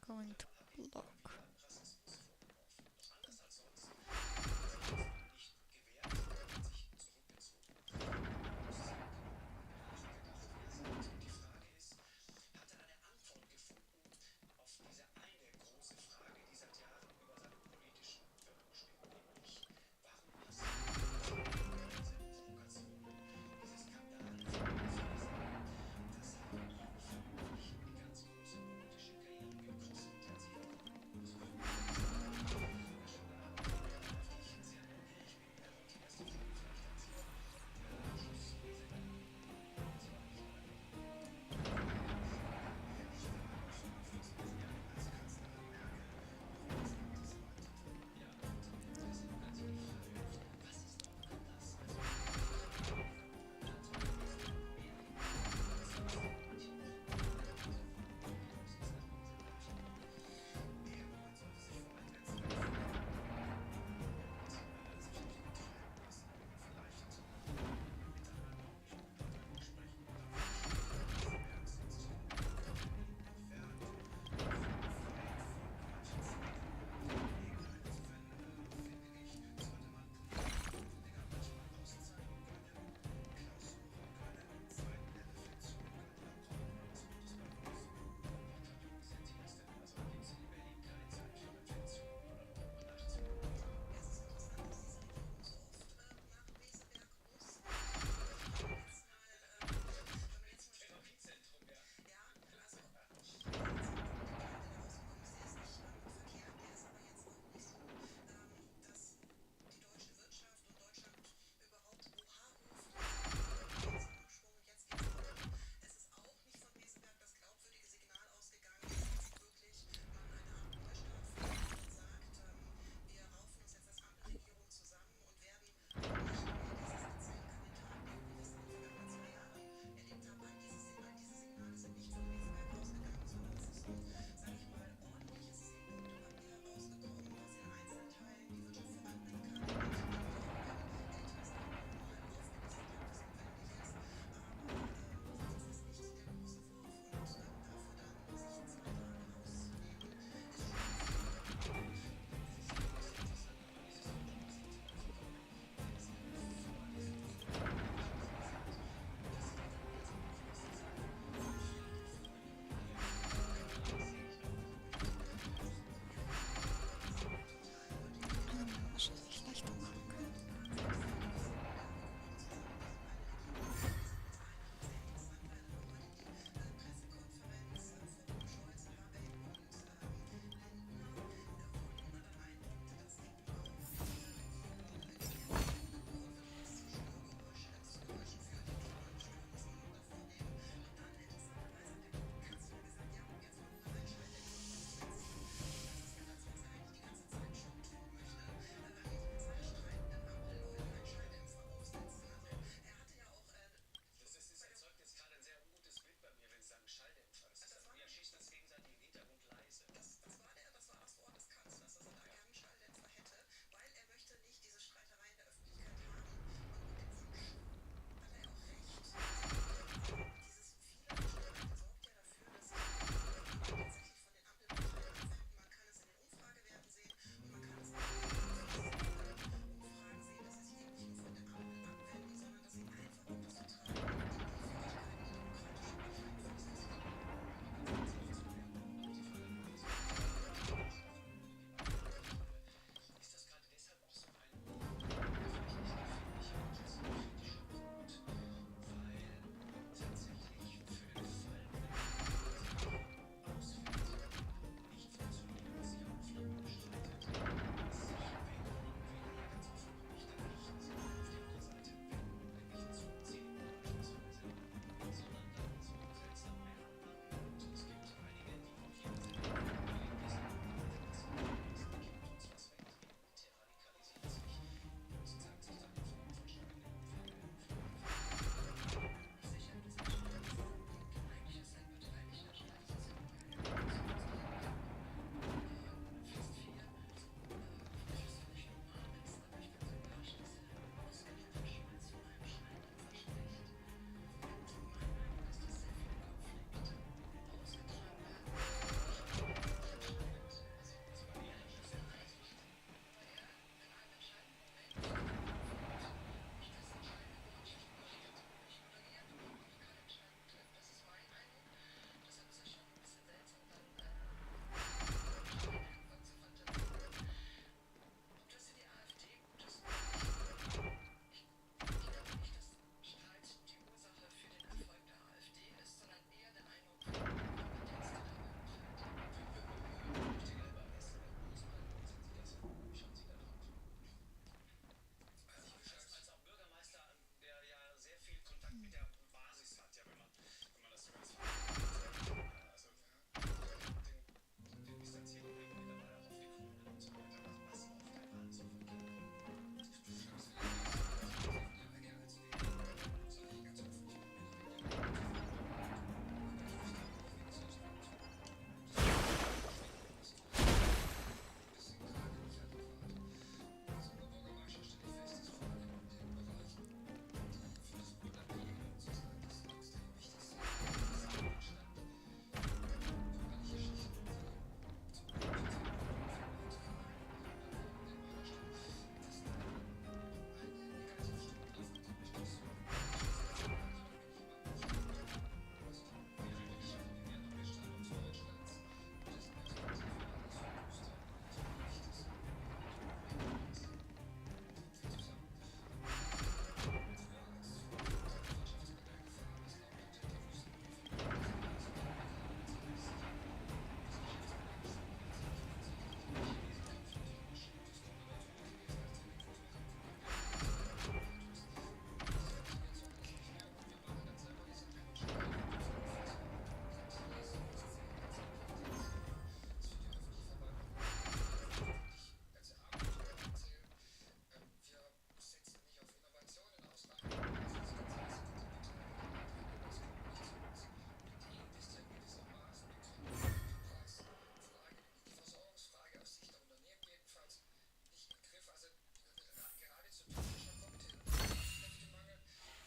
going to block.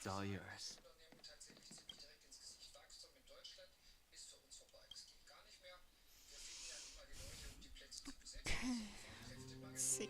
It's all yours. Sì.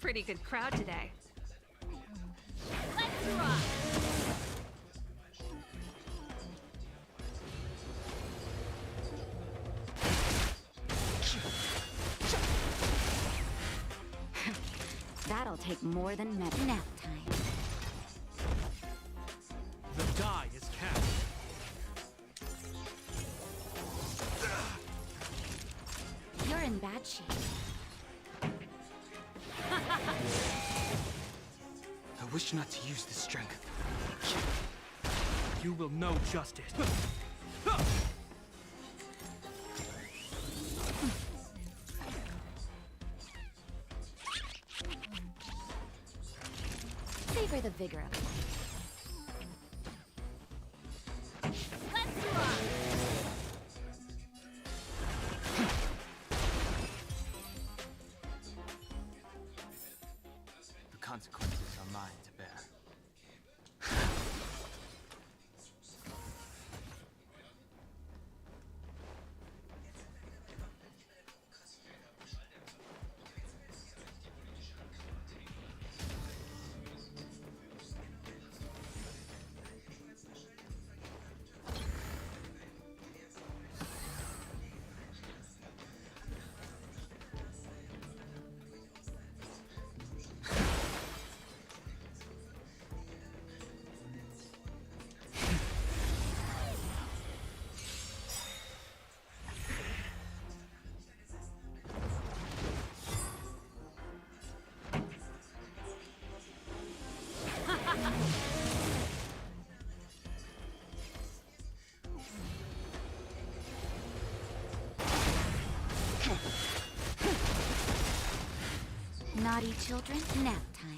Pretty good crowd today. Let's rock! That'll take more than nap time. The die is cast. You're in bad shape. I wish not to use this strength. You will know justice. Savor the vigor of it. Let's rock! The consequences are mine to bear. Naughty children, nap time.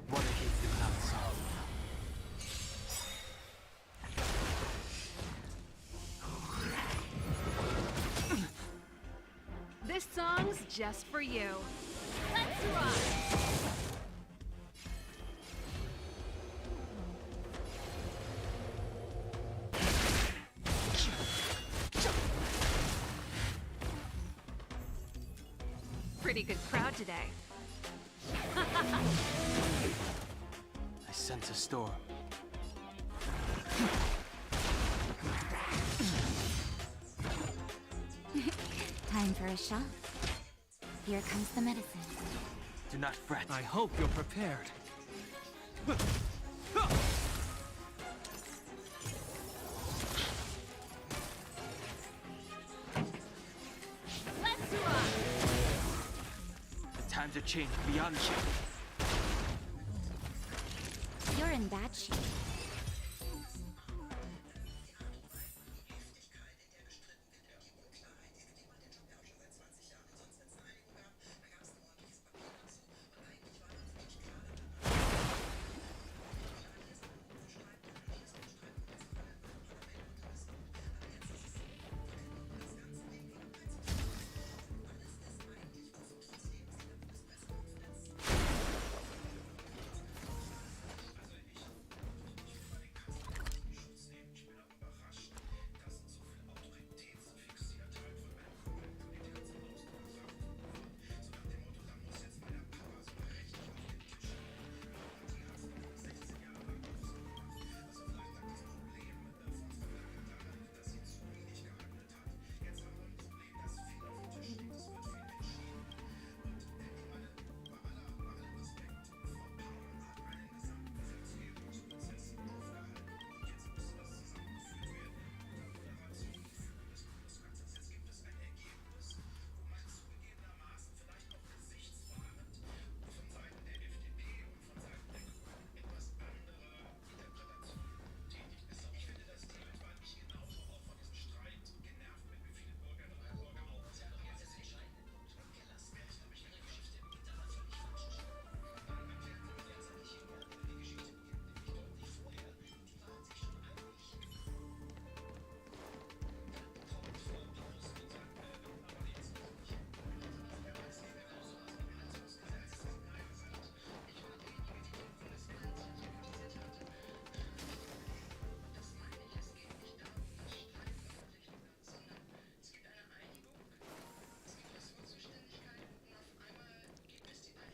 What a hit the cloud song. This song's just for you. Let's rock! Pretty good crowd today. I sense a storm. Time for a shot. Here comes the medicine. Do not fret. I hope you're prepared. Let's rock! Times have changed beyond shape. You're in bad shape.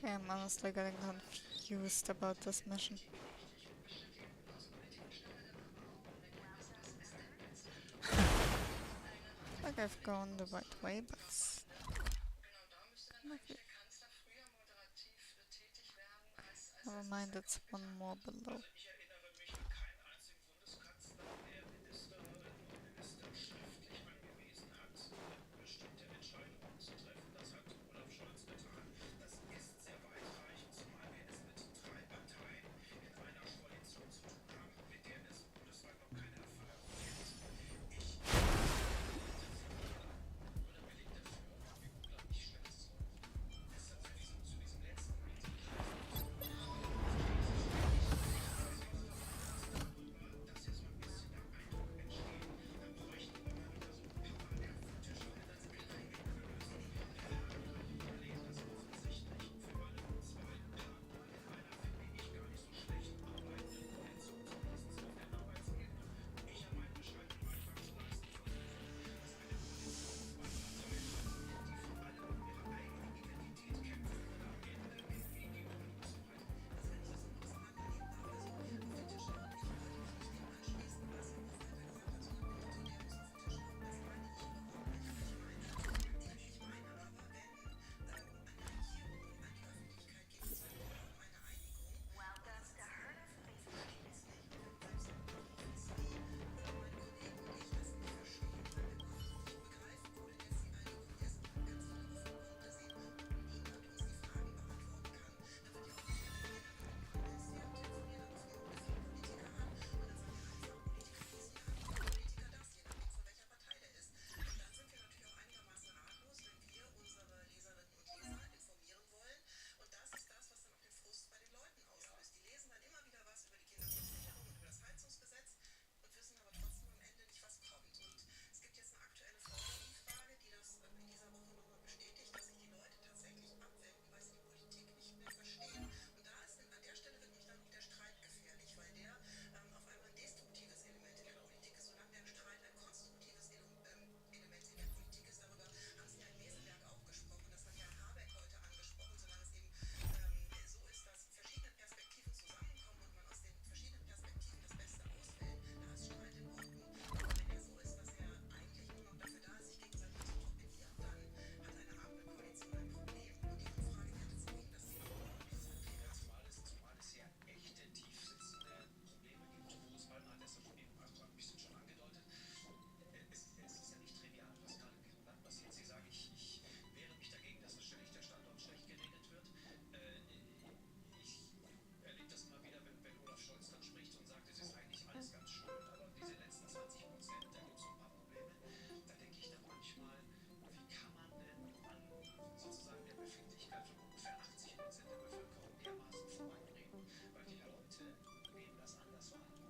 Okay, I'm honestly getting confused about this mission. Like I've gone the right way, but never mind, it's one more below.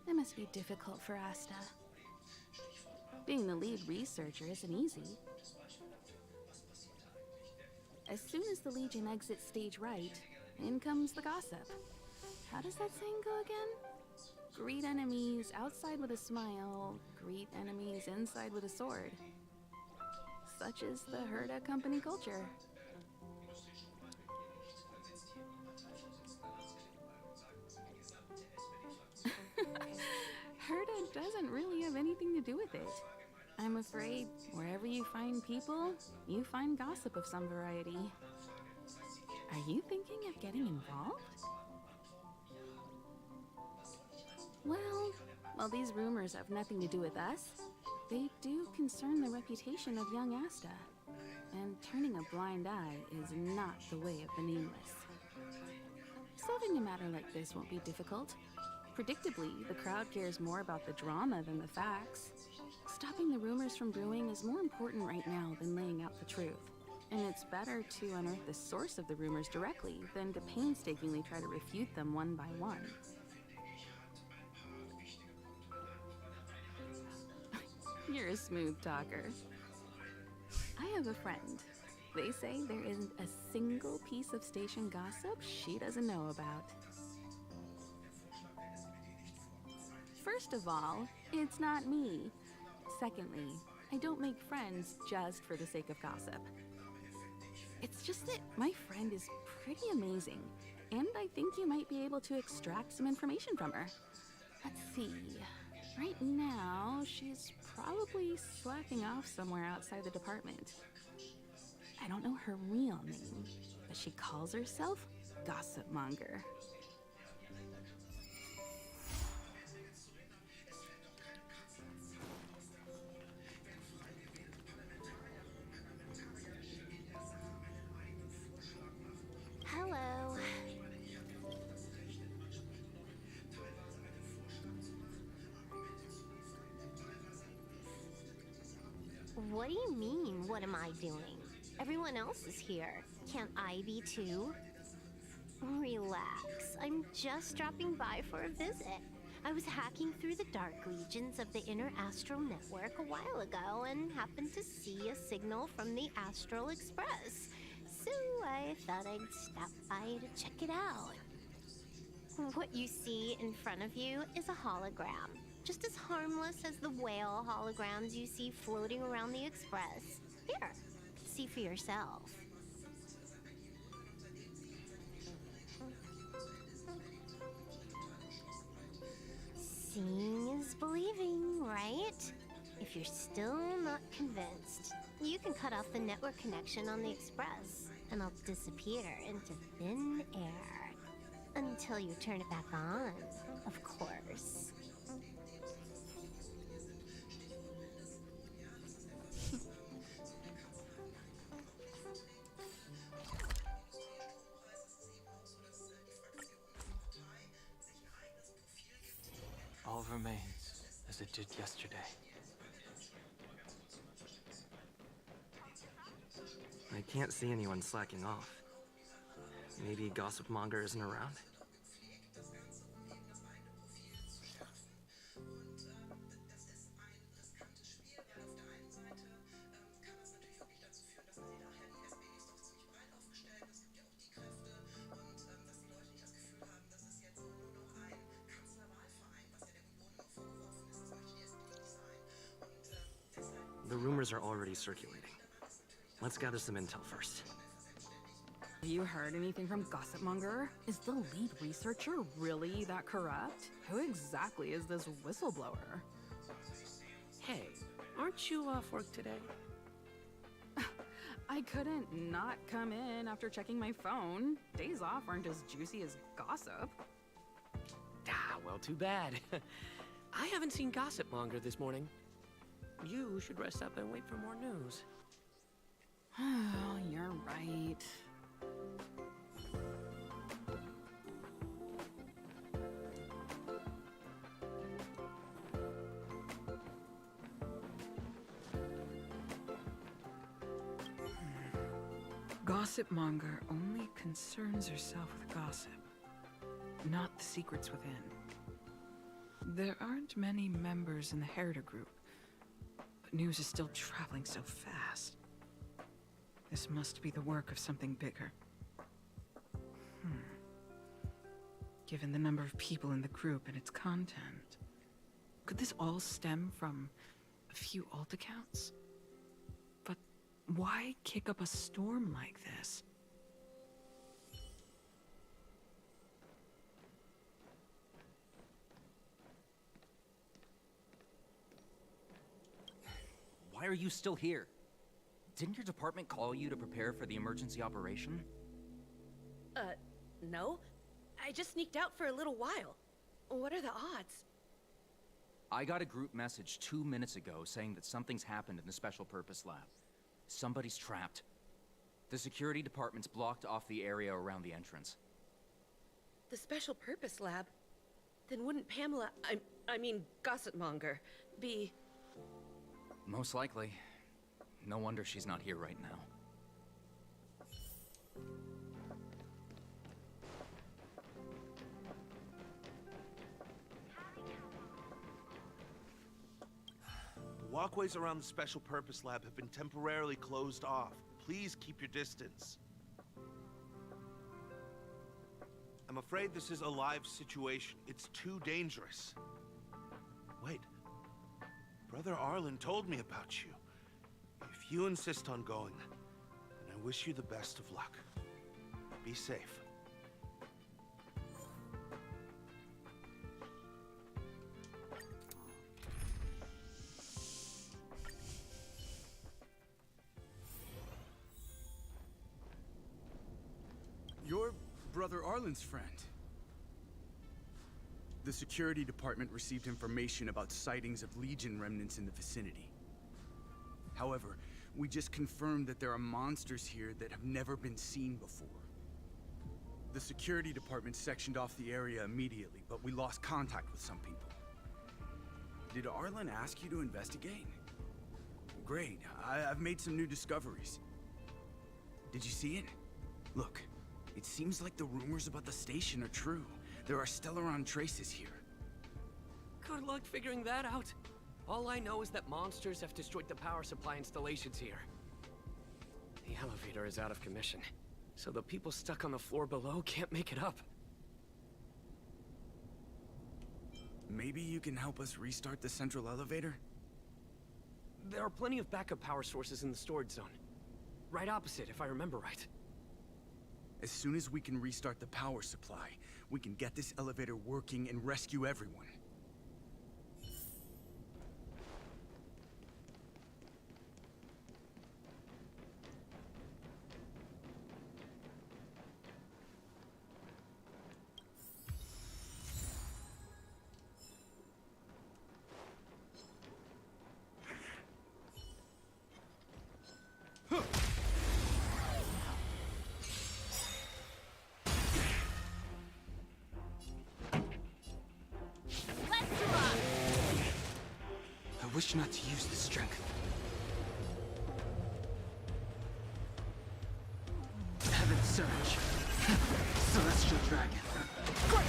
It must be difficult for Asta. Being the lead researcher isn't easy. As soon as the Legion exits stage right, in comes the gossip. How does that saying go again? Greet enemies outside with a smile, greet enemies inside with a sword. Such is the Herda company culture. Herda doesn't really have anything to do with it. I'm afraid wherever you find people, you find gossip of some variety. Are you thinking of getting involved? Well, while these rumors have nothing to do with us, they do concern the reputation of young Asta. And turning a blind eye is not the way of the nameless. Solving a matter like this won't be difficult. Predictably, the crowd cares more about the drama than the facts. Stopping the rumors from brewing is more important right now than laying out the truth. And it's better to unearth the source of the rumors directly than to painstakingly try to refute them one by one. You're a smooth talker. I have a friend. They say there isn't a single piece of station gossip she doesn't know about. First of all, it's not me. Secondly, I don't make friends just for the sake of gossip. It's just that my friend is pretty amazing, and I think you might be able to extract some information from her. Let's see. Right now, she's probably slacking off somewhere outside the department. I don't know her real name, but she calls herself Gossip Monger. Hello. What do you mean, what am I doing? Everyone else is here. Can't I be too? Relax. I'm just dropping by for a visit. I was hacking through the dark regions of the inner astral network a while ago and happened to see a signal from the Astral Express. So I thought I'd stop by to check it out. What you see in front of you is a hologram, just as harmless as the whale holograms you see floating around the Express. Here, see for yourself. Seeing is believing, right? If you're still not convinced, you can cut off the network connection on the Express, and I'll disappear into thin air. Until you turn it back on, of course. All remains as it did yesterday. I can't see anyone slacking off. Maybe Gossip Monger isn't around? The rumors are already circulating. Let's gather some intel first. Have you heard anything from Gossip Monger? Is the lead researcher really that corrupt? Who exactly is this whistleblower? Hey, aren't you off work today? I couldn't not come in after checking my phone. Days off aren't as juicy as gossip. Ah, well, too bad. I haven't seen Gossip Monger this morning. You should rest up and wait for more news. Oh, you're right. Gossip Monger only concerns herself with gossip, not the secrets within. There aren't many members in the Herder group, but news is still traveling so fast. This must be the work of something bigger. Given the number of people in the group and its content, could this all stem from a few alt accounts? But why kick up a storm like this? Why are you still here? Didn't your department call you to prepare for the emergency operation? No. I just sneaked out for a little while. What are the odds? I got a group message 2 minutes ago saying that something's happened in the Special Purpose Lab. Somebody's trapped. The security department's blocked off the area around the entrance. The Special Purpose Lab? Then wouldn't Pamela, I mean Gossip Monger, be... Most likely. No wonder she's not here right now. The walkways around the Special Purpose Lab have been temporarily closed off. Please keep your distance. I'm afraid this is a live situation. It's too dangerous. Wait. Brother Arlen told me about you. If you insist on going, then I I wish you the best of luck. Be safe. You're Brother Arlen's friend. The security department received information about sightings of Legion remnants in the vicinity. However, we just confirmed that there are monsters here that have never been seen before. The security department sectioned off the area immediately, but we lost contact with some people. Did Arlen ask you to investigate? Great. I've made some new discoveries. Did you see it? Look, it seems like the rumors about the station are true. There are Stellaron traces here. Good luck figuring that out. All I know is that monsters have destroyed the power supply installations here. The elevator is out of commission, so the people stuck on the floor below can't make it up. Maybe you can help us restart the central elevator? There are plenty of backup power sources in the storage zone. Right opposite, if I remember right. As soon as we can restart the power supply, we can get this elevator working and rescue everyone. I wish not to use the strength. Heaven Surge. Celestial Dragon. Break!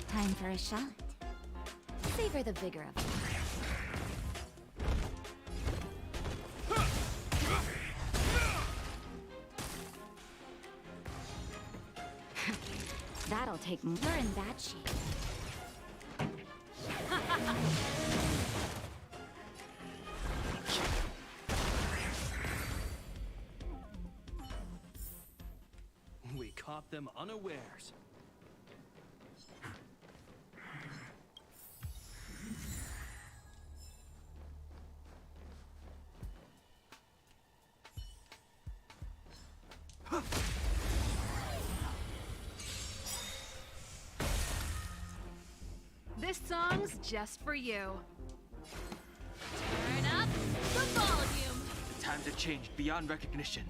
Time for a shot. Savor the vigor of it. That'll take more in that shape. We caught them unawares. This song's just for you. Turn up the volume. The times have changed beyond recognition.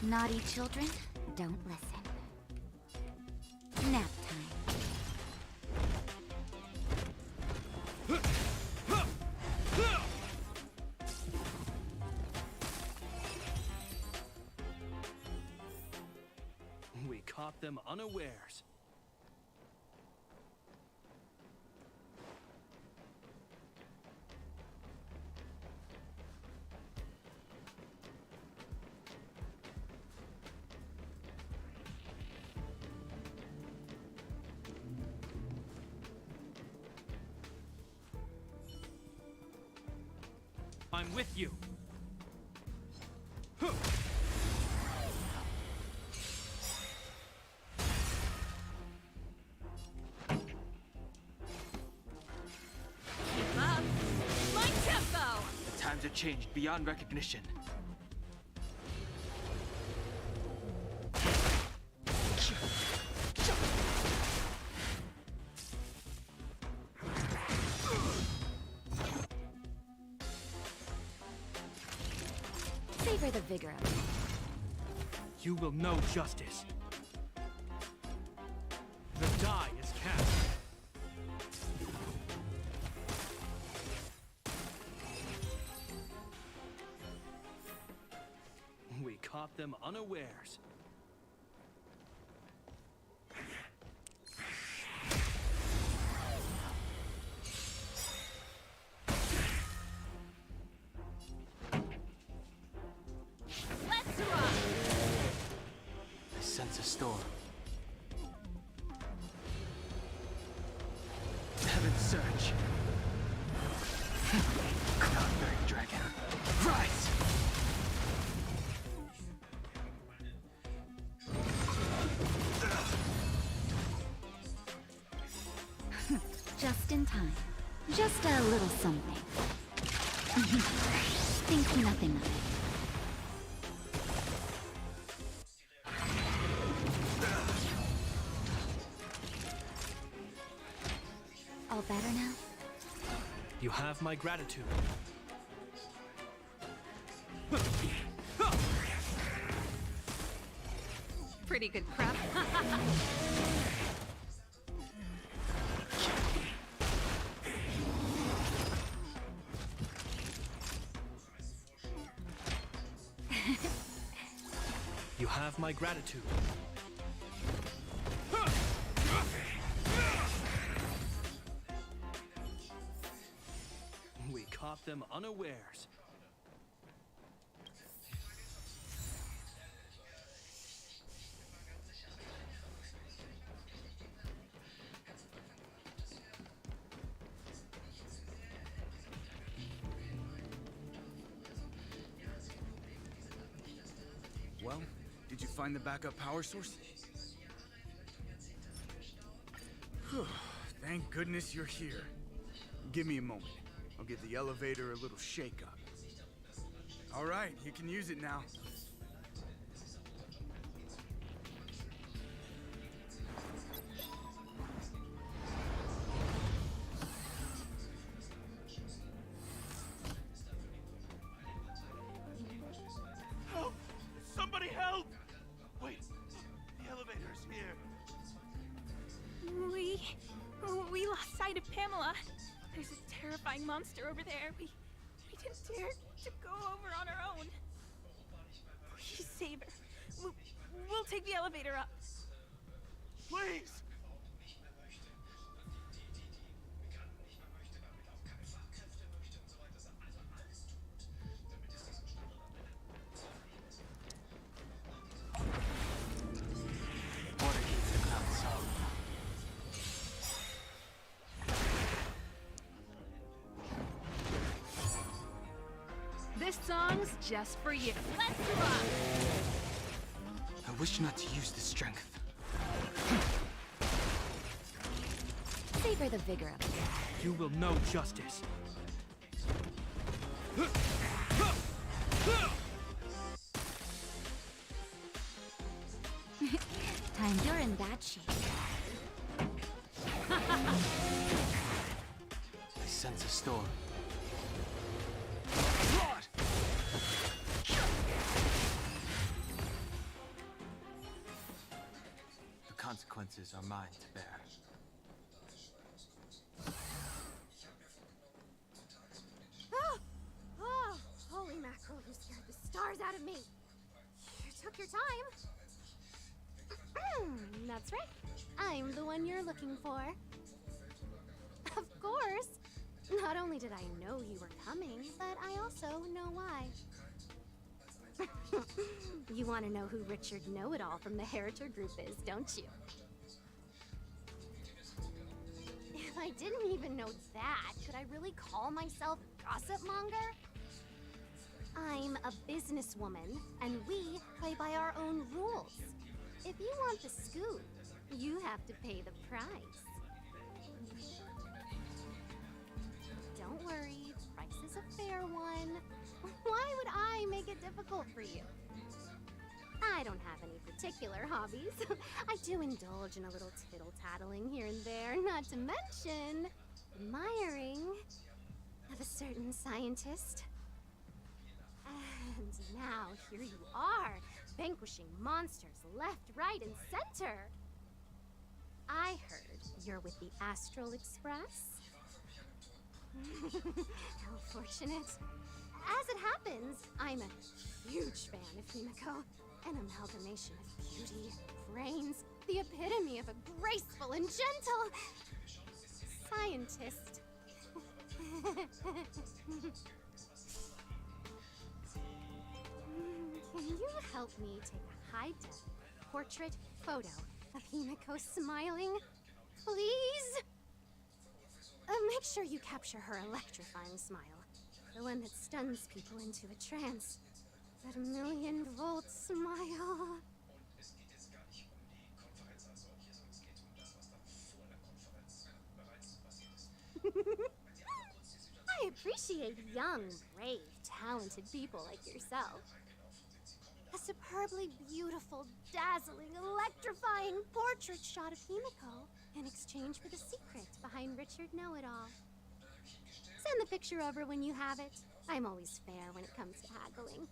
Naughty children, don't listen. Nap time. We caught them unawares. I'm with you. Keep up. My tempo. The times have changed beyond recognition. Savor the vigor of it. You will know justice. The die is cast. We caught them unawares. store. Heaven's Surge. Cloudberry Dragon. Rise! Just in time. Just a little something. Think nothing of it. All better now? You have my gratitude. Pretty good crap. You have my gratitude. We caught them unawares. Well, did you find the backup power source? Whew, thank goodness you're here. Give me a moment. I'll give the elevator a little shake-up. All right, you can use it now. Help! Somebody help! Wait, the elevator's here. We lost sight of Pamela. There's a terrifying monster over there. We didn't dare to go over on our own. Please save her. We'll take the elevator up. Please! Water keeps the clouds soft. This song's just for you. Let's rock! I wish not to use the strength. Savor the vigor of it. You will know justice. Time you're in that shape. I sense a storm. The consequences are mine to bear. Oh, holy mackerel, you scared the stars out of me. You took your time. That's right. I'm the one you're looking for. Of course. Not only did I know you were coming, but I also know why. You want to know who Richard Know-It-All from the Heritor Group is, don't you? If I didn't even know that, could I really call myself Gossip Monger? I'm a businesswoman, and we play by our own rules. If you want the scoop, you have to pay the price. Don't worry, the price is a fair one. Why would I make it difficult for you? I don't have any particular hobbies. I do indulge in a little tittle-tattling here and there, not to mention admiring of a certain scientist. And now here you are, vanquishing monsters left, right, and center. I heard you're with the Astral Express. How fortunate. As it happens, I'm a huge fan of Himiko. An amalgamation of beauty, brains, the epitome of a graceful and gentle scientist. Can you help me take a high-def portrait photo of Himiko smiling? Please? Make sure you capture her electrifying smile. The one that stuns people into a trance. That 1,000,000-volt smile. I appreciate young, brave, talented people like yourself. A superbly beautiful, dazzling, electrifying portrait shot of Himiko in exchange for the secret behind Richard Know-It-All. Send the picture over when you have it. I'm always fair when it comes to haggling.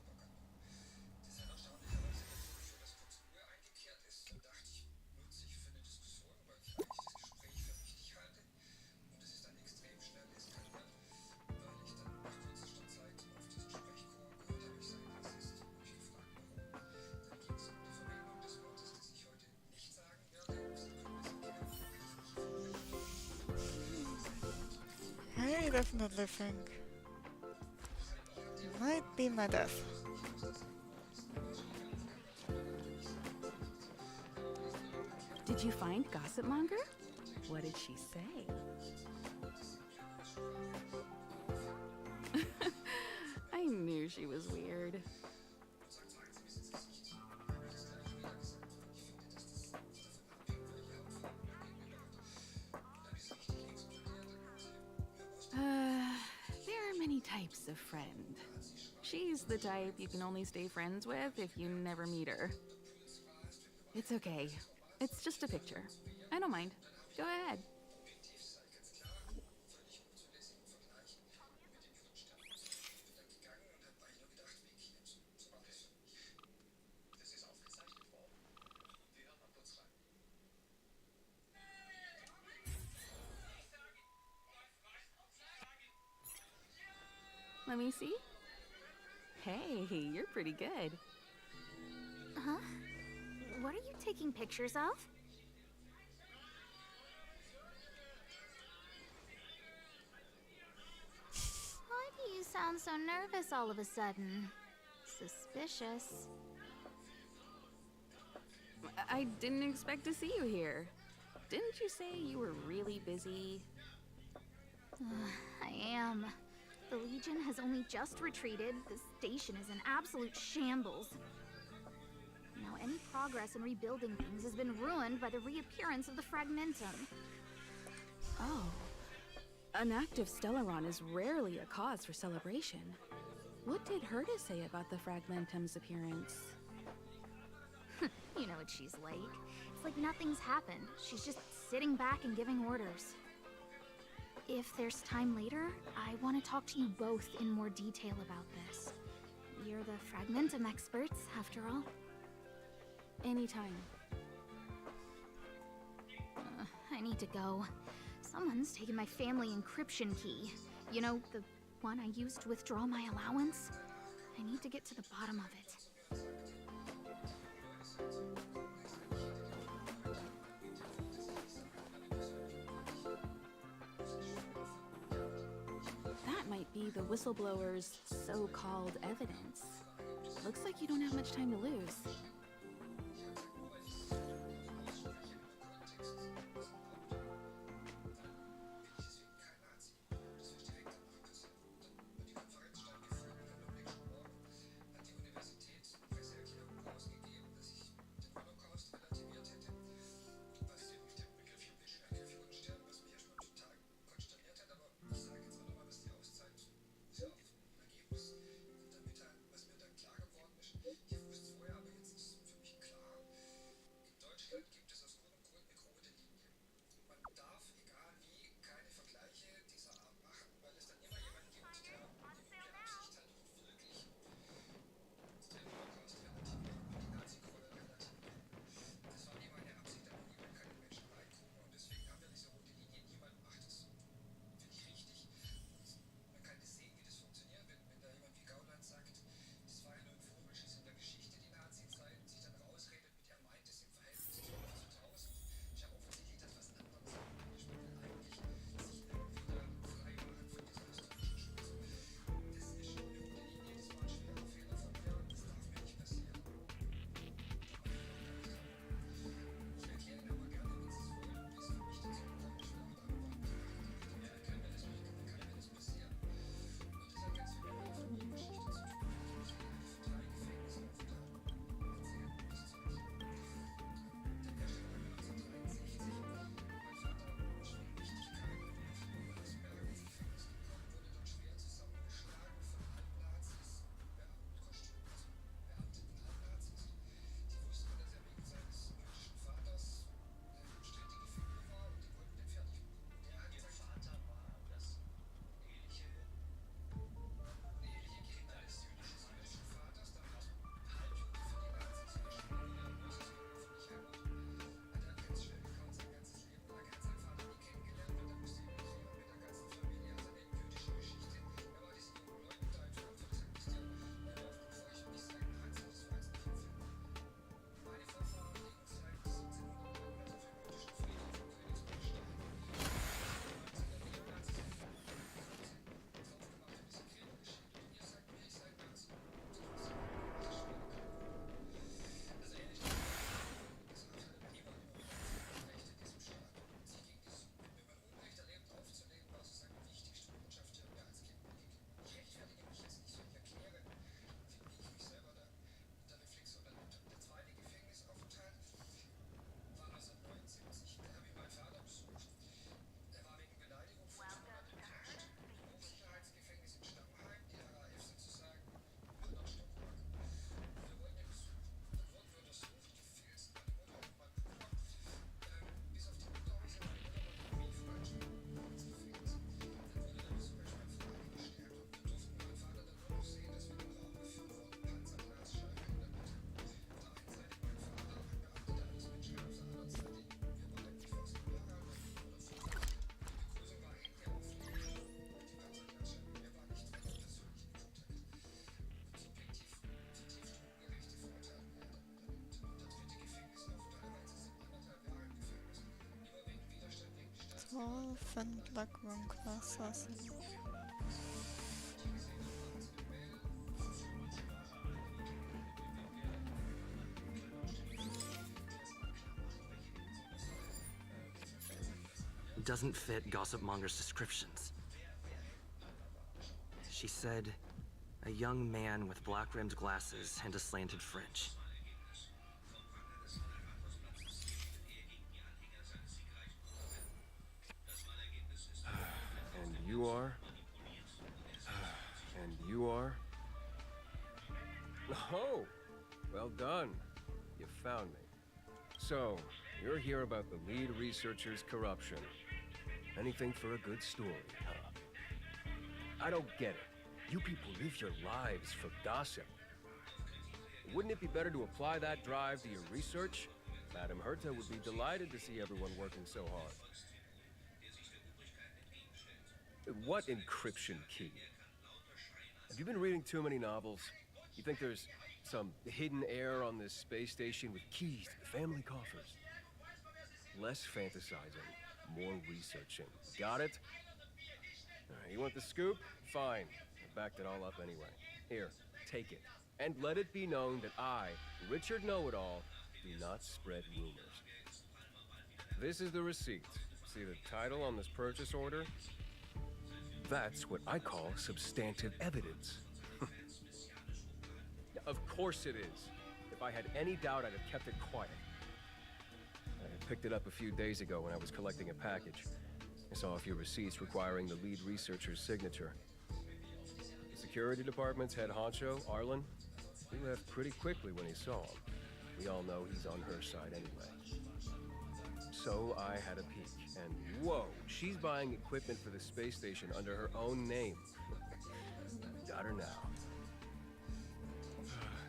I definitely think it might be my death. Did you find Gossip Monger? What did she say? I knew she was weird. There are many types of friend. She's the type you can only stay friends with if you never meet her. It's okay. It's just a picture. I don't mind. Go ahead. Let me see. Hey, you're pretty good. Huh? What are you taking pictures of? Why do you sound so nervous all of a sudden? Suspicious. I didn't expect to see you here. Didn't you say you were really busy? I am. The Legion has only just retreated. The station is in absolute shambles. Now, any progress in rebuilding things has been ruined by the reappearance of the Fragmentum. Oh. An active Stellaron is rarely a cause for celebration. What did Herta say about the Fragmentum's appearance? You know what she's like. It's like nothing's happened. She's just sitting back and giving orders. If there's time later, I want to talk to you both in more detail about this. You're the Fragmentum experts, after all. Anytime. I need to go. Someone's taken my family encryption key. You know, the one I used to withdraw my allowance? I need to get to the bottom of it. That might be the whistleblower's so-called evidence. Looks like you don't have much time to lose. Wolf and Black Room classes. Doesn't fit Gossip Monger's descriptions. She said, a young man with black-rimmed glasses and a slanted fringe. And you are? And you are? Oh! Well done. You found me. So, you're here about the lead researcher's corruption. Anything for a good story, huh? I don't get it. You people live your lives for gossip. Wouldn't it be better to apply that drive to your research? Madame Herta would be delighted to see everyone working so hard. What encryption key? Have you been reading too many novels? You think there's some hidden heir on this space station with keys to the family coffers? Less fantasizing, more researching. Got it? All right, you want the scoop? Fine. I backed it all up anyway. Here, take it. And let it be known that I, Richard Know-It-All, do not spread rumors. This is the receipt. See the title on this purchase order? That's what I call substantive evidence. Of course it is. If I had any doubt, I'd have kept it quiet. I picked it up a few days ago when I was collecting a package. I saw a few receipts requiring the lead researcher's signature. The security department's head honcho, Arlen, he left pretty quickly when he saw him. We all know he's on her side anyway. So I had a peek, and whoa, she's buying equipment for the space station under her own name. Got her now.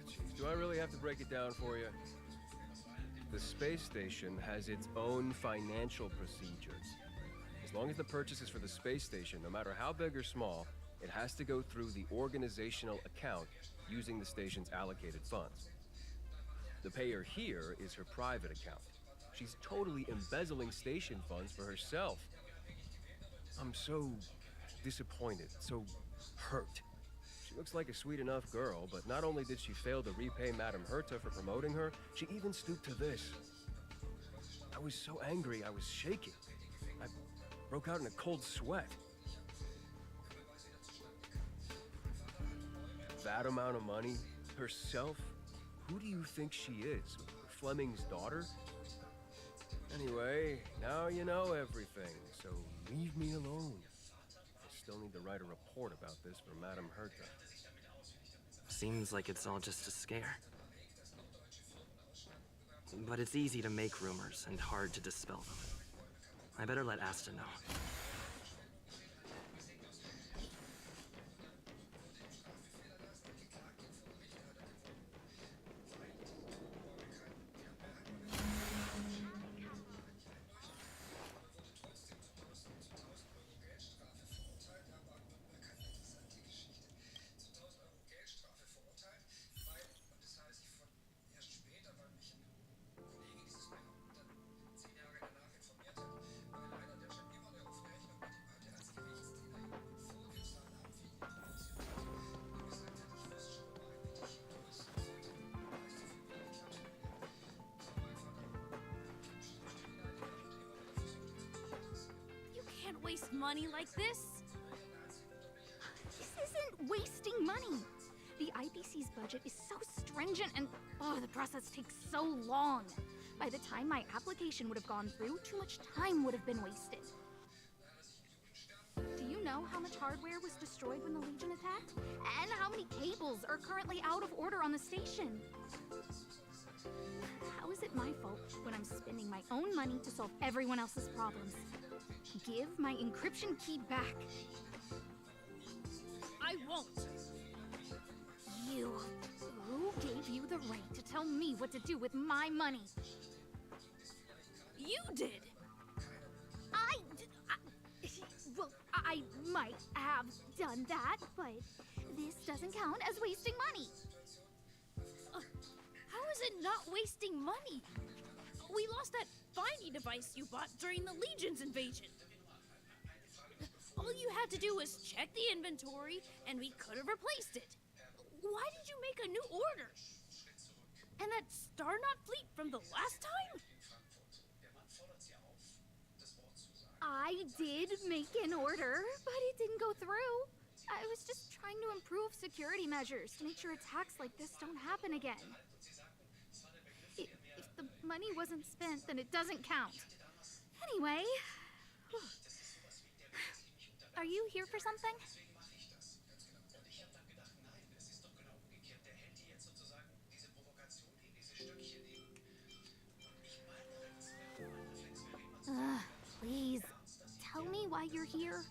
Jeez, do I really have to break it down for you? The space station has its own financial procedures. As long as the purchase is for the space station, no matter how big or small, it has to go through the organizational account using the station's allocated funds. The payer here is her private account. She's totally embezzling station funds for herself. I'm so disappointed, so hurt. She looks like a sweet enough girl, but not only did she fail to repay Madame Herta for promoting her, she even stooped to this. I was so angry, I was shaking. I broke out in a cold sweat. That amount of money? Herself? Who do you think she is? Fleming's daughter? Anyway, now you know everything, so leave me alone. I still need to write a report about this for Madame Herta. Seems like it's all just a scare. But it's easy to make rumors and hard to dispel them. I better let Asta know. Waste money like this? This isn't wasting money. The IPC's budget is so stringent and the process takes so long. By the time my application would have gone through, too much time would have been wasted. Do you know how much hardware was destroyed when the Legion attacked? And how many cables are currently out of order on the station? How is it my fault when I'm spending my own money to solve everyone else's problems? Give my encryption key back. I won't. You. Who gave you the right to tell me what to do with my money? You did. Well, I might have done that, but this doesn't count as wasting money. How is it not wasting money? We lost that finding device you bought during the Legion's invasion. All you had to do was check the inventory, and we could have replaced it. Why did you make a new order? And that Starknout fleet from the last time? I did make an order, but it didn't go through. I was just trying to improve security measures to make sure attacks like this don't happen again. If the money wasn't spent, then it doesn't count. Anyway, are you here for something? Please, tell me why you're here.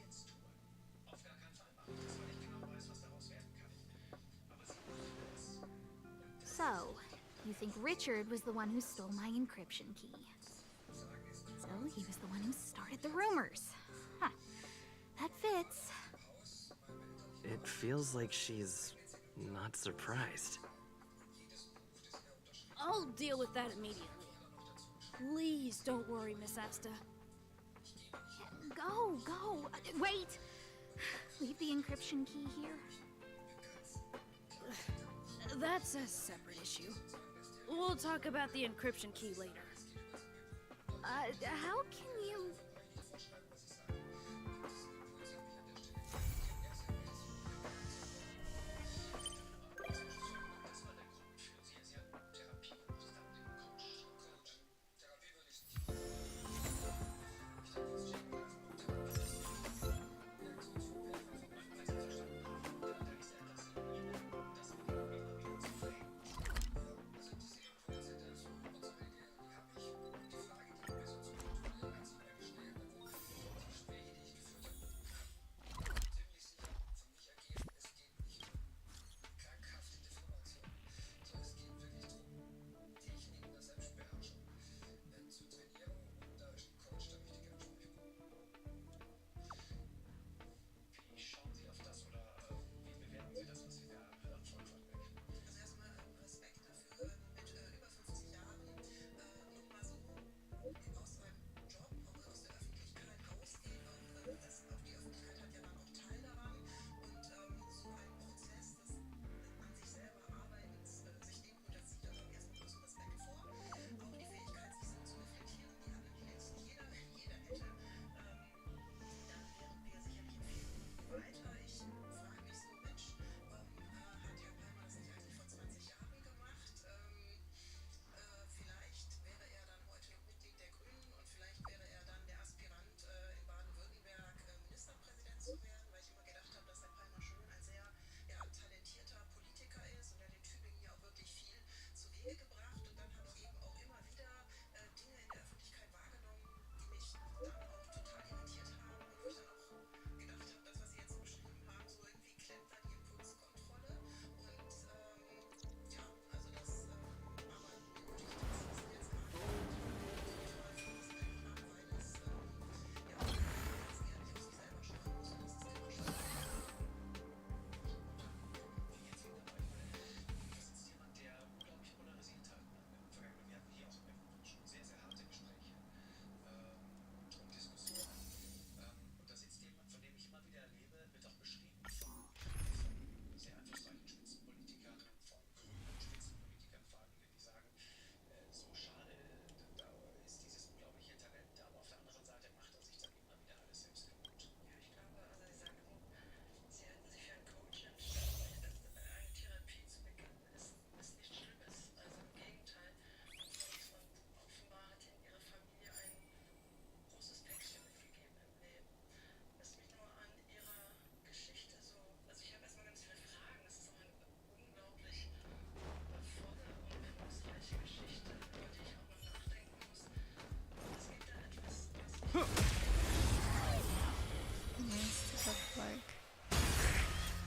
So, you think Richard was the one who stole my encryption key. So, he was the one who started the rumors. Huh. That fits. It feels like she's not surprised. I'll deal with that immediately. Please don't worry, Miss Asta. Go. Wait! Leave the encryption key here. That's a separate issue. We'll talk about the encryption key later. How can you...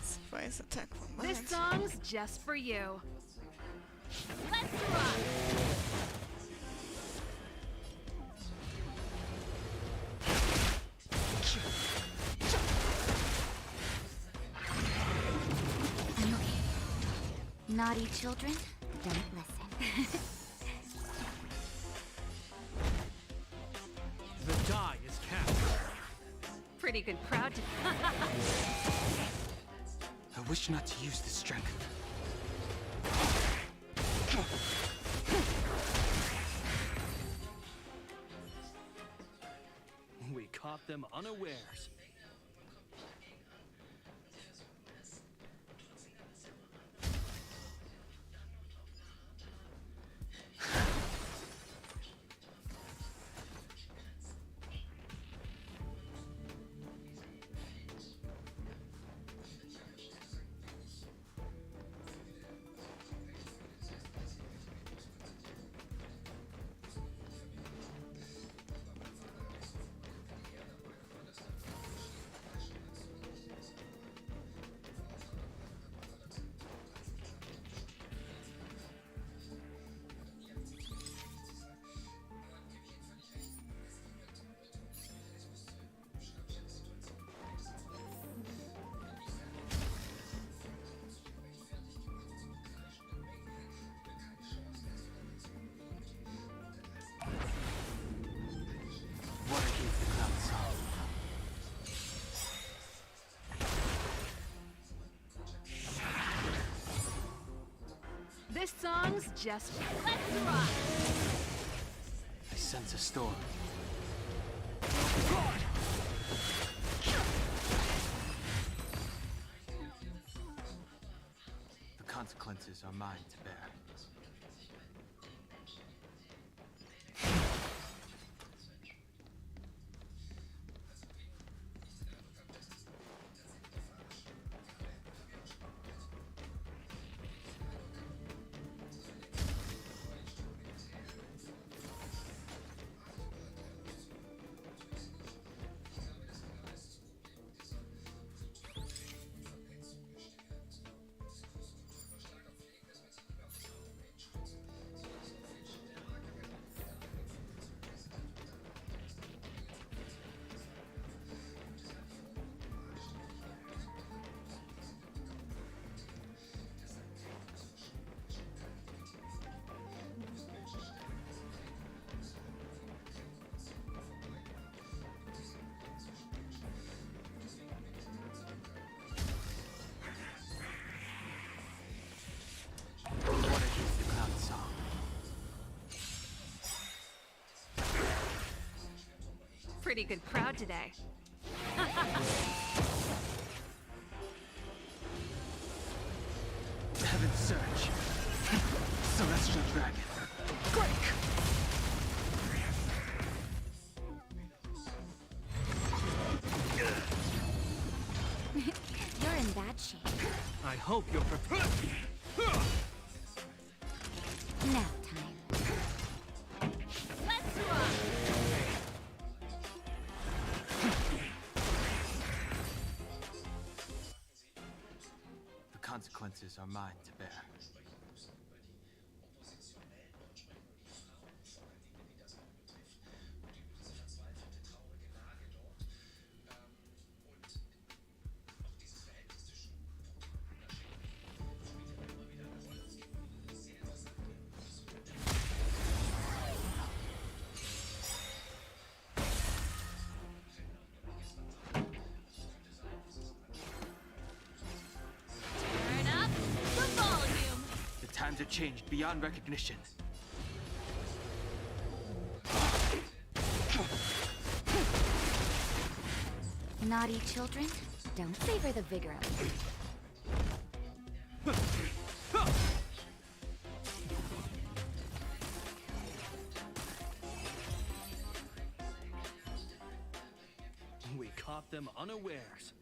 Surprise attack from This behind. song's just for you. Let's rock! I'm okay. Naughty children, don't listen. The die is cast. Pretty Pretty good crowd. I wish not to use this strength. We caught them unawares. What against the cloud song? This song's just let's rock. I sense a storm. The consequences are mine to bear. Pretty good crowd today. Heaven's Surge. Celestial Dragon. Break! You're in bad shape. I hope you're prepared. Nap time. Let's rock. The consequences are mine to bear. Turn up the volume. The times are changed beyond recognition. Naughty children, don't savor the vigor of it. We caught them unawares.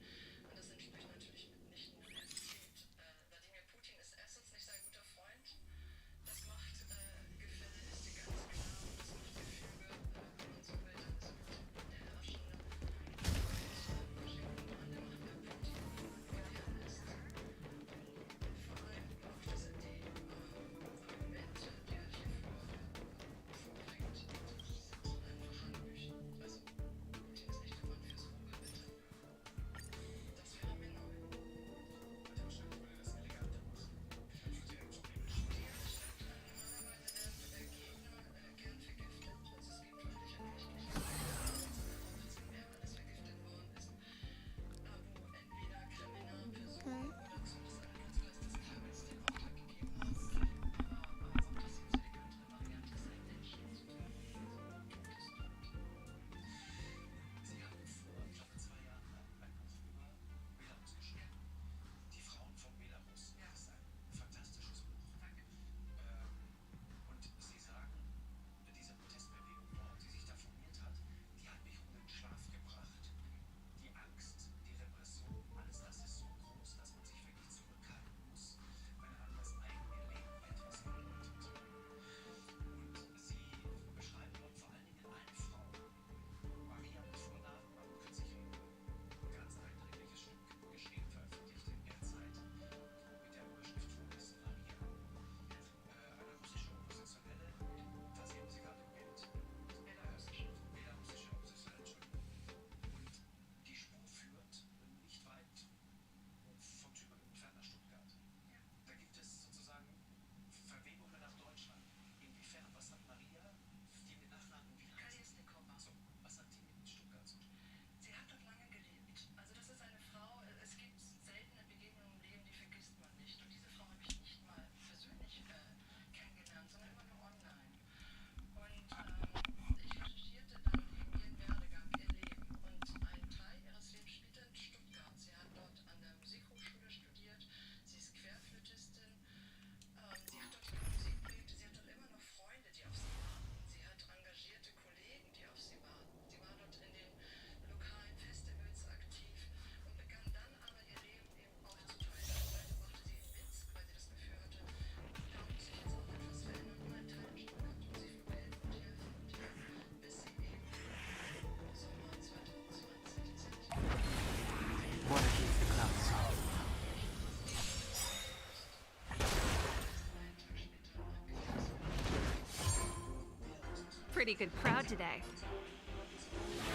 Pretty good crowd today.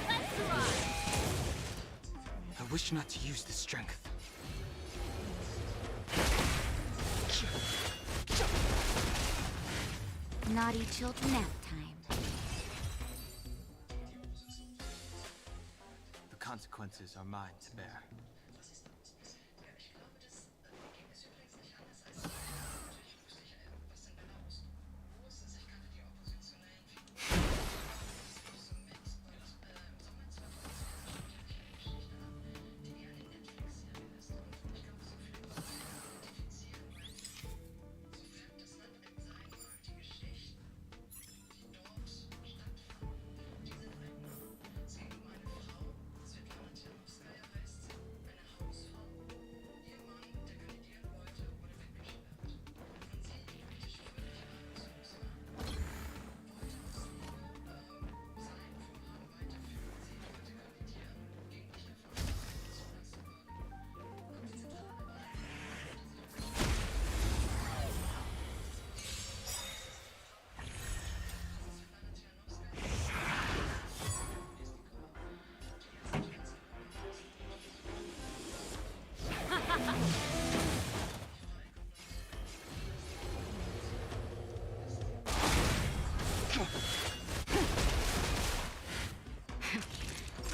Let's ride! I wish not to use this strength. Naughty children nap time. The consequences are mine to bear.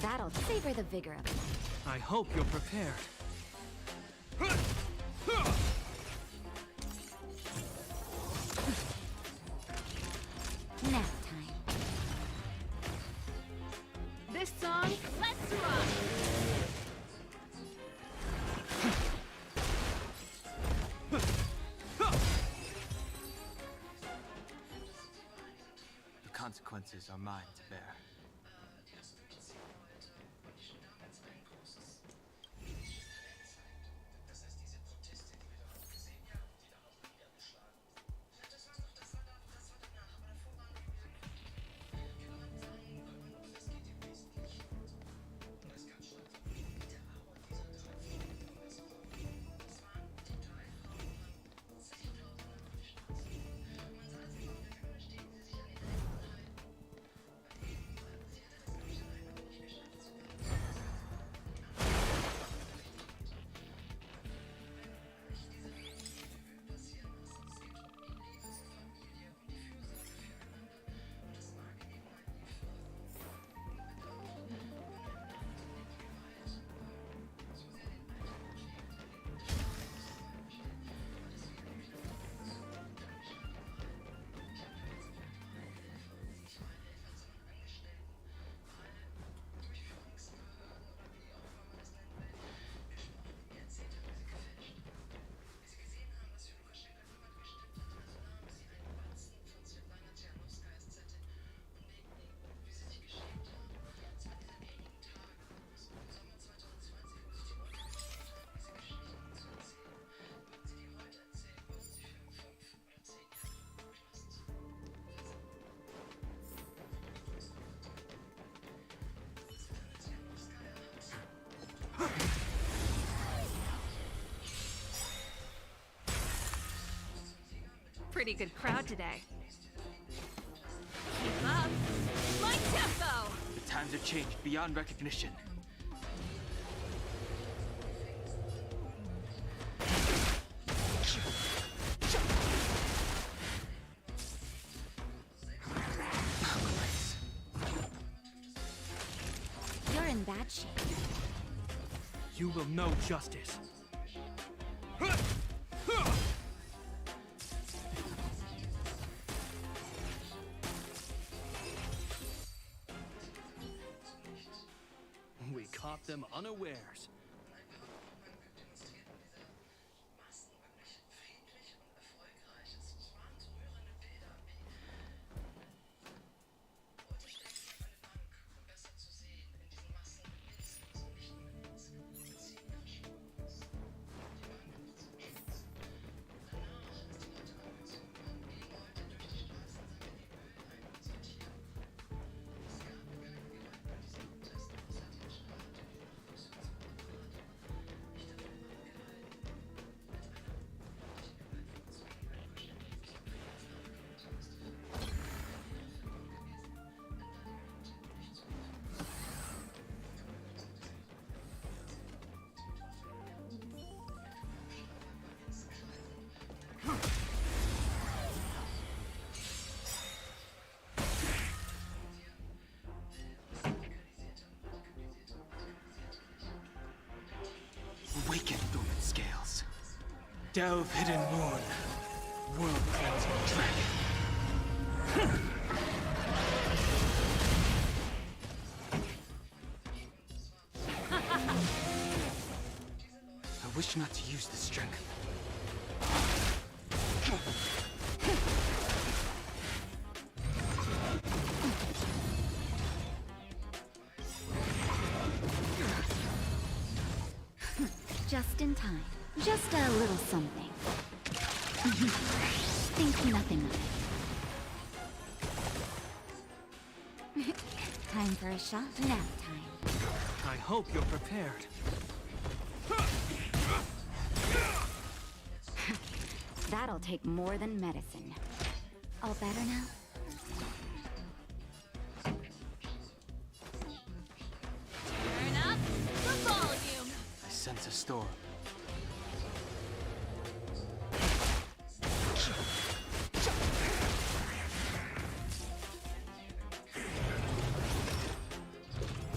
That'll savor the vigor of it. I hope you're prepared. Nap time. This song, let's rock! The consequences are mine to bear. Pretty good crowd today. Keep up. My tempo! The times have changed beyond recognition. You're in bad shape. You will know justice. We caught them unawares. Delve hidden moon. World cleansing dragon. I wish not to use this strength. Just in time. Just a little something. Think nothing of it. Time for a shot? Nap time. I hope you're prepared. That'll take more than medicine. All better now? Turn up the volume. I sense a storm.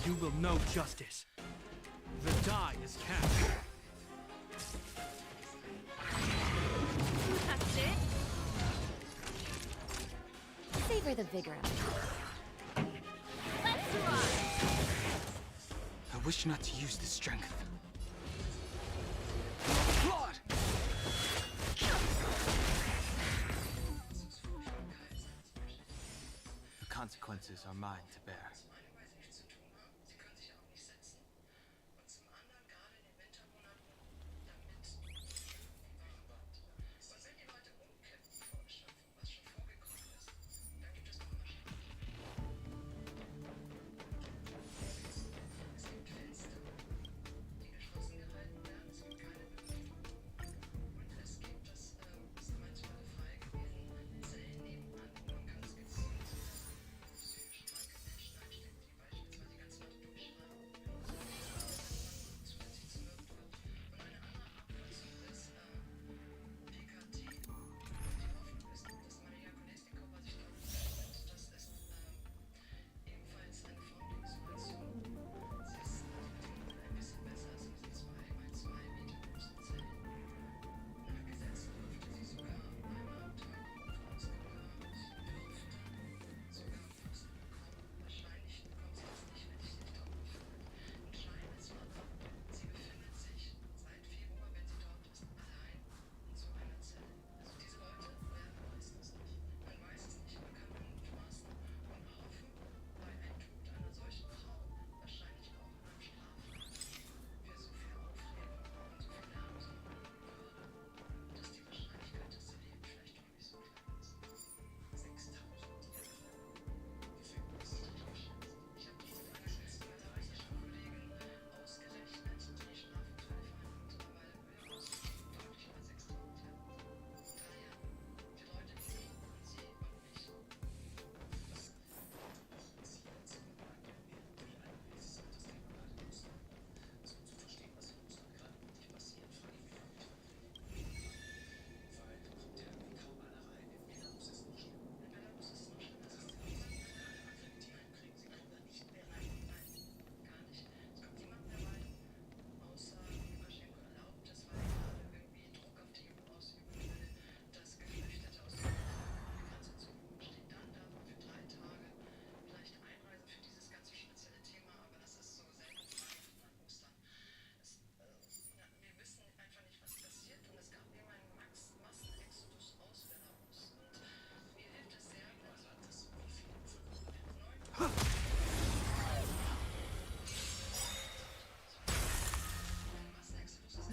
You will know justice. The die is cast. That's it. Savor the vigor of it. Let's rock. I wish not to use this strength. Blood! The consequences are mine to bear.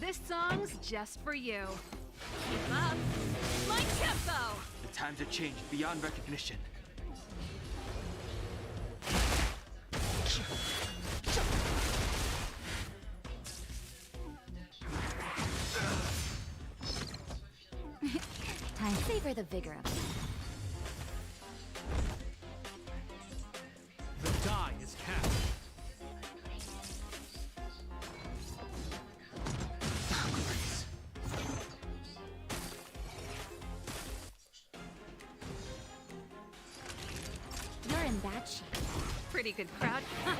This song's just for you. Keep up. My tempo. The times have changed beyond recognition. Time. Savor the vigor of it. The die is cast. You're in bad shape. Pretty good crowd. I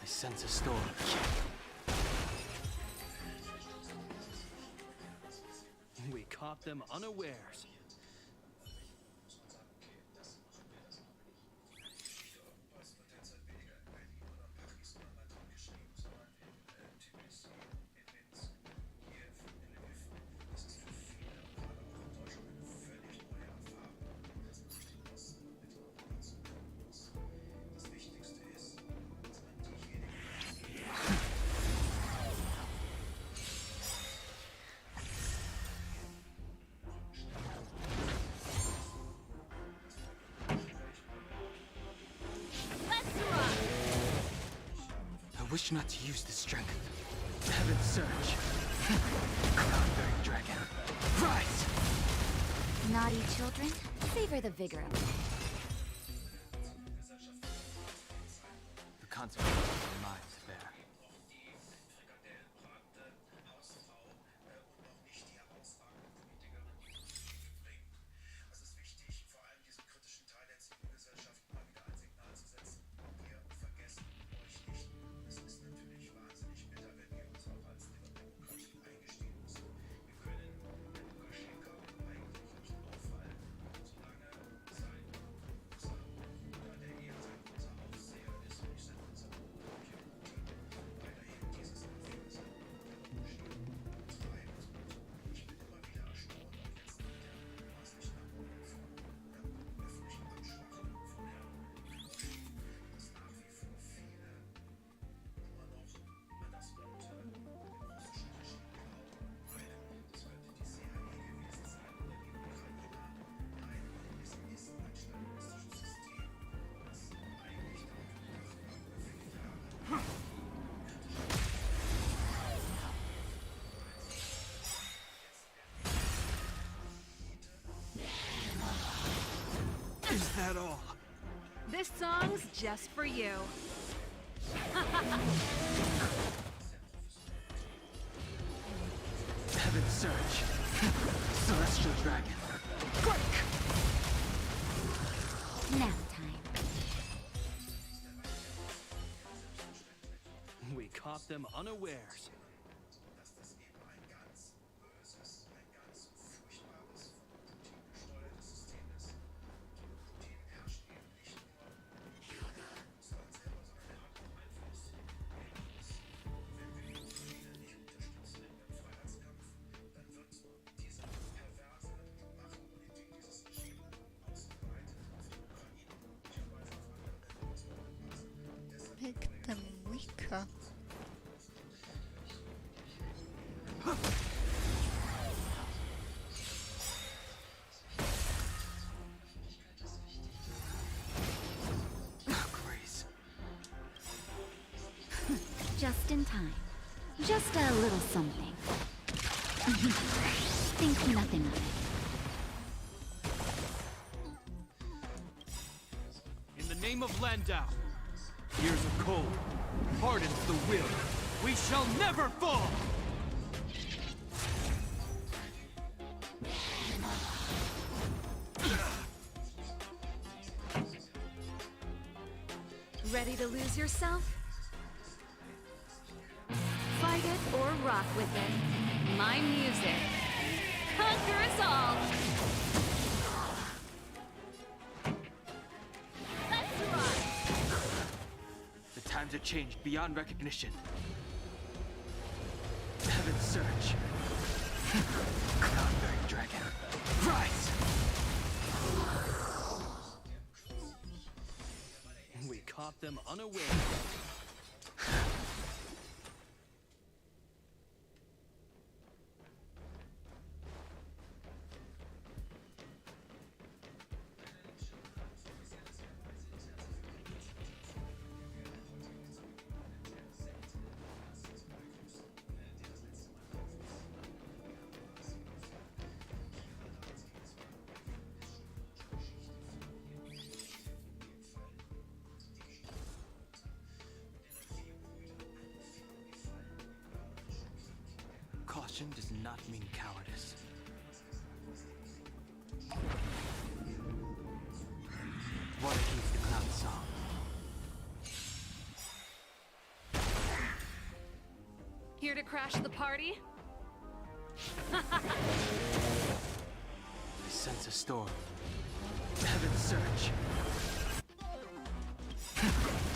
sense a storm. caught them unawares. I wish not to use this strength. Heaven surge. Cloud-bearing dragon. Rise! Naughty children, savor the vigor of life. The consequences are mine to bear. Is that all? This song's just for you. Heaven surge. Celestial dragon. Break! Nap time. We caught them unawares. Make them weaker. Grace. Just in time. Just a little something. Think nothing of it. In the name of Landau, years of cold hardens the will. We shall never fall! Ready to lose yourself? Fight it or rock with it. My music. Conquer us all! Let's rock! The times have changed beyond recognition. Heaven surge. Cloud-bearing dragon. Rise! We caught them unawares. Caution does not mean cowardice. Water keeps the cloud song. Here to crash the party? I sense a storm. Heaven's surge.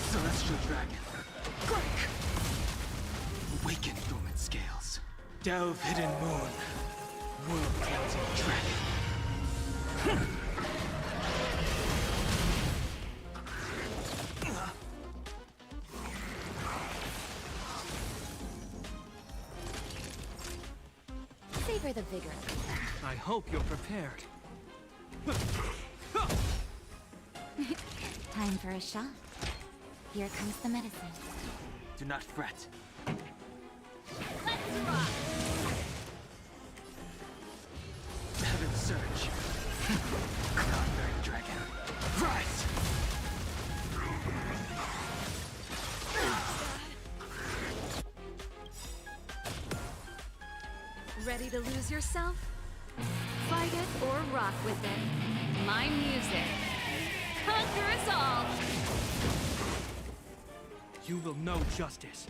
Celestial dragon. Break! Awaken dormant scales. Delve hidden moon. World cleansing dragon. Savor the vigor. I hope you're prepared. Time for a shot. Here comes the medicine. Do not fret. Let's rock! Heaven's surge. Cloud-bearing dragon. Rise! Ready to lose yourself? Fight it or rock with it. My music. Conquer us all! You will know justice.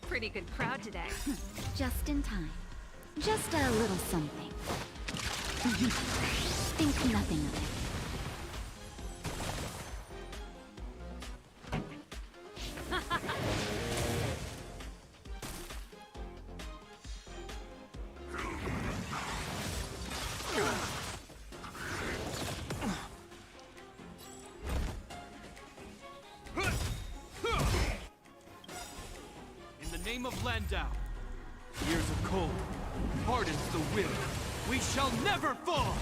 Pretty good crowd today. Just in time. Just a little something. Think nothing of it. In the name of Landau, years of cold hardens the will. We shall never fall!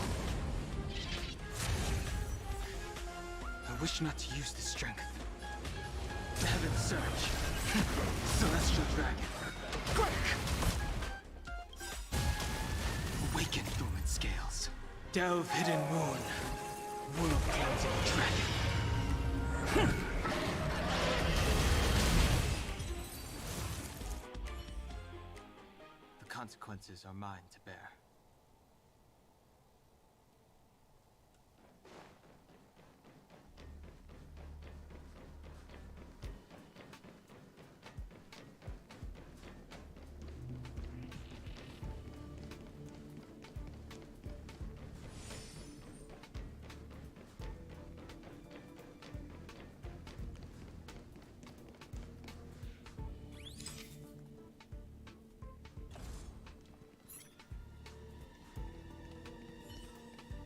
I wish not to use this strength. Heaven's surge. Celestial dragon. Break! Awaken dormant scales. Delve hidden moon. World cleansing dragon. The consequences are mine to bear.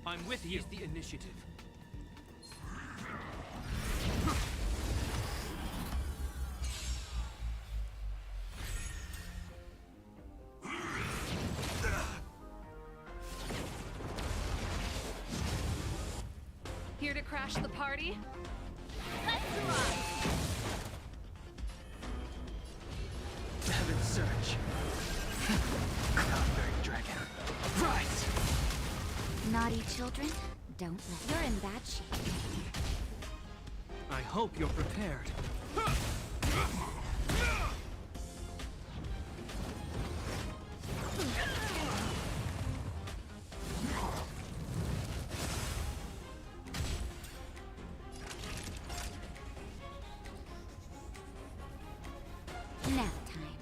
I'm with you. Use the initiative. Here to crash the party? Let's rock! Heaven's surge. Cloud-bearing dragon. Rise! Naughty children, don't let. You're in bad shape. I hope you're prepared. Nap time.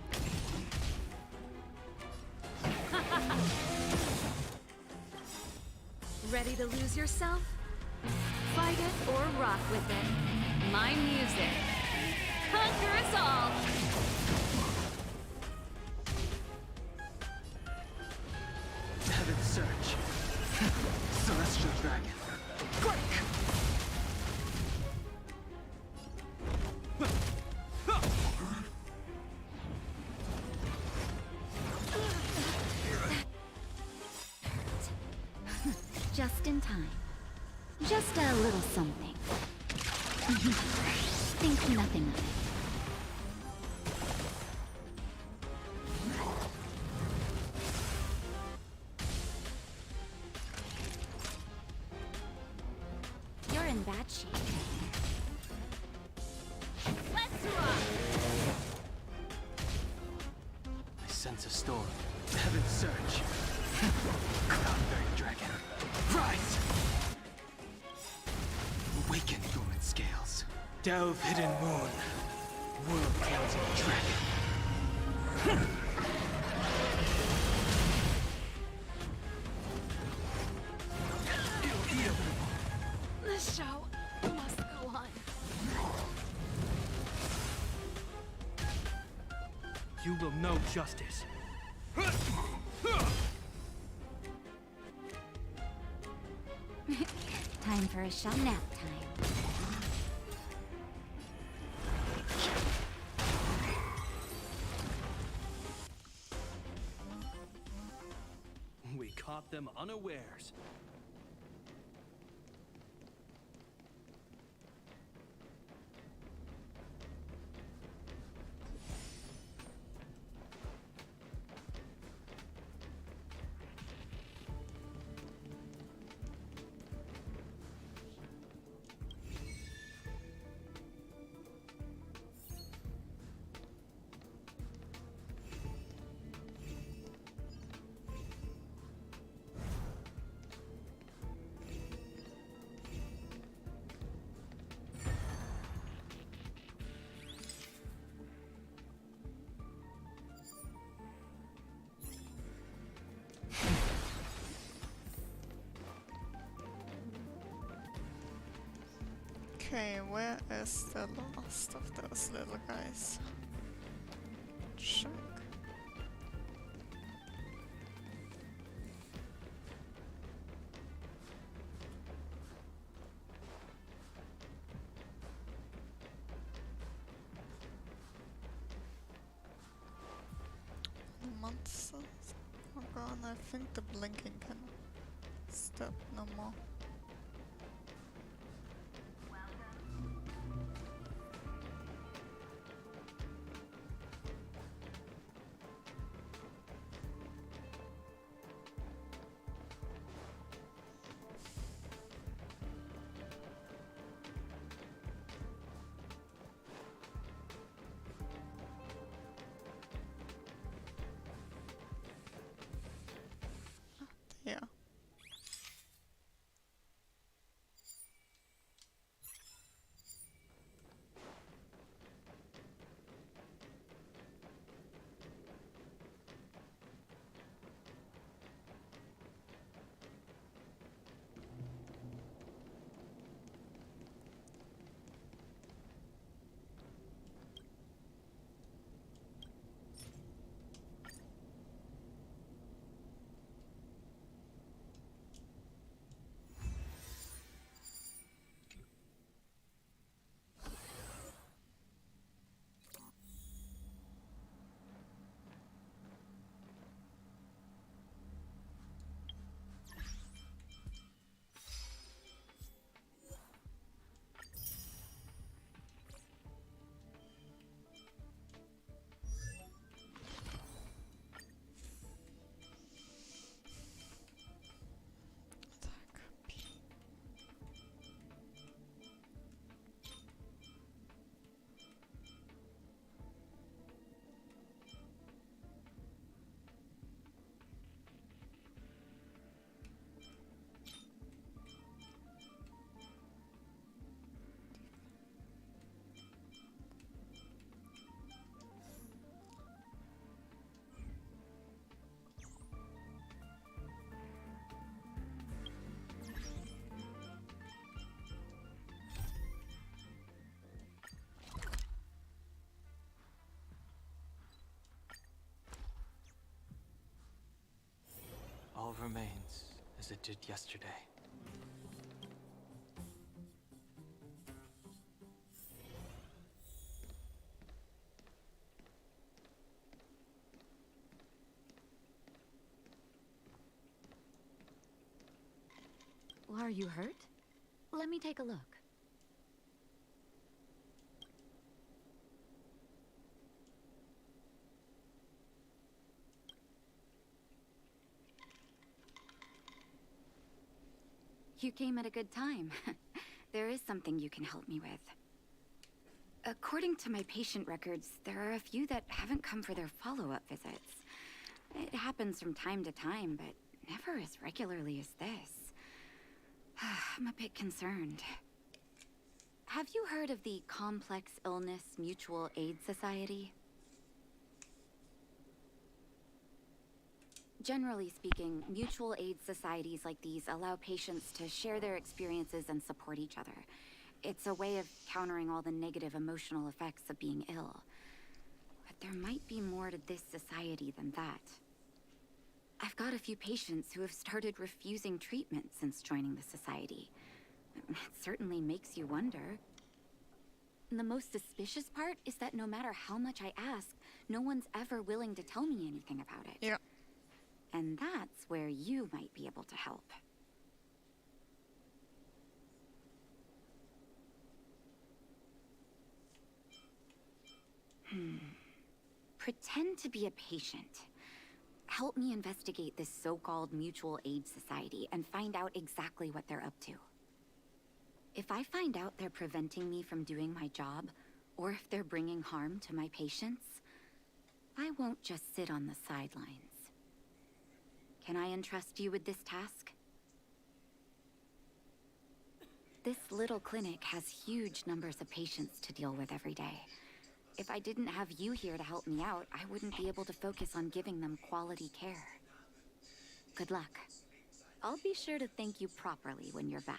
Ready to lose yourself? Fight it or rock with it. My music. Conquer us all! Heaven's surge. Celestial dragon. Break! Just in time. Just a little something. Think nothing of it. You're in bad shape. Let's rock! I sense a storm. Heaven's surge. Cloud-bearing dragon. Rise! Awaken dormant scales. Delve hidden moon. World closing dragon. The show must go on. You will know justice. Time for a shot nap time. We caught them unawares. Okay, where is the last of those little guys? Check. Monsters are gone. I think the blinking can stop no more. Yeah. All remains as it did yesterday. Are you hurt? Let me take a look. You came at a good time. There is something you can help me with. According to my patient records, there are a few that haven't come for their follow-up visits. It happens from time to time, but never as regularly as this. I'm a bit concerned. Have you heard of the Complex Illness Mutual Aid Society? Generally speaking, mutual aid societies like these allow patients to share their experiences and support each other. It's a way of countering all the negative emotional effects of being ill. But there might be more to this society than that. I've got a few patients who have started refusing treatment since joining the society. It certainly makes you wonder. The most suspicious part is that no matter how much I ask, no one's ever willing to tell me anything about it. Yeah. And that's where you might be able to help. Pretend to be a patient. Help me investigate this so-called mutual aid society and find out exactly what they're up to. If I find out they're preventing me from doing my job, or if they're bringing harm to my patients, I won't just sit on the sidelines. Can I entrust you with this task? This little clinic has huge numbers of patients to deal with every day. If I didn't have you here to help me out, I wouldn't be able to focus on giving them quality care. Good luck. I'll be sure to thank you properly when you're back.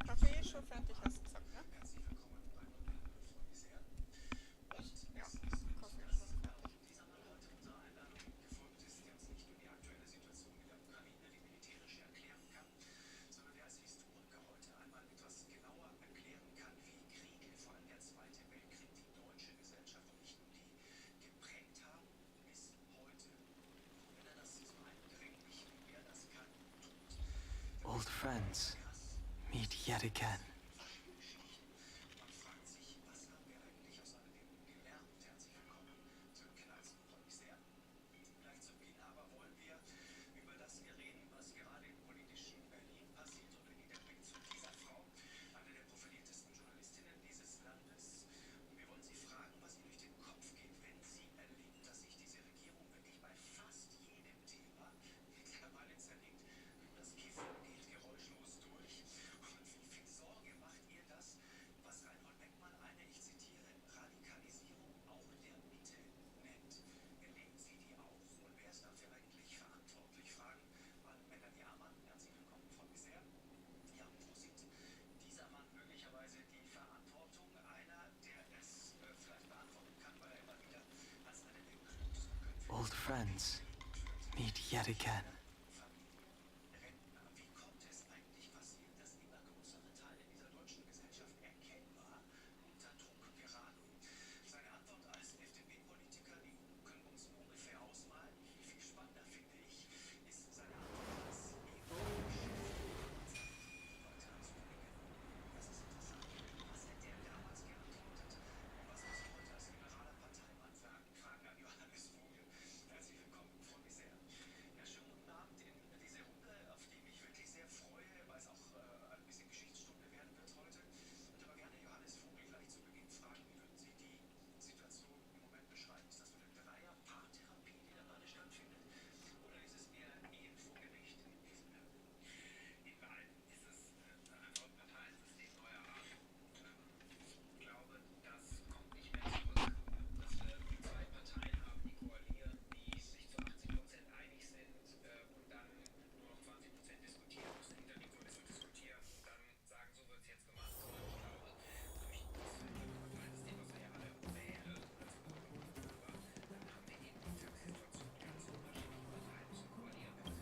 Kaffee ist schon fertig, hast du gesagt, ne? Ja, Kaffee ist schon fertig. Old friends meet yet again. Old friends meet yet again.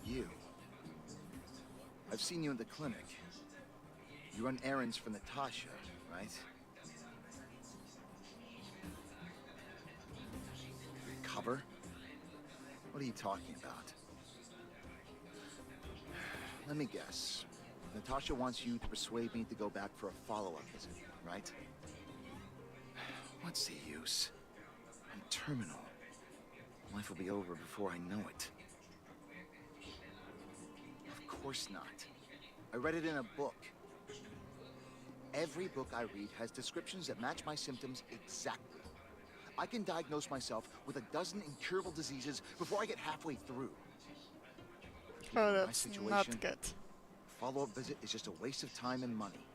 You. I've seen you in the clinic. You run errands for Natasha, right? Cover? What are you talking about? Let me guess. Natasha wants you to persuade me to go back for a follow-up visit, right? What's the use? I'm terminal. Life will be over before I know it. Of course not. I read it in a book. Every book I read has descriptions that match my symptoms exactly. I can diagnose myself with a dozen incurable diseases before I get halfway through. Oh, In my that's situation, not good. a follow-up visit is just a waste of time and money.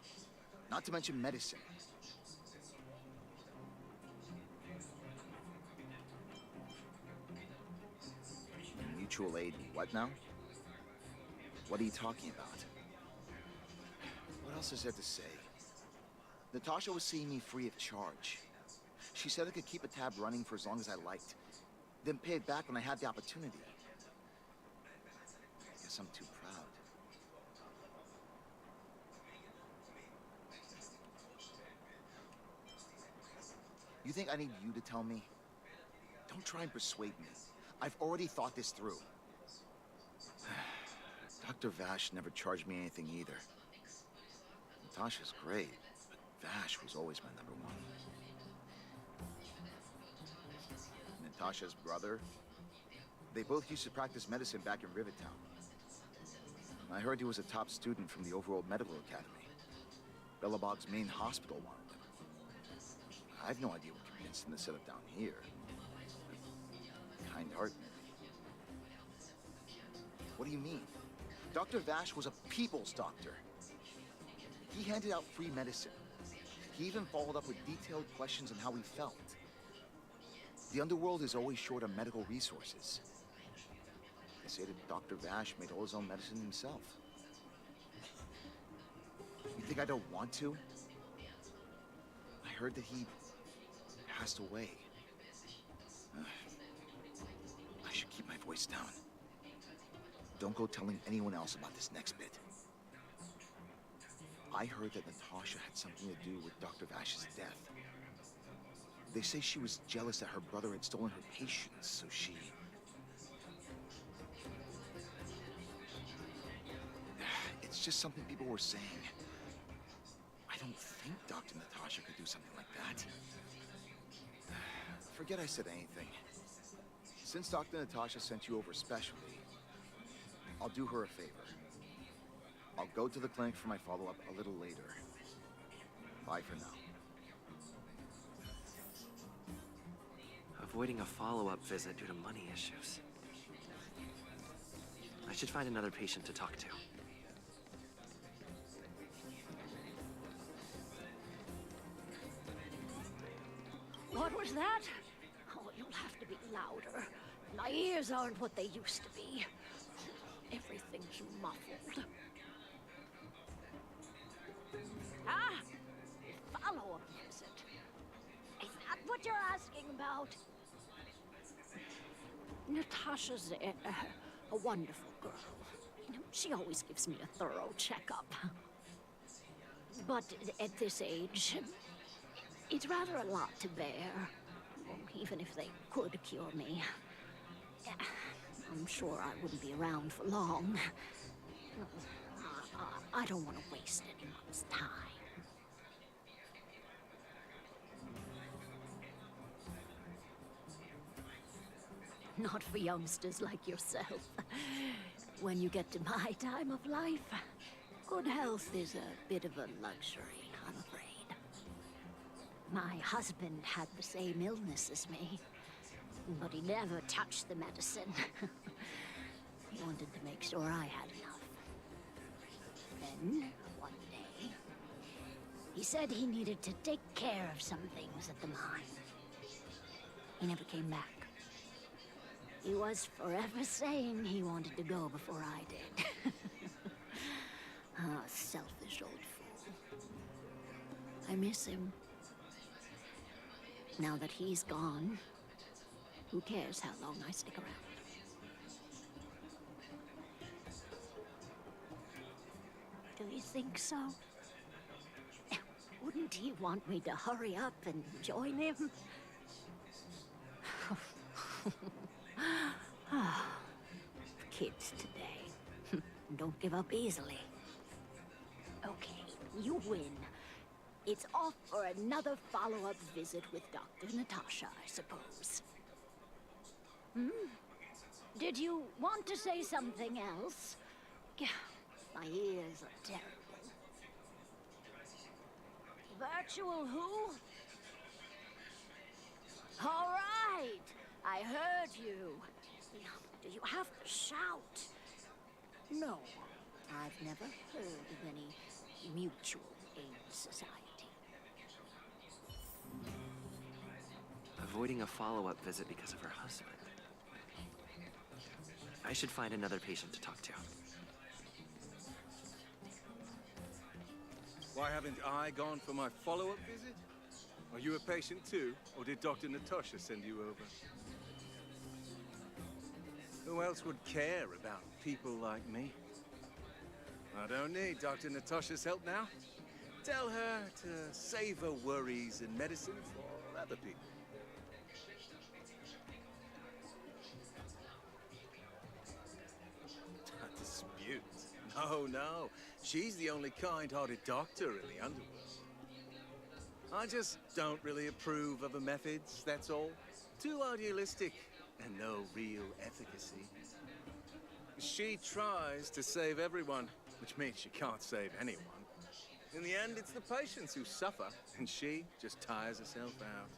Not to mention medicine. Mutual aid, what now? What are you talking about? What else is there to say? Natasha was seeing me free of charge. She said I could keep a tab running for as long as I liked, then pay it back when I had the opportunity. Guess I'm too proud. You think I need you to tell me? Don't try and persuade me. I've already thought this through. Dr. Vash never charged me anything either. Natasha's great, but Vash was always my number one. Natasha's brother, they both used to practice medicine back in Rivertown. I heard he was a top student from the Overworld Medical Academy. Belobog's main hospital wanted him. I have no idea what convinced him to set up down here. Kind heart, maybe. What do you mean? Dr. Vash was a people's doctor. He handed out free medicine. He even followed up with detailed questions on how he felt. The underworld is always short on medical resources. They say that Dr. Vash made all his own medicine himself. You think I don't want to? I heard that he passed away. I should keep my voice down. Don't go telling anyone else about this next bit. I heard that Natasha had something to do with Dr. Vash's death. They say she was jealous that her brother had stolen her patients, so she... It's just something people were saying. I don't think Dr. Natasha could do something like that. Forget I said anything. Since Dr. Natasha sent you over specially, I'll do her a favor. I'll go to the clinic for my follow-up a little later. Bye for now. Avoiding a follow-up visit due to money issues. I should find another patient to talk to. What was that? Oh, you'll have to be louder. My ears aren't what they used to be. Everything's muffled. Ah! Follow-up visit. Is that what you're asking about? Natasha's a wonderful girl. You know, she always gives me a thorough checkup. But at this age, it's rather a lot to bear. Well, even if they could cure me, I'm sure I wouldn't be around for long. I don't want to waste anyone's time. Not for youngsters like yourself. When you get to my time of life, good health is a bit of a luxury, I'm afraid. My husband had the same illness as me, but he never touched the medicine. He wanted to make sure I had enough. Then, one day, he said he needed to take care of some things at the mine. He never came back. He was forever saying he wanted to go before I did. Ah, selfish old fool. I miss him. Now that he's gone, who cares how long I stick around? Do you think so? Wouldn't he want me to hurry up and join him? Kids today don't give up easily. Okay, you win. It's off for another follow-up visit with Dr. Natasha, I suppose. Did you want to say something else? My ears are terrible. Virtual who? have to shout. No, I've never heard of any mutual aid society. Avoiding a follow-up visit because of her husband. I should find another patient to talk to. Why haven't I gone for my follow-up visit? Are you a patient too, or did Dr. Natasha send you over? Who else would care about people like me? I don't need Dr. Natasha's help now. Tell her to save her worries and medicine for other people. A dispute? No. She's the only kind-hearted doctor in the underworld. I just don't really approve of her methods, that's all. Too idealistic and no real efficacy. She tries to save everyone, which means she can't save anyone. In the end, it's the patients who suffer, and she just tires herself out.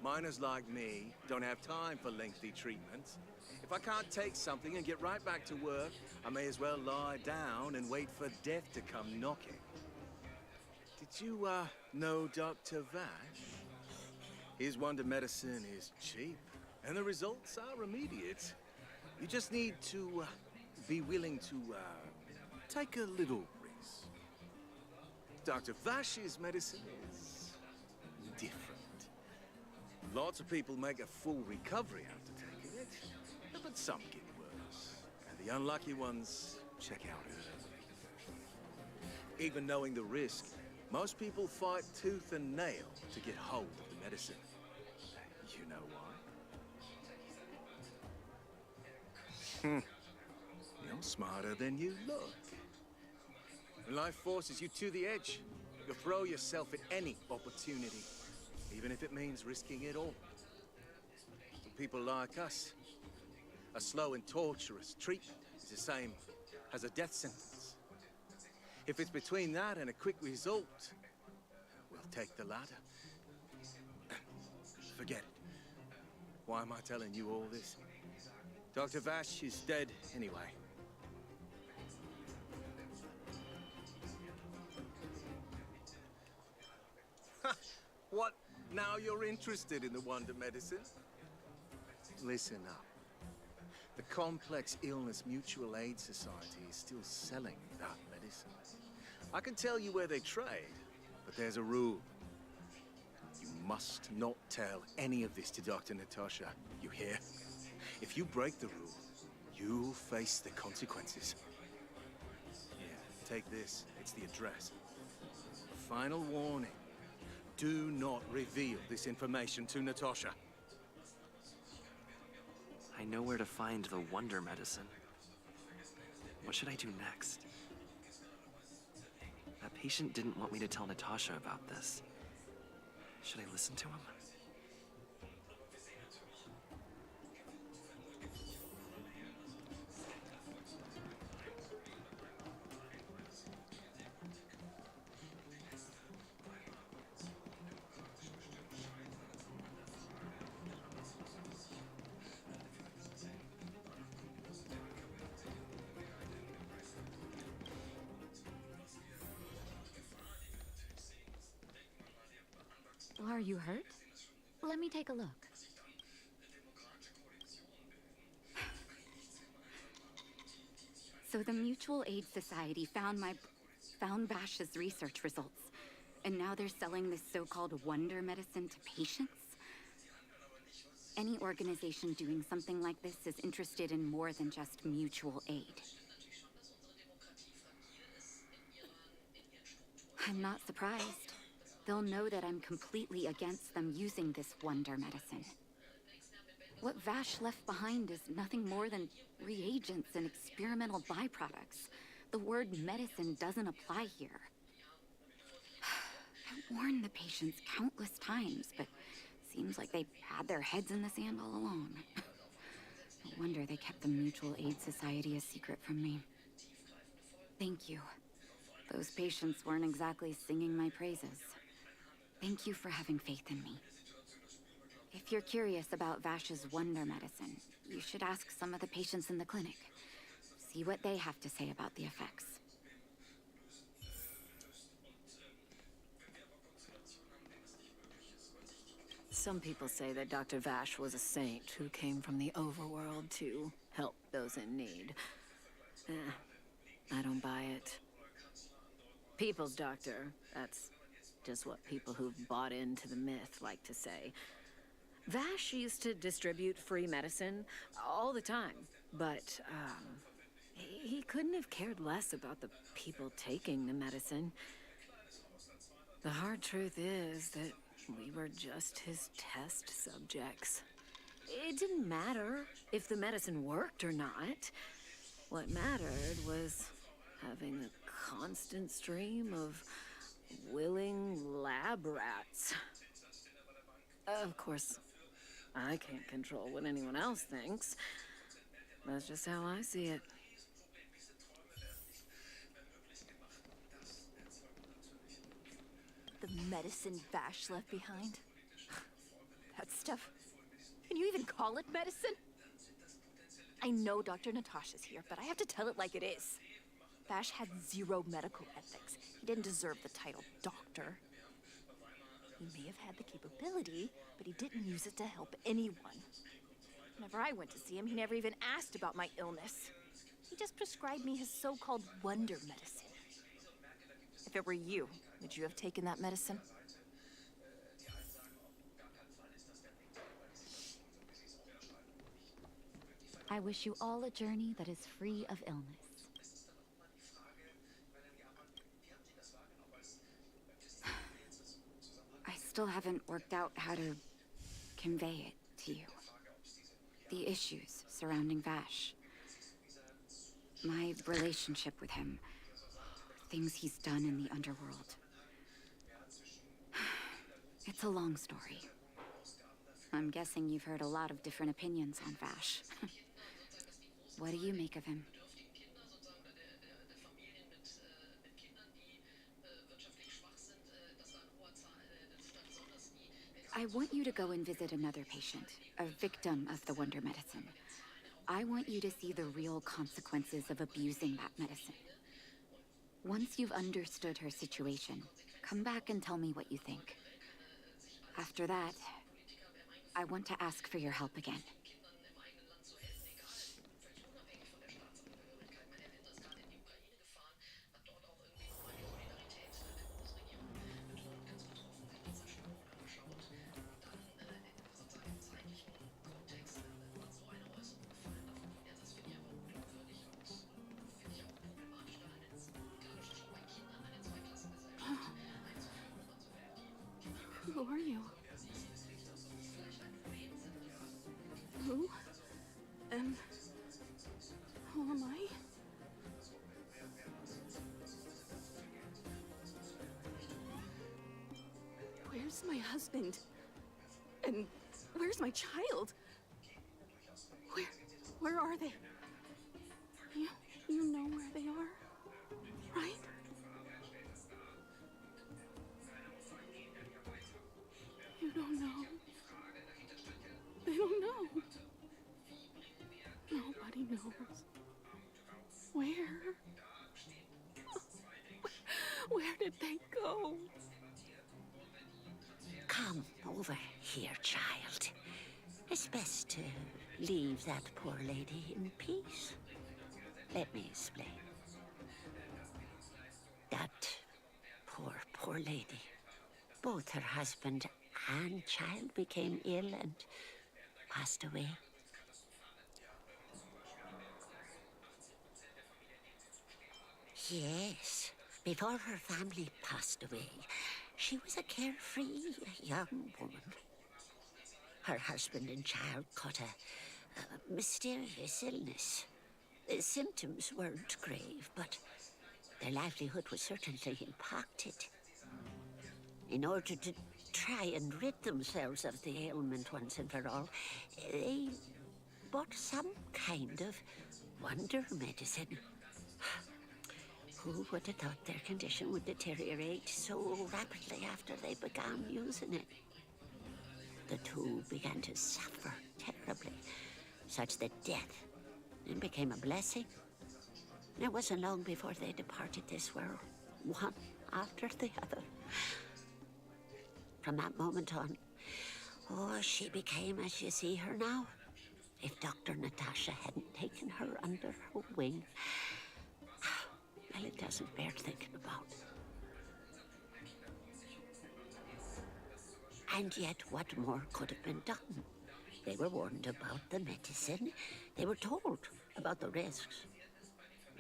Miners like me don't have time for lengthy treatments. If I can't take something and get right back to work, I may as well lie down and wait for death to come knocking. Did you, know Dr. Vash? His wonder medicine is cheap, and the results are immediate. You just need to, be willing to, take a little risk. Dr. Vash's medicine is different. Lots of people make a full recovery after taking it, but some get worse. And the unlucky ones check out early. Even knowing the risk, most people fight tooth and nail to get hold of the medicine. You know why? You're smarter than you look. When life forces you to the edge, you throw yourself at any opportunity, even if it means risking it all. For people like us, a slow and torturous treatment is the same as a death sentence. If it's between that and a quick result, we'll take the latter. Forget it. Why am I telling you all this? Dr. Vash is dead anyway. What? Now you're interested in the wonder medicine? Listen up. The Complex Illness Mutual Aid Society is still selling that medicine. I can tell you where they trade, but there's a rule. You must not tell any of this to Dr. Natasha, you hear? If you break the rule, you'll face the consequences. Yeah, take this. It's the address. Final warning. Do not reveal this information to Natasha. I know where to find the wonder medicine. What should I do next? That patient didn't want me to tell Natasha about this. Should I listen to him? Are you hurt? Let me take a look. So the Mutual Aid Society found Vash's research results, and now they're selling this so-called wonder medicine to patients? Any organization doing something like this is interested in more than just mutual aid. I'm not surprised. They'll know that I'm completely against them using this wonder medicine. What Vash left behind is nothing more than reagents and experimental byproducts. The word medicine doesn't apply here. I warned the patients countless times, but seems like they had their heads in the sand all along. No wonder they kept the Mutual Aid Society a secret from me. Thank you. Those patients weren't exactly singing my praises. Thank you for having faith in me. If you're curious about Vash's wonder medicine, you should ask some of the patients in the clinic. See what they have to say about the effects. Some people say that Dr. Vash was a saint who came from the overworld to help those in need. I don't buy it. People's doctor, that's just what people who've bought into the myth like to say. Vash used to distribute free medicine all the time, but he couldn't have cared less about the people taking the medicine. The hard truth is that we were just his test subjects. It didn't matter if the medicine worked or not. What mattered was having a constant stream of willing lab rats. Of course, I can't control what anyone else thinks. That's just how I see it. The medicine Vash left behind? That stuff. Can you even call it medicine? I know Dr. Natasha's here, but I have to tell it like it is. Vash had zero medical ethics. He didn't deserve the title doctor. He may have had the capability, but he didn't use it to help anyone. Whenever I went to see him, he never even asked about my illness. He just prescribed me his so-called wonder medicine. If it were you, would you have taken that medicine? I wish you all a journey that is free of illness. I still haven't worked out how to convey it to you. The issues surrounding Vash. My relationship with him. Things he's done in the underworld. It's a long story. I'm guessing you've heard a lot of different opinions on Vash. What do you make of him? I want you to go and visit another patient, a victim of the wonder medicine. I want you to see the real consequences of abusing that medicine. Once you've understood her situation, come back and tell me what you think. After that, I want to ask for your help again. Who are you? Who am I? Where's my husband? And where's my child? Where are they? You know where they are, right? You don't know. They don't know. Nobody knows. Where? Where did they go? Come over here, child. It's best to leave that poor lady in peace. Let me explain. That poor lady. Both her husband and child became ill and passed away. Yes, before her family passed away, she was a carefree young woman. Her husband and child caught a mysterious illness. The symptoms weren't grave, but their livelihood was certainly impacted. In order to try and rid themselves of the ailment once and for all, they bought some kind of wonder medicine. Who would have thought their condition would deteriorate so rapidly after they began using it? the two began to suffer terribly, such that death then became a blessing. It wasn't long before they departed this world, one after the other. From that moment on, oh, she became as you see her now. If Dr. Natasha hadn't taken her under her wing, well, it doesn't bear thinking about. And yet, what more could have been done? They were warned about the medicine. They were told about the risks.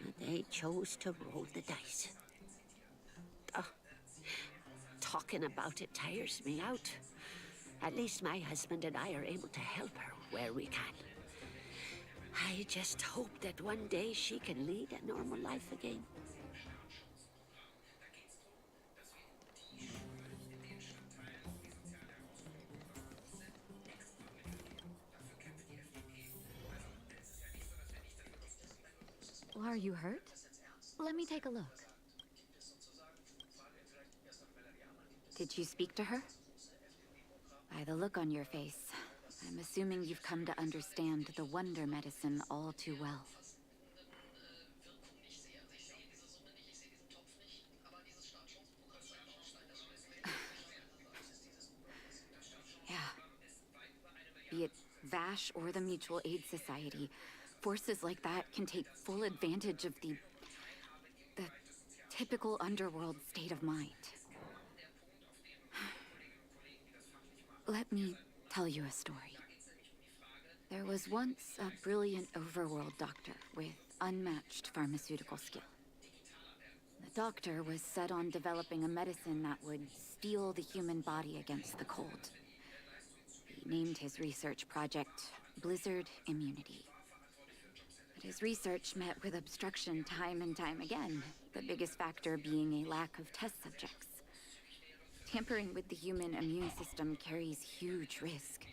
And they chose to roll the dice. Talking about it tires me out. At least my husband and I are able to help her where we can. I just hope that one day she can lead a normal life again. Are you hurt? Let me take a look. Did you speak to her? By the look on your face, I'm assuming you've come to understand the wonder medicine all too well. Yeah. Be it Vash or the Mutual Aid Society, forces like that can take full advantage of the typical underworld state of mind. Let me tell you a story. There was once a brilliant overworld doctor with unmatched pharmaceutical skill. The doctor was set on developing a medicine that would steel the human body against the cold. He named his research project Blizzard Immunity. But his research met with obstruction time and time again, the biggest factor being a lack of test subjects. Tampering with the human immune system carries huge risk,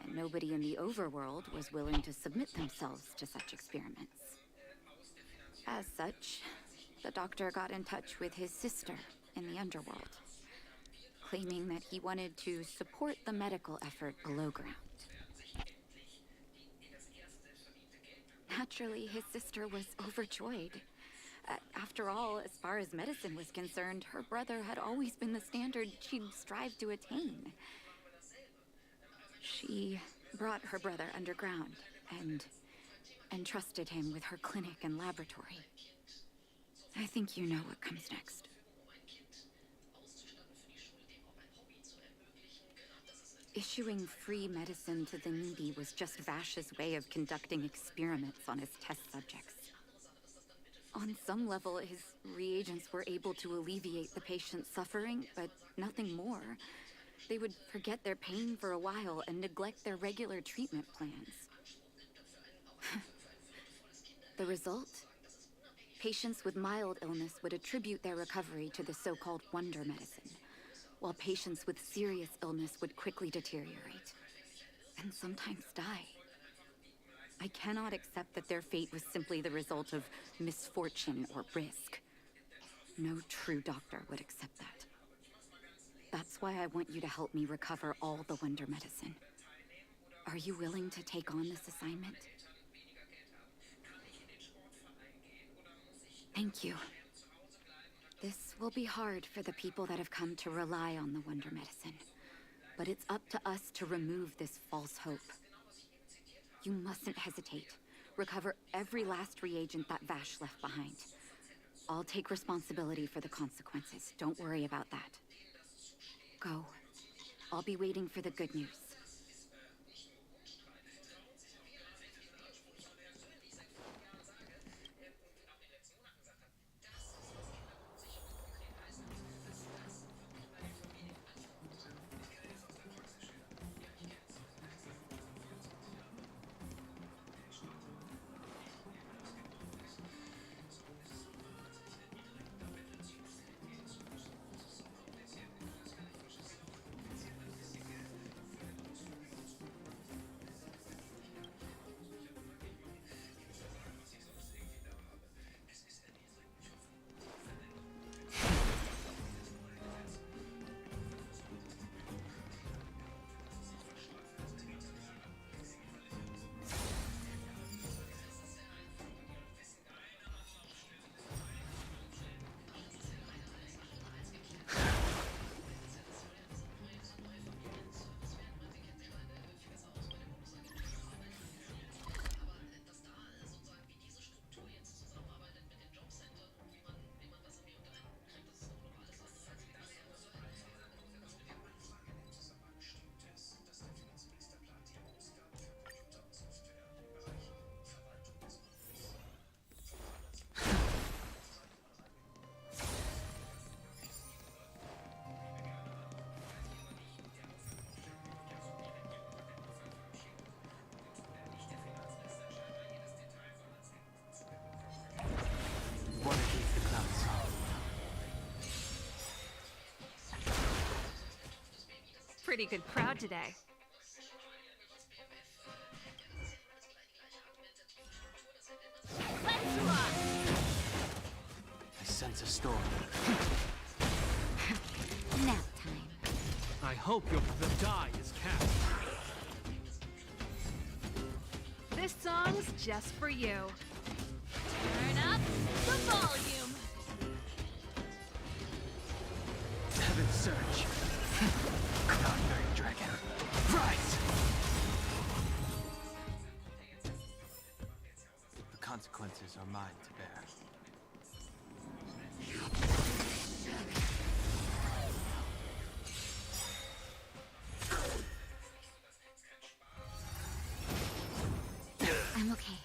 and nobody in the overworld was willing to submit themselves to such experiments. As such, the doctor got in touch with his sister in the underworld, claiming that he wanted to support the medical effort below ground. Naturally, his sister was overjoyed. After all, as far as medicine was concerned, her brother had always been the standard she'd strived to attain. She brought her brother underground and entrusted him with her clinic and laboratory. I think you know what comes next. Issuing free medicine to the needy was just Vash's way of conducting experiments on his test subjects. On some level, his reagents were able to alleviate the patient's suffering, but nothing more. They would forget their pain for a while and neglect their regular treatment plans. The result? Patients with mild illness would attribute their recovery to the so-called wonder medicine, while patients with serious illness would quickly deteriorate, and sometimes die. I cannot accept that their fate was simply the result of misfortune or risk. No true doctor would accept that. That's why I want you to help me recover all the wonder medicine. Are you willing to take on this assignment? Thank you. This will be hard for the people that have come to rely on the wonder medicine, but it's up to us to remove this false hope. You mustn't hesitate. Recover every last reagent that Vash left behind. I'll take responsibility for the consequences. Don't worry about that. Go. I'll be waiting for the good news. Pretty good crowd today. Let's rock! I sense a storm. Nap time. I hope the die is cast. This song's just for you. Turn up the volume. Heaven surge. Cloud-bearing dragon. Rise! The consequences are mine to bear. I'm okay.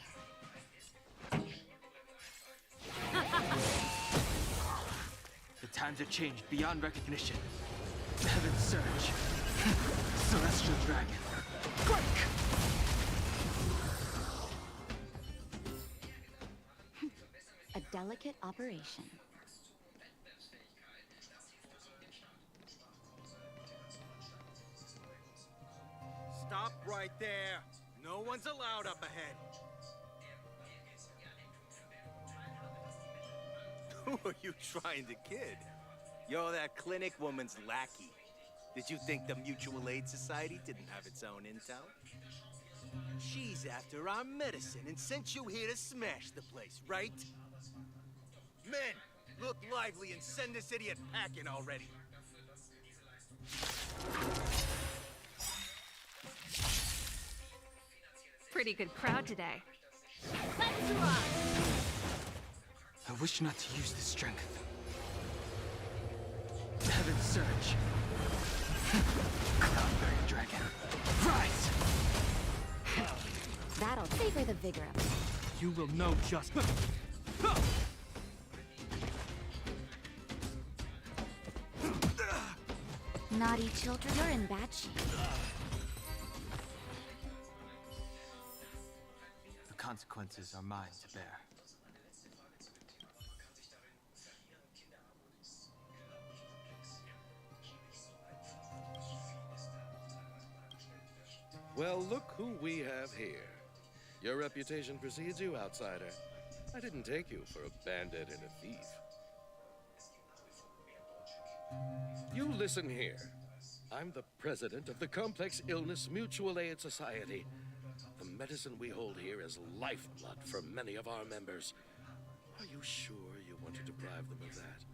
The times have changed beyond recognition. Heaven surge. Celestial dragon. Break! A delicate operation. Stop right there. No one's allowed up ahead. Who are you trying to kid? You're that clinic woman's lackey. Did you think the Mutual Aid Society didn't have its own intel? She's after our medicine and sent you here to smash the place, right? Men, look lively and send this idiot packing already. Pretty good crowd today. Let's rock! I wish not to use this strength. Heaven surge. Cloud-bearing dragon. Rise! That'll favor the vigor of it. You will know just. Naughty children, you're in bad shape. The consequences are mine to bear. Well, look who we have here. Your reputation precedes you, outsider. I didn't take you for a bandit and a thief. You listen here. I'm the president of the Complex Illness Mutual Aid Society. The medicine we hold here is lifeblood for many of our members. Are you sure you want to deprive them of that?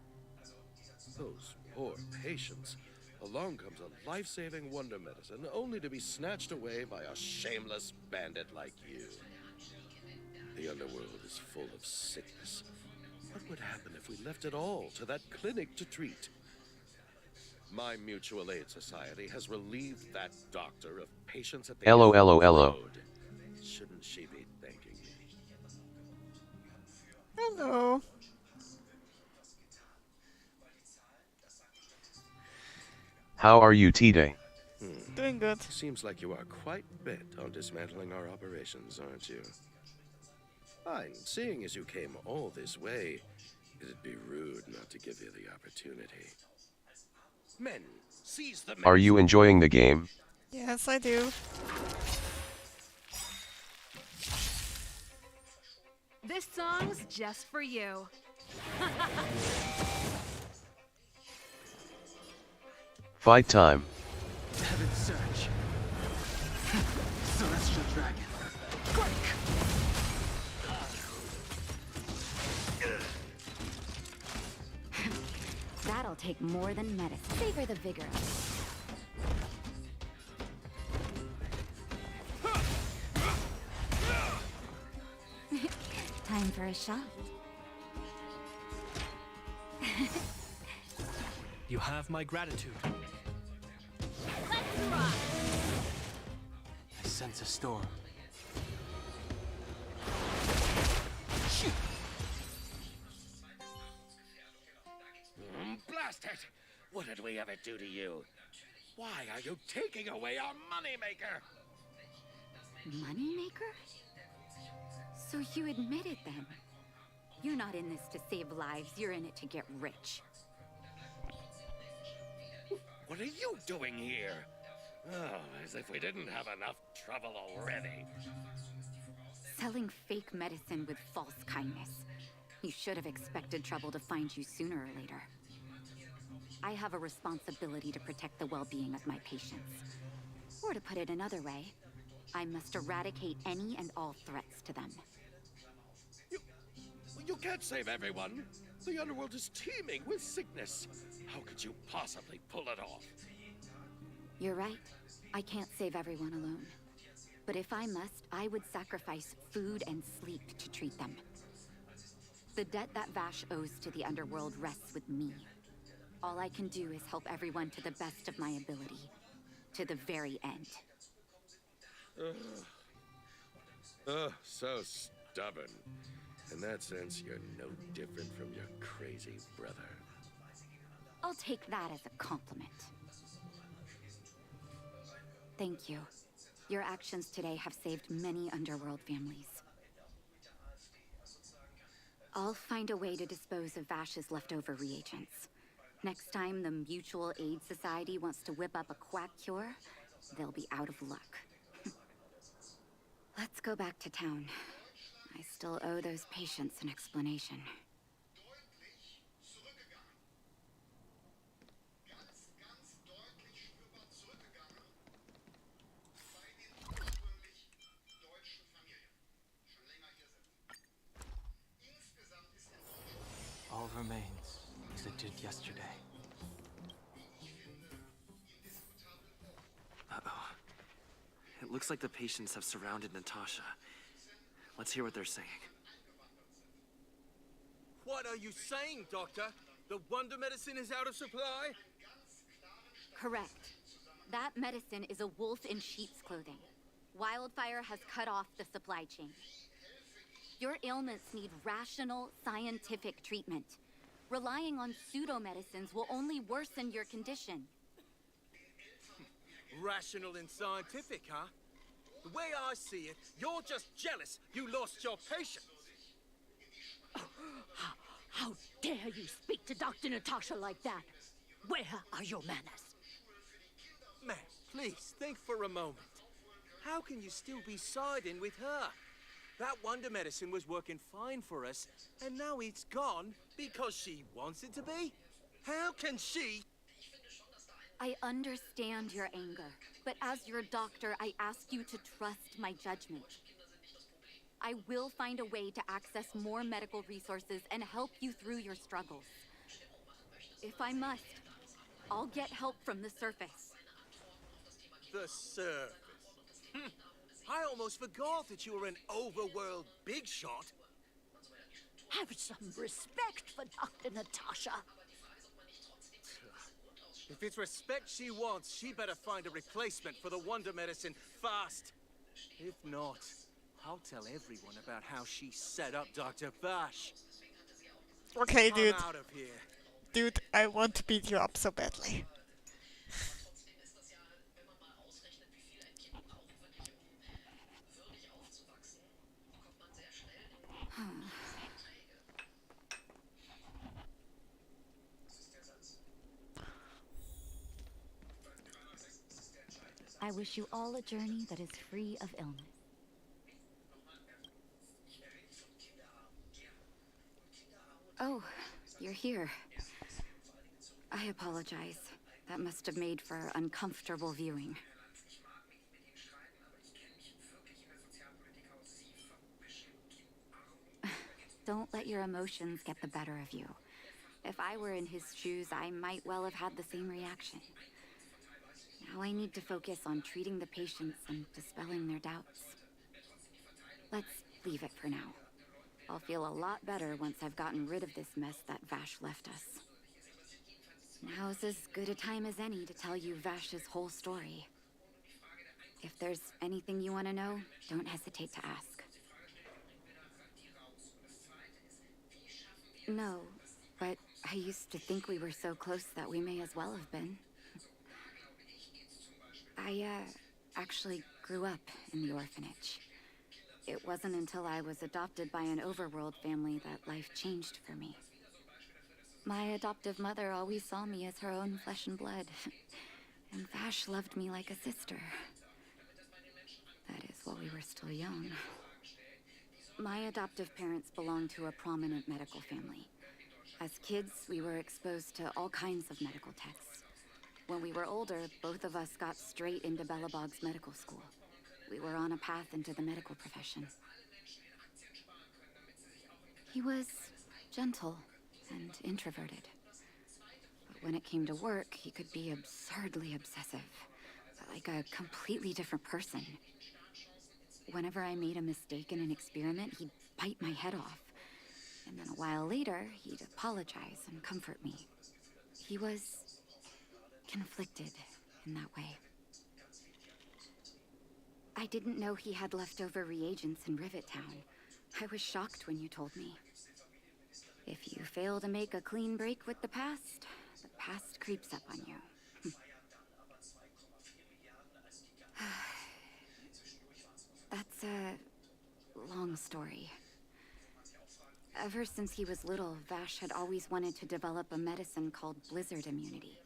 Those poor patients. Along comes a life-saving wonder medicine, only to be snatched away by a shameless bandit like you. The underworld is full of sickness. What would happen if we left it all to that clinic to treat? My Mutual Aid Society has relieved that doctor of patients at the end of the road. Shouldn't she be thanking me? Hello. How are you today? Doing good. Seems like you are quite bent on dismantling our operations, aren't you? Fine. Seeing as you came all this way, it'd be rude not to give you the opportunity. Men, seize the Are you enjoying the game? Yes, I do. This song's just for you. Fight time. Heaven surge. Celestial dragon. Break! That'll take more than medicine. Favor the vigor of it. Time for a shot. You have my gratitude. Let's rock! I sense a storm. Blast it! What did we ever do to you? Why are you taking away our moneymaker? Moneymaker? So you admit it then? You're not in this to save lives, you're in it to get rich. What are you doing here? Oh, as if we didn't have enough trouble already. Selling fake medicine with false kindness. You should have expected trouble to find you sooner or later. I have a responsibility to protect the well-being of my patients. Or to put it another way, I must eradicate any and all threats to them. You can't save everyone. The underworld is teeming with sickness. How could you possibly pull it off? You're right. I can't save everyone alone. But if I must, I would sacrifice food and sleep to treat them. The debt that Vash owes to the underworld rests with me. All I can do is help everyone to the best of my ability. To the very end. So stubborn. In that sense, you're no different from your crazy brother. I'll take that as a compliment. Thank you. Your actions today have saved many underworld families. I'll find a way to dispose of Vash's leftover reagents. Next time the Mutual Aid Society wants to whip up a quack cure, they'll be out of luck. Let's go back to town. I still owe those patients an explanation. All remains as it did yesterday. Uh-oh. It looks like the patients have surrounded Natasha. Let's hear what they're saying. What are you saying, Doctor? The wonder medicine is out of supply? Correct. That medicine is a wolf in sheep's clothing. Wildfire has cut off the supply chain. Your ailments need rational, scientific treatment. Relying on pseudo-medicines will only worsen your condition. Rational and scientific, huh? The way I see it, you're just jealous you lost your patient. How dare you speak to Dr. Natasha like that? Where are your manners? Man, please, think for a moment. How can you still be siding with her? That wonder medicine was working fine for us, and now it's gone because she wants it to be? How can she? I understand your anger, but as your doctor, I ask you to trust my judgment. I will find a way to access more medical resources and help you through your struggles. If I must, I'll get help from the surface. The surface. I almost forgot that you were an overworld big shot. Have some respect for Dr. Natasha. If it's respect she wants, she better find a replacement for the wonder medicine fast. If not, I'll tell everyone about how she set up Dr. Vash. Okay, dude. I'm out of here. Dude, I want to beat you up so badly. I wish you all a journey that is free of illness. Oh, you're here. I apologize. That must have made for uncomfortable viewing. Don't let your emotions get the better of you. If I were in his shoes, I might well have had the same reaction. Now I need to focus on treating the patients and dispelling their doubts. Let's leave it for now. I'll feel a lot better once I've gotten rid of this mess that Vash left us. Now's as good a time as any to tell you Vash's whole story. If there's anything you want to know, don't hesitate to ask. No, but I used to think we were so close that we may as well have been. I, actually grew up in the orphanage. It wasn't until I was adopted by an overworld family that life changed for me. My adoptive mother always saw me as her own flesh and blood. And Vash loved me like a sister. That is, while we were still young. My adoptive parents belonged to a prominent medical family. As kids, we were exposed to all kinds of medical texts. When we were older, both of us got straight into Belobog's medical school. We were on a path into the medical profession. He was gentle and introverted. But when it came to work, he could be absurdly obsessive, like a completely different person. Whenever I made a mistake in an experiment, he'd bite my head off. And then a while later, he'd apologize and comfort me. He was conflicted in that way. I didn't know he had leftover reagents in Rivet Town. I was shocked when you told me. If you fail to make a clean break with the past creeps up on you. That's a long story. Ever since he was little, Vash had always wanted to develop a medicine called blizzard immunity.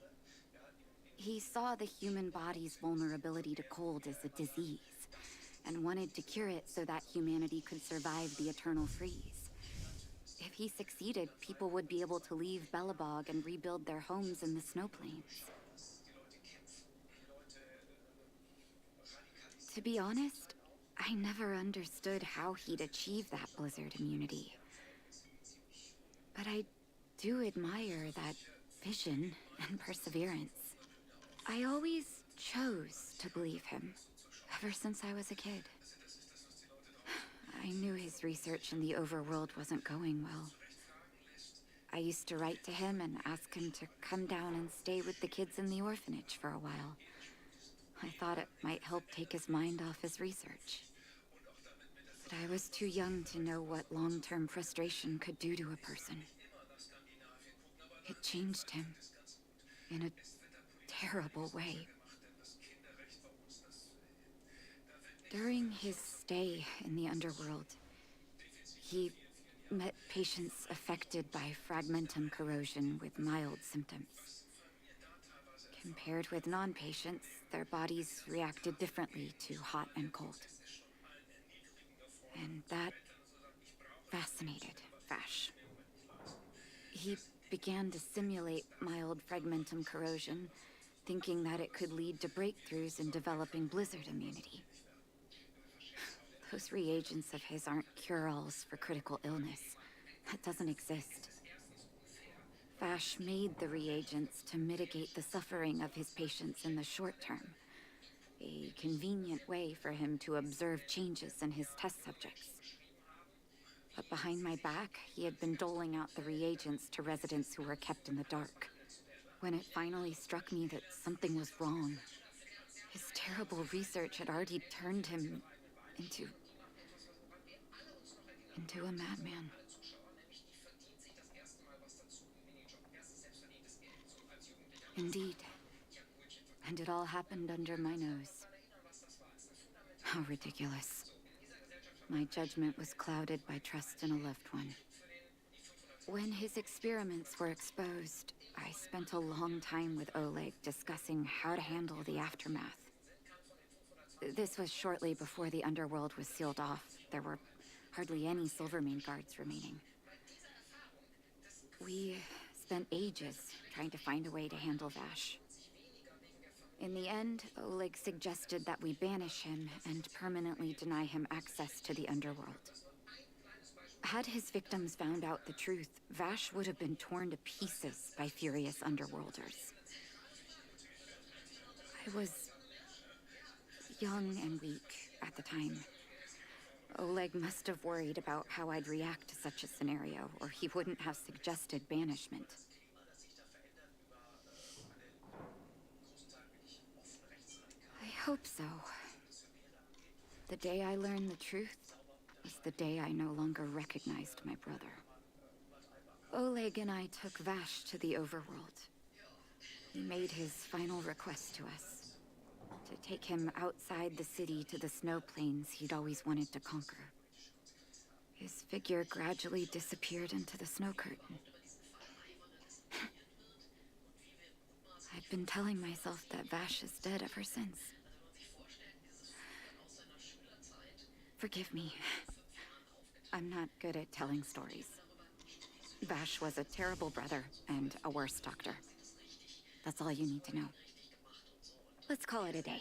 He saw the human body's vulnerability to cold as a disease, and wanted to cure it so that humanity could survive the eternal freeze. If he succeeded, people would be able to leave Belobog and rebuild their homes in the snow plains. To be honest, I never understood how he'd achieve that blizzard immunity. But I do admire that vision and perseverance. I always chose to believe him, ever since I was a kid. I knew his research in the overworld wasn't going well. I used to write to him and ask him to come down and stay with the kids in the orphanage for a while. I thought it might help take his mind off his research. But I was too young to know what long-term frustration could do to a person. It changed him in a terrible way. During his stay in the underworld, he met patients affected by fragmentum corrosion with mild symptoms. Compared with non-patients, their bodies reacted differently to hot and cold. And that fascinated Vash. He began to simulate mild fragmentum corrosion, thinking that it could lead to breakthroughs in developing blizzard immunity. Those reagents of his aren't cure-alls for critical illness. That doesn't exist. Vash made the reagents to mitigate the suffering of his patients in the short term. A convenient way for him to observe changes in his test subjects. But behind my back, he had been doling out the reagents to residents who were kept in the dark. When it finally struck me that something was wrong, his terrible research had already turned him into a madman. Indeed. And it all happened under my nose. How ridiculous. My judgment was clouded by trust in a loved one. When his experiments were exposed, I spent a long time with Oleg discussing how to handle the aftermath. This was shortly before the underworld was sealed off. There were hardly any Silvermane guards remaining. We spent ages trying to find a way to handle Vash. In the end, Oleg suggested that we banish him and permanently deny him access to the underworld. Had his victims found out the truth, Vash would have been torn to pieces by furious underworlders. I was young and weak at the time. Oleg must have worried about how I'd react to such a scenario, or he wouldn't have suggested banishment. I hope so. The day I learned the truth was the day I no longer recognized my brother. Oleg and I took Vash to the overworld. He made his final request to us, to take him outside the city to the snow plains he'd always wanted to conquer. His figure gradually disappeared into the snow curtain. I I've been telling myself that Vash is dead ever since. Forgive me. I'm not good at telling stories. Vash was a terrible brother and a worse doctor. That's all you need to know. Let's call it a day.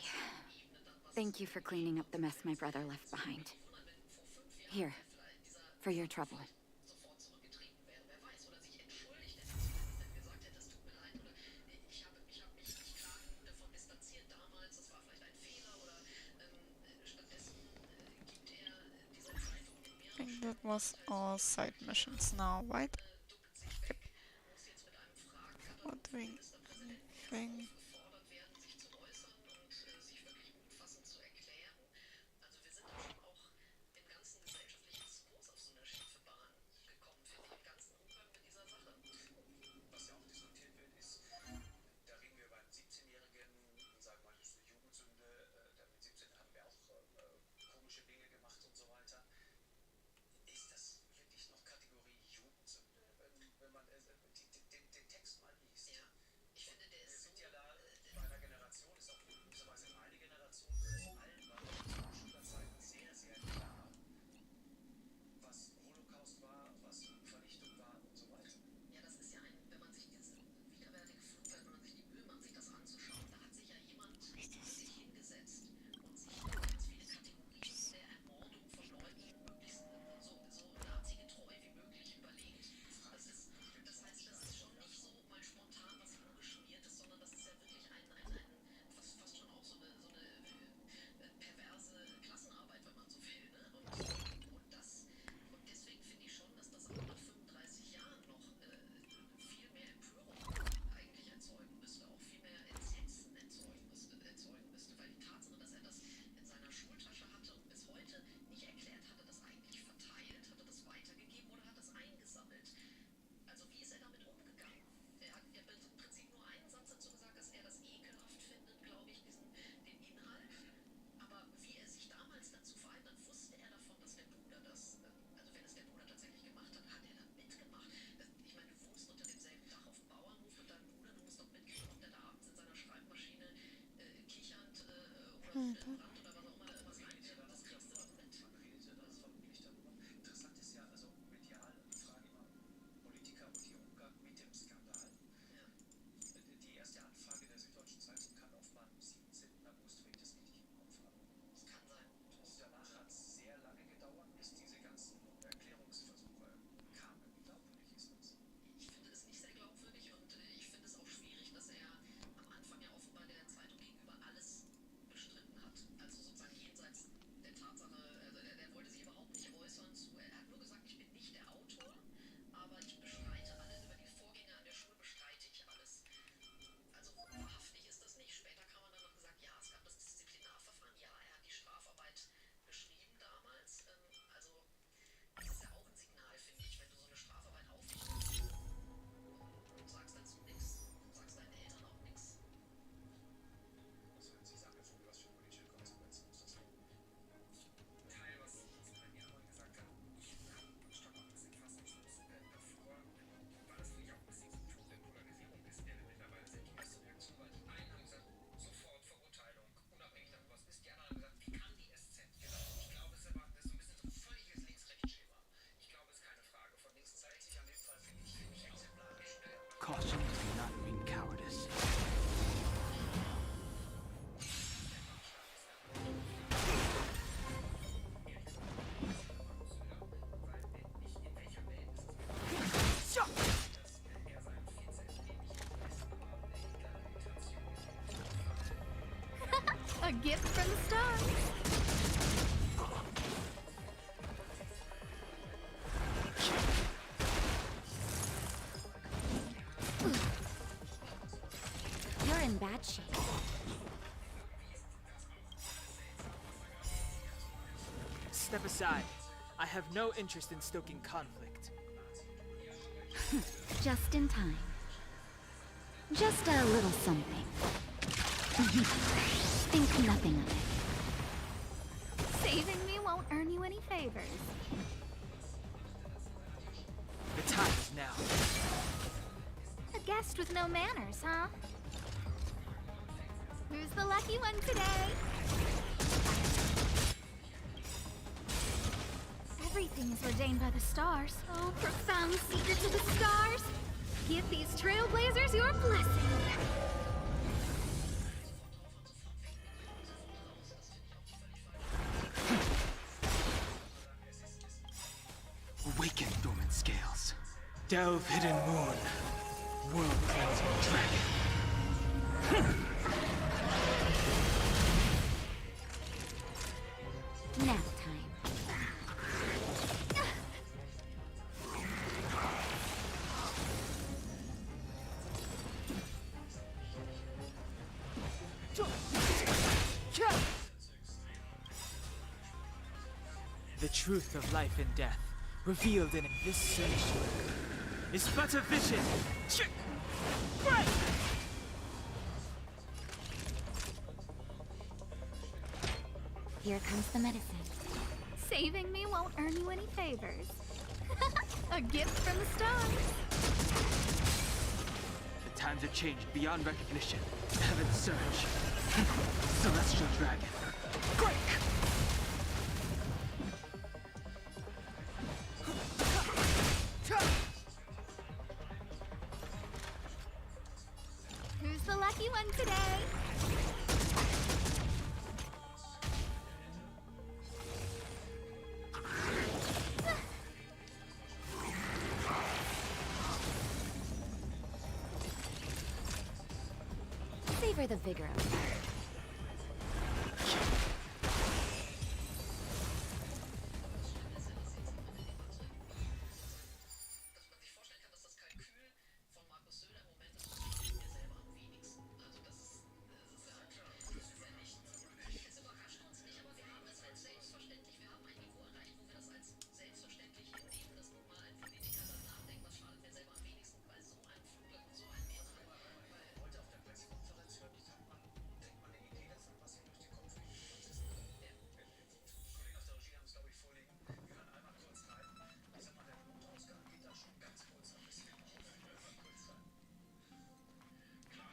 Thank you for cleaning up the mess my brother left behind. Here, for your trouble. I think that was all side missions now, right? Yep. Not doing anything. Caution does not mean cowardice. A gift from the stars. You're in bad shape. Step aside. I have no interest in stoking conflict. Just in time. Just a little something. Think nothing of it. Saving me won't earn you any favors. The time is now. A guest with no manners, huh? Who's the lucky one today? Everything is ordained by the stars. Oh, profound secrets of the stars! Give these trailblazers your blessing! Awaken dormant scales. Delve hidden moon. World cleansing dragon. Nap time. The truth of life and death, revealed in this sanctuary, is but a vision. Break! Here comes the medicine. Saving me won't earn you any favors. A gift from the stars. The times have changed beyond recognition. Heaven's surge. Celestial dragon. Break! Who's the lucky one today? Savor the vigor of fire.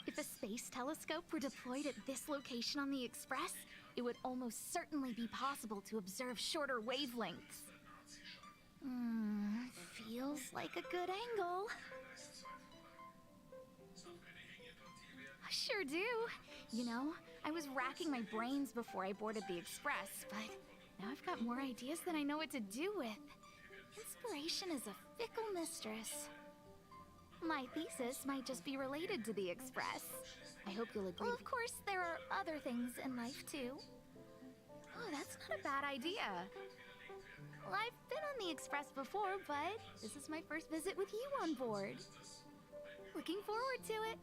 If a space telescope were deployed at this location on the Express, it would almost certainly be possible to observe shorter wavelengths. Feels like a good angle. I sure do. You know, I was racking my brains before I boarded the Express, but now I've got more ideas than I know what to do with. Inspiration is a fickle mistress. My thesis might just be related to the Express. I hope you'll agree. Well, of course, there are other things in life, too. Oh, that's not a bad idea. Well, I've been on the Express before, but this is my first visit with you on board. Looking forward to it.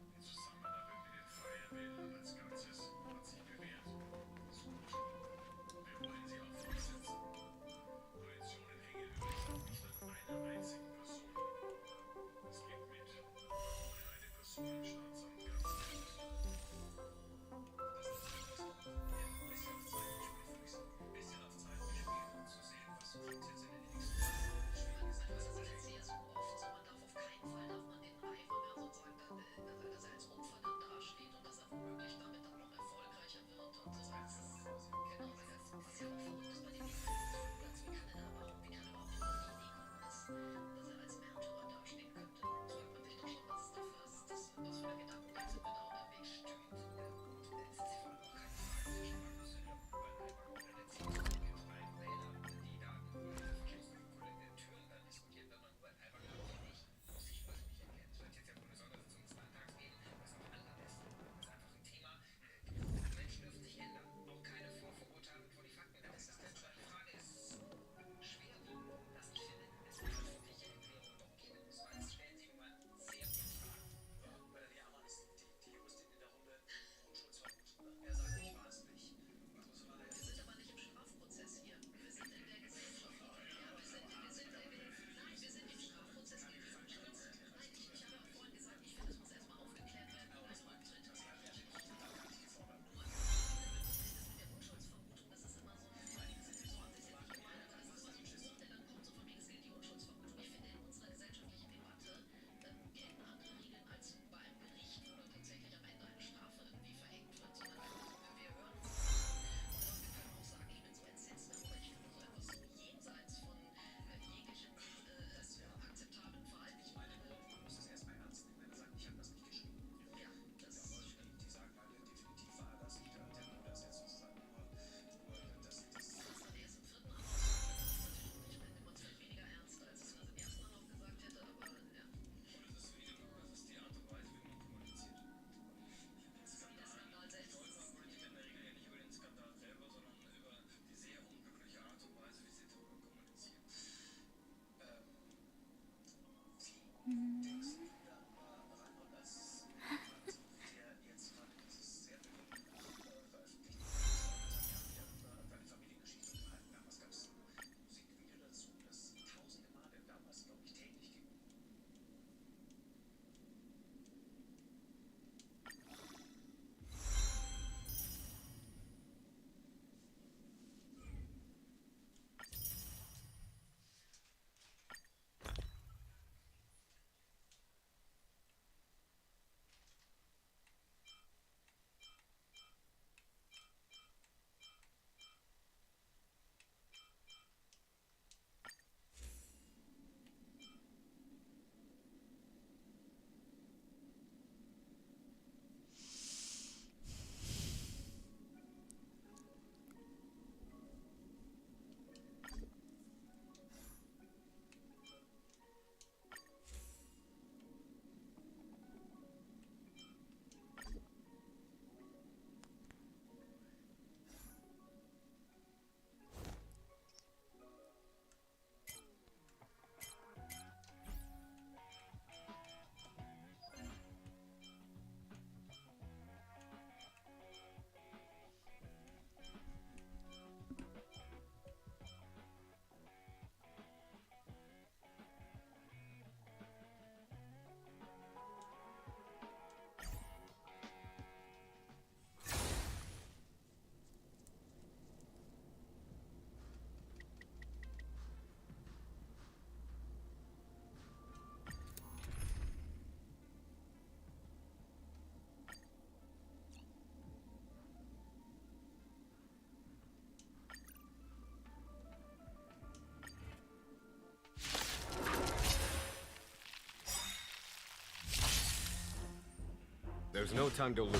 There's no time to lose.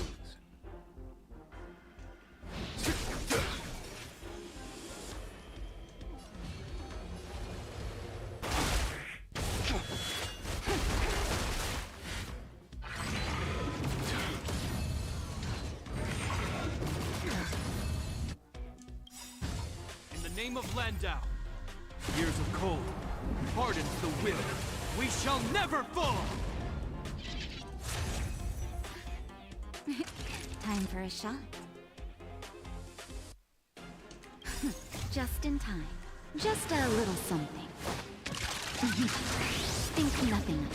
In the name of Landau, years of cold hardens the will. We shall never fall! Time for a shot. Just in time. Just a little something. Think nothing of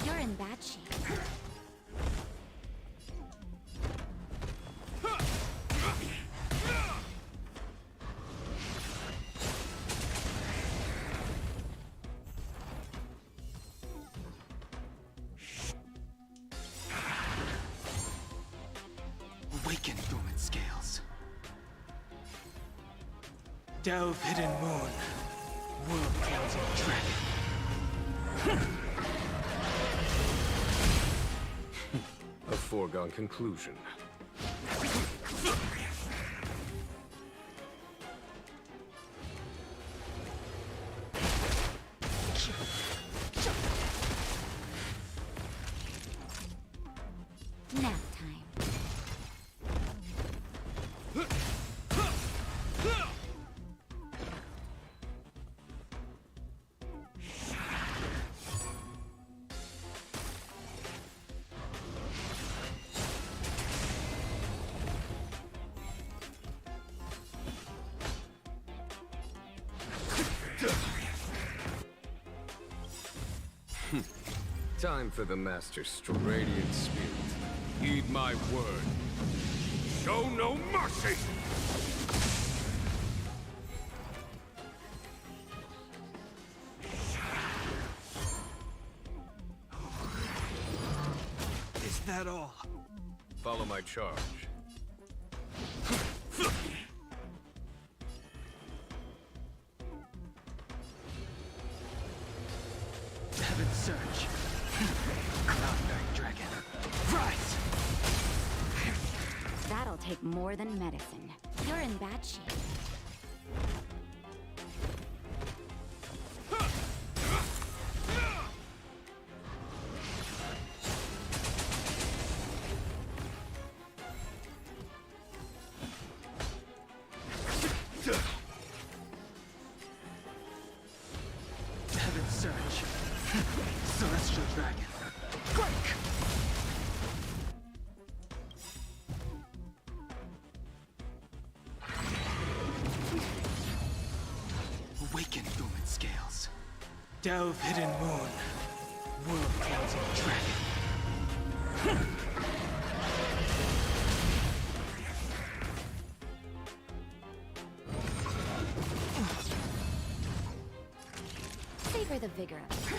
it. You're in bad shape. Awaken, dormant scales. Delve, hidden moon. World cleansing dragon. A foregone conclusion. Nap time. Time for the Master Radiant Spirit. Heed my word. Show no mercy! Is that all? Follow my charge. Heaven's Surge. Cloud-bearing dragon. Rise! That'll take more than medicine. You're in bad shape. Heaven's Surge. Celestial dragon. Quake! Awaken, dormant scales. Delve, hidden moon. World cleansing dragon. Savor the vigor of it.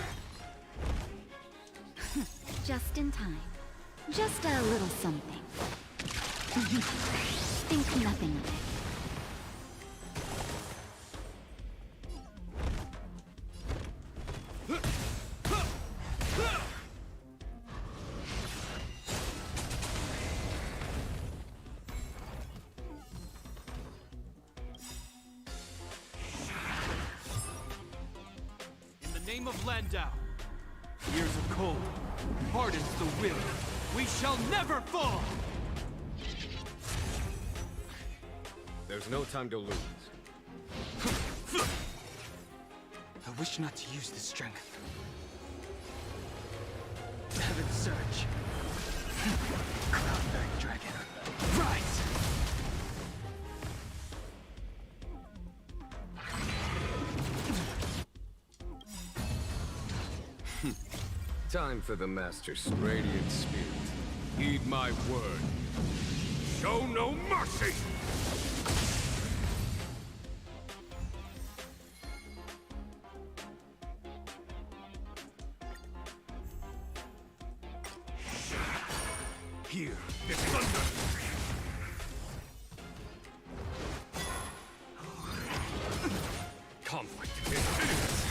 Just in time. Just a little something. Think nothing of it. In the name of Landau, years of cold hardens the will. We shall never fall! There's no time to lose. I wish not to use this strength. Heaven's Surge. Cloud-bearing dragon. Rise! Time for the Master's Radiant Spirit. Heed my word. Show no mercy! Hear this thunder! Conflict is hideous!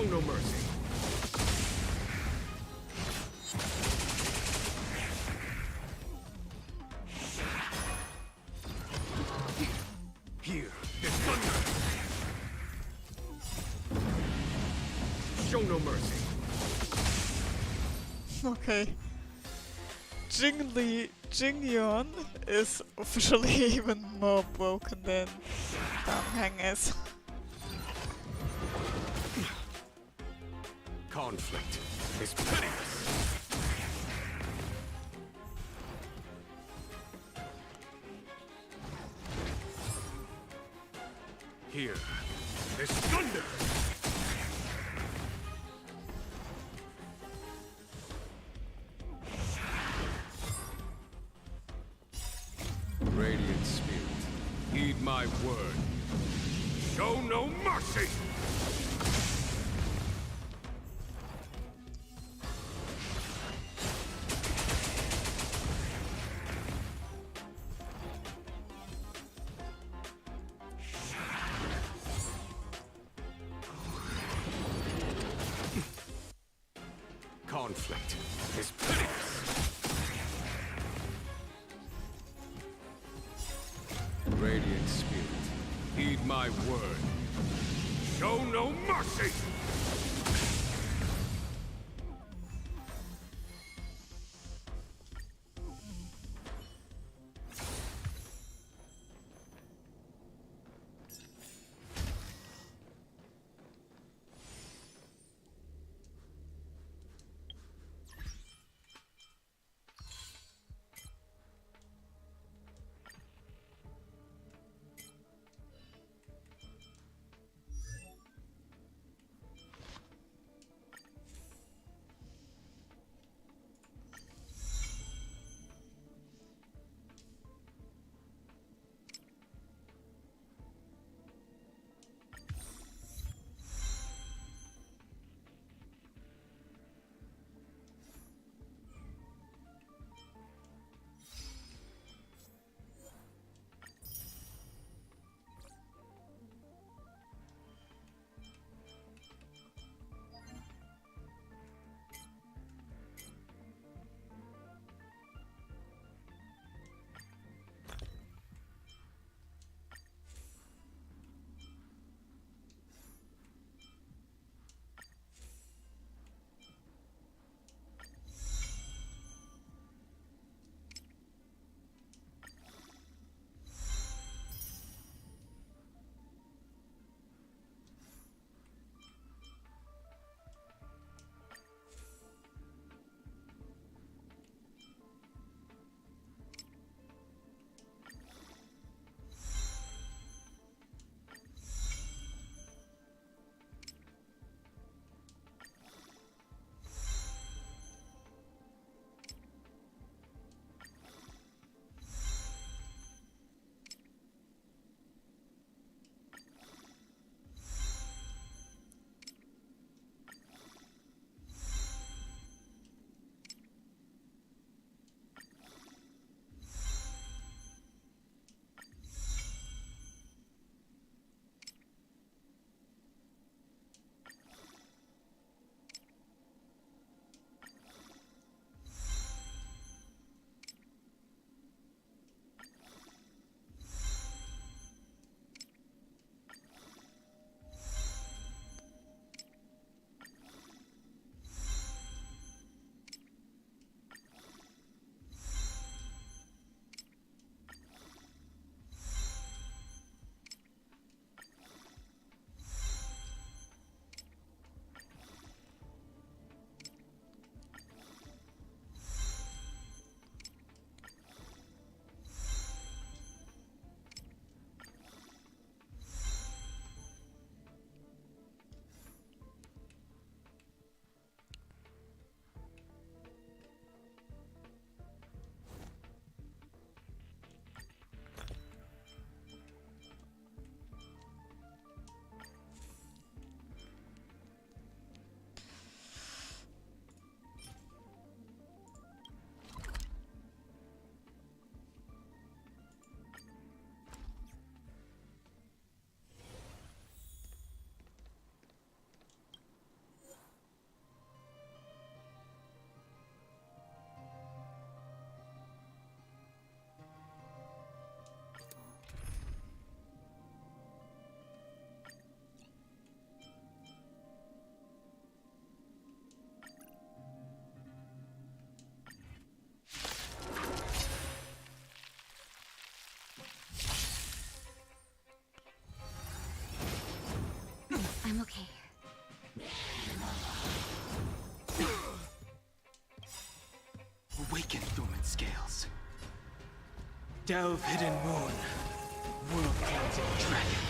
Show no mercy. Here is thunder. Show no mercy. Okay. Jingyun is officially even more broken than Damheng is. Conflict is pitiless. Here is thunder. Radiant Spirit, heed my word. Show no mercy! Conflict is pitiless. Radiant Spirit, heed my word. Show no mercy! Awaken dormant scales. Delve hidden moon. World cleansing dragon.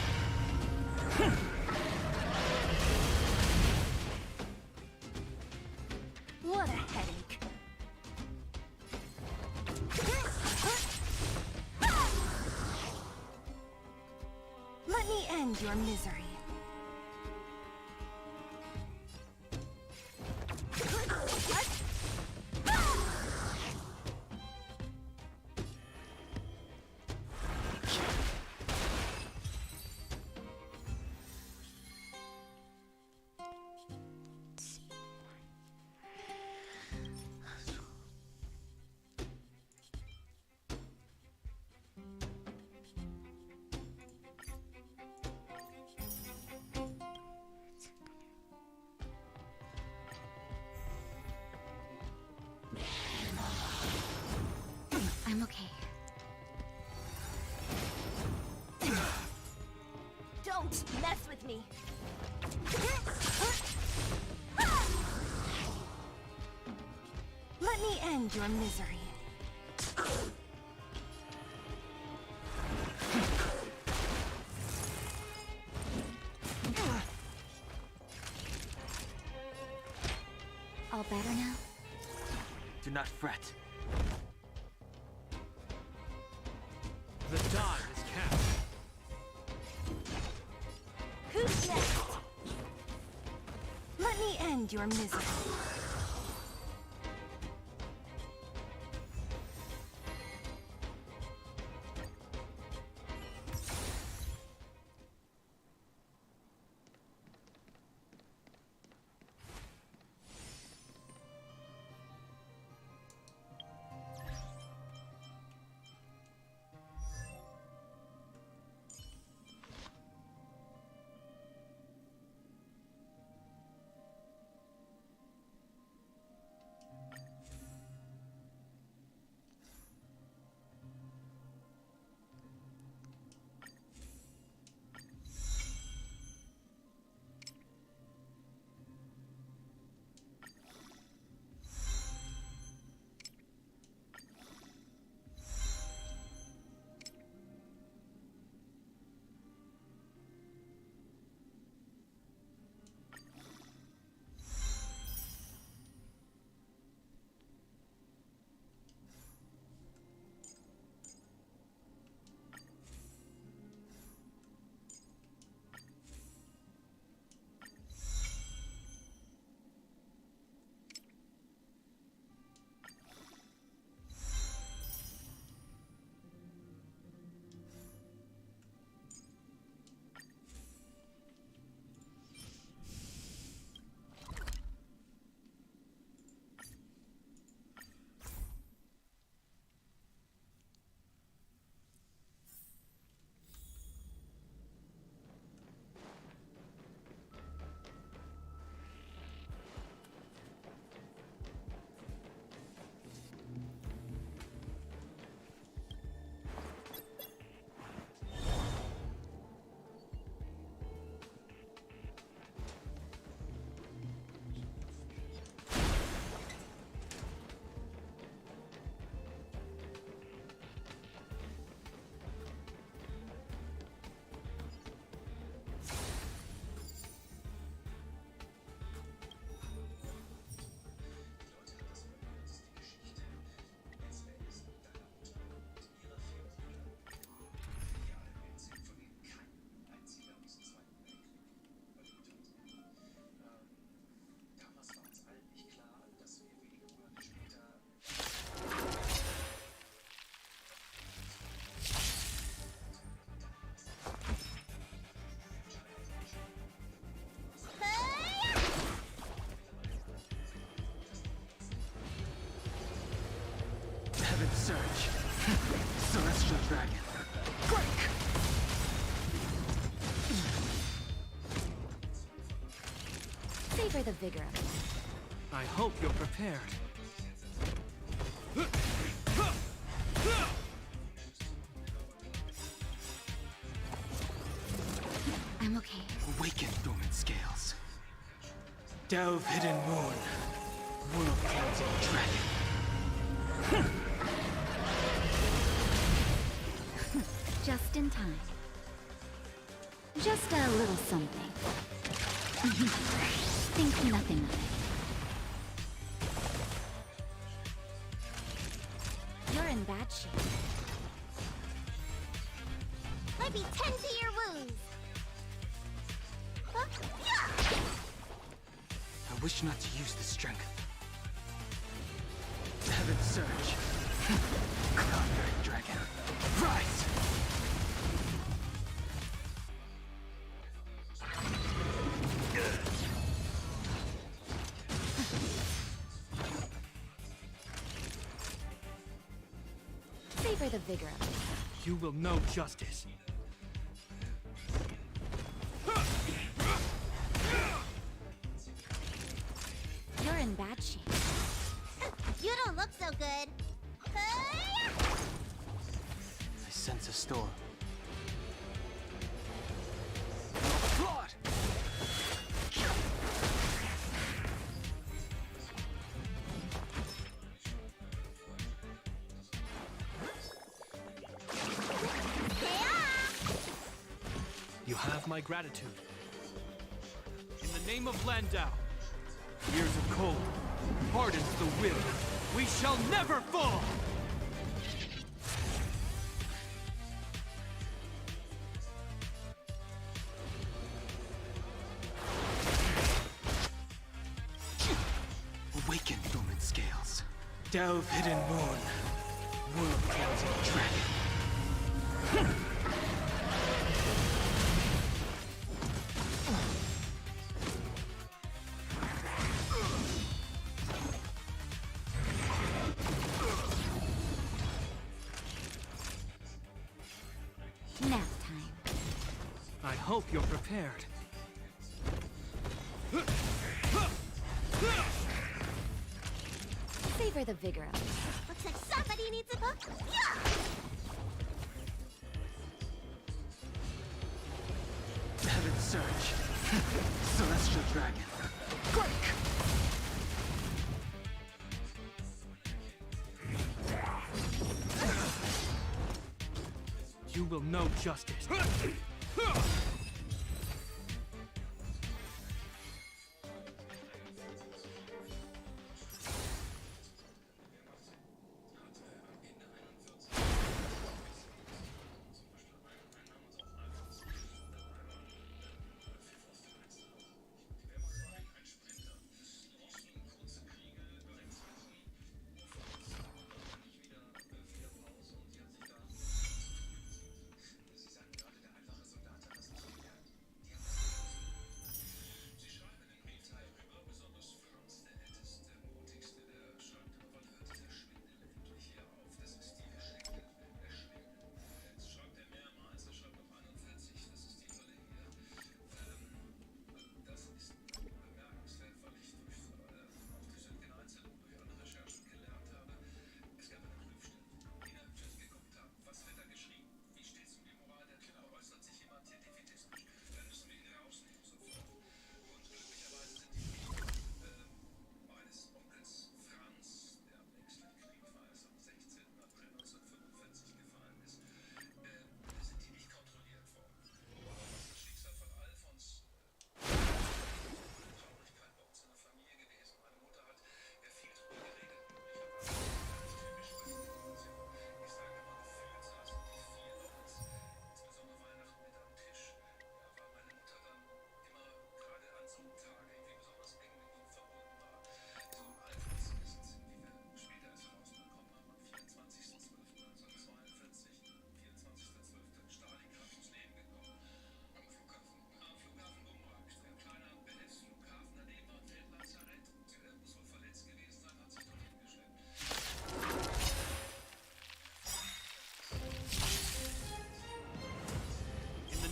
What a headache. Let me end your misery. I'm okay. Don't mess with me. Let me end your misery. All better now? Do not fret. The die is cast. Who's next? Let me end your misery. Surge. Celestial Dragon. Break! Savor the vigor of life. I hope you're prepared. I'm okay. Awaken dormant scales. Delve hidden moon. World cleansing dragon. Just a little something. Think nothing of it. You're in bad shape. Might be 10 to your wounds. Huh? Yeah! I wish not to use the strength. Heaven surge. Cloud-bearing dragon. Rise! Savor the vigor of it. You will know justice. You're in bad shape. You don't look so good. I sense a storm. Blood! You have my gratitude. In the name of Landau, years of cold hardens the will. We shall never fall! Awaken, dormant scales. Delve, hidden moon. World-cleansing dragon. Nap time. I hope you're prepared. Savor the vigor of it. Looks like somebody needs a book. Yeah! Heaven surge. Celestial dragon. Break! You will know justice.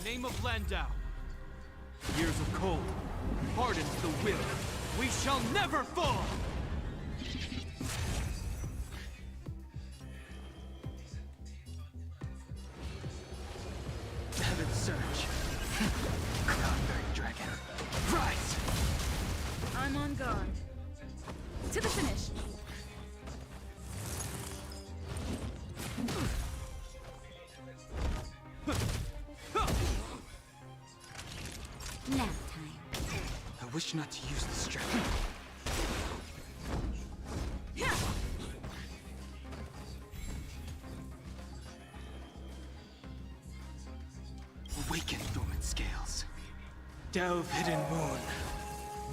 Name of Landau. Years of cold hardens the will. We shall never fall! Heaven surge. Cloud-bearing dragon. Rise! I'm on guard. To the finish. wish not to use the strength. Awaken, dormant scales. Delve, hidden moon.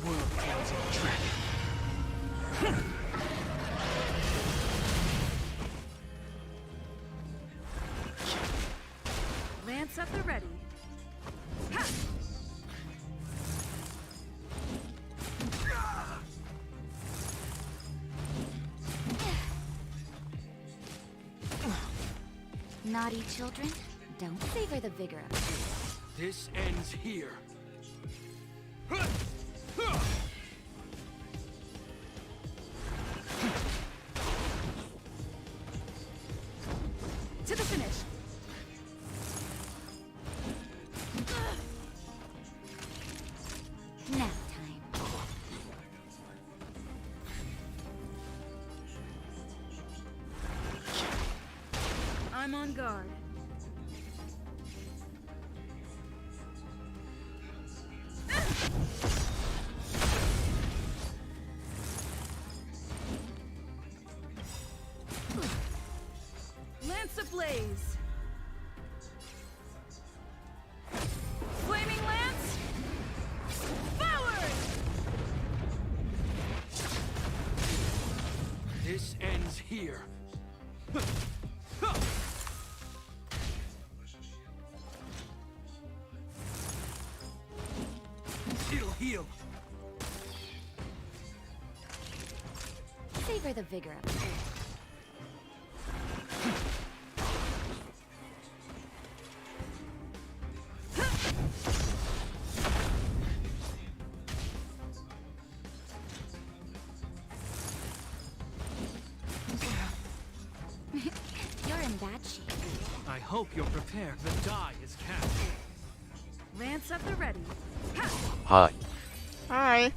World cleansing dragon. Lance at the ready. Ha! Naughty children, don't savor the vigor of youth. This ends here. To the finish. Nap time. I'm on guard. Lance ablaze. Flaming lance. Forward. This ends here. It'll heal. Savor the vigor of youth. You're in bad shape. I hope you're prepared. The die is cast. Lance at the ready. Ha! Hi. Hi.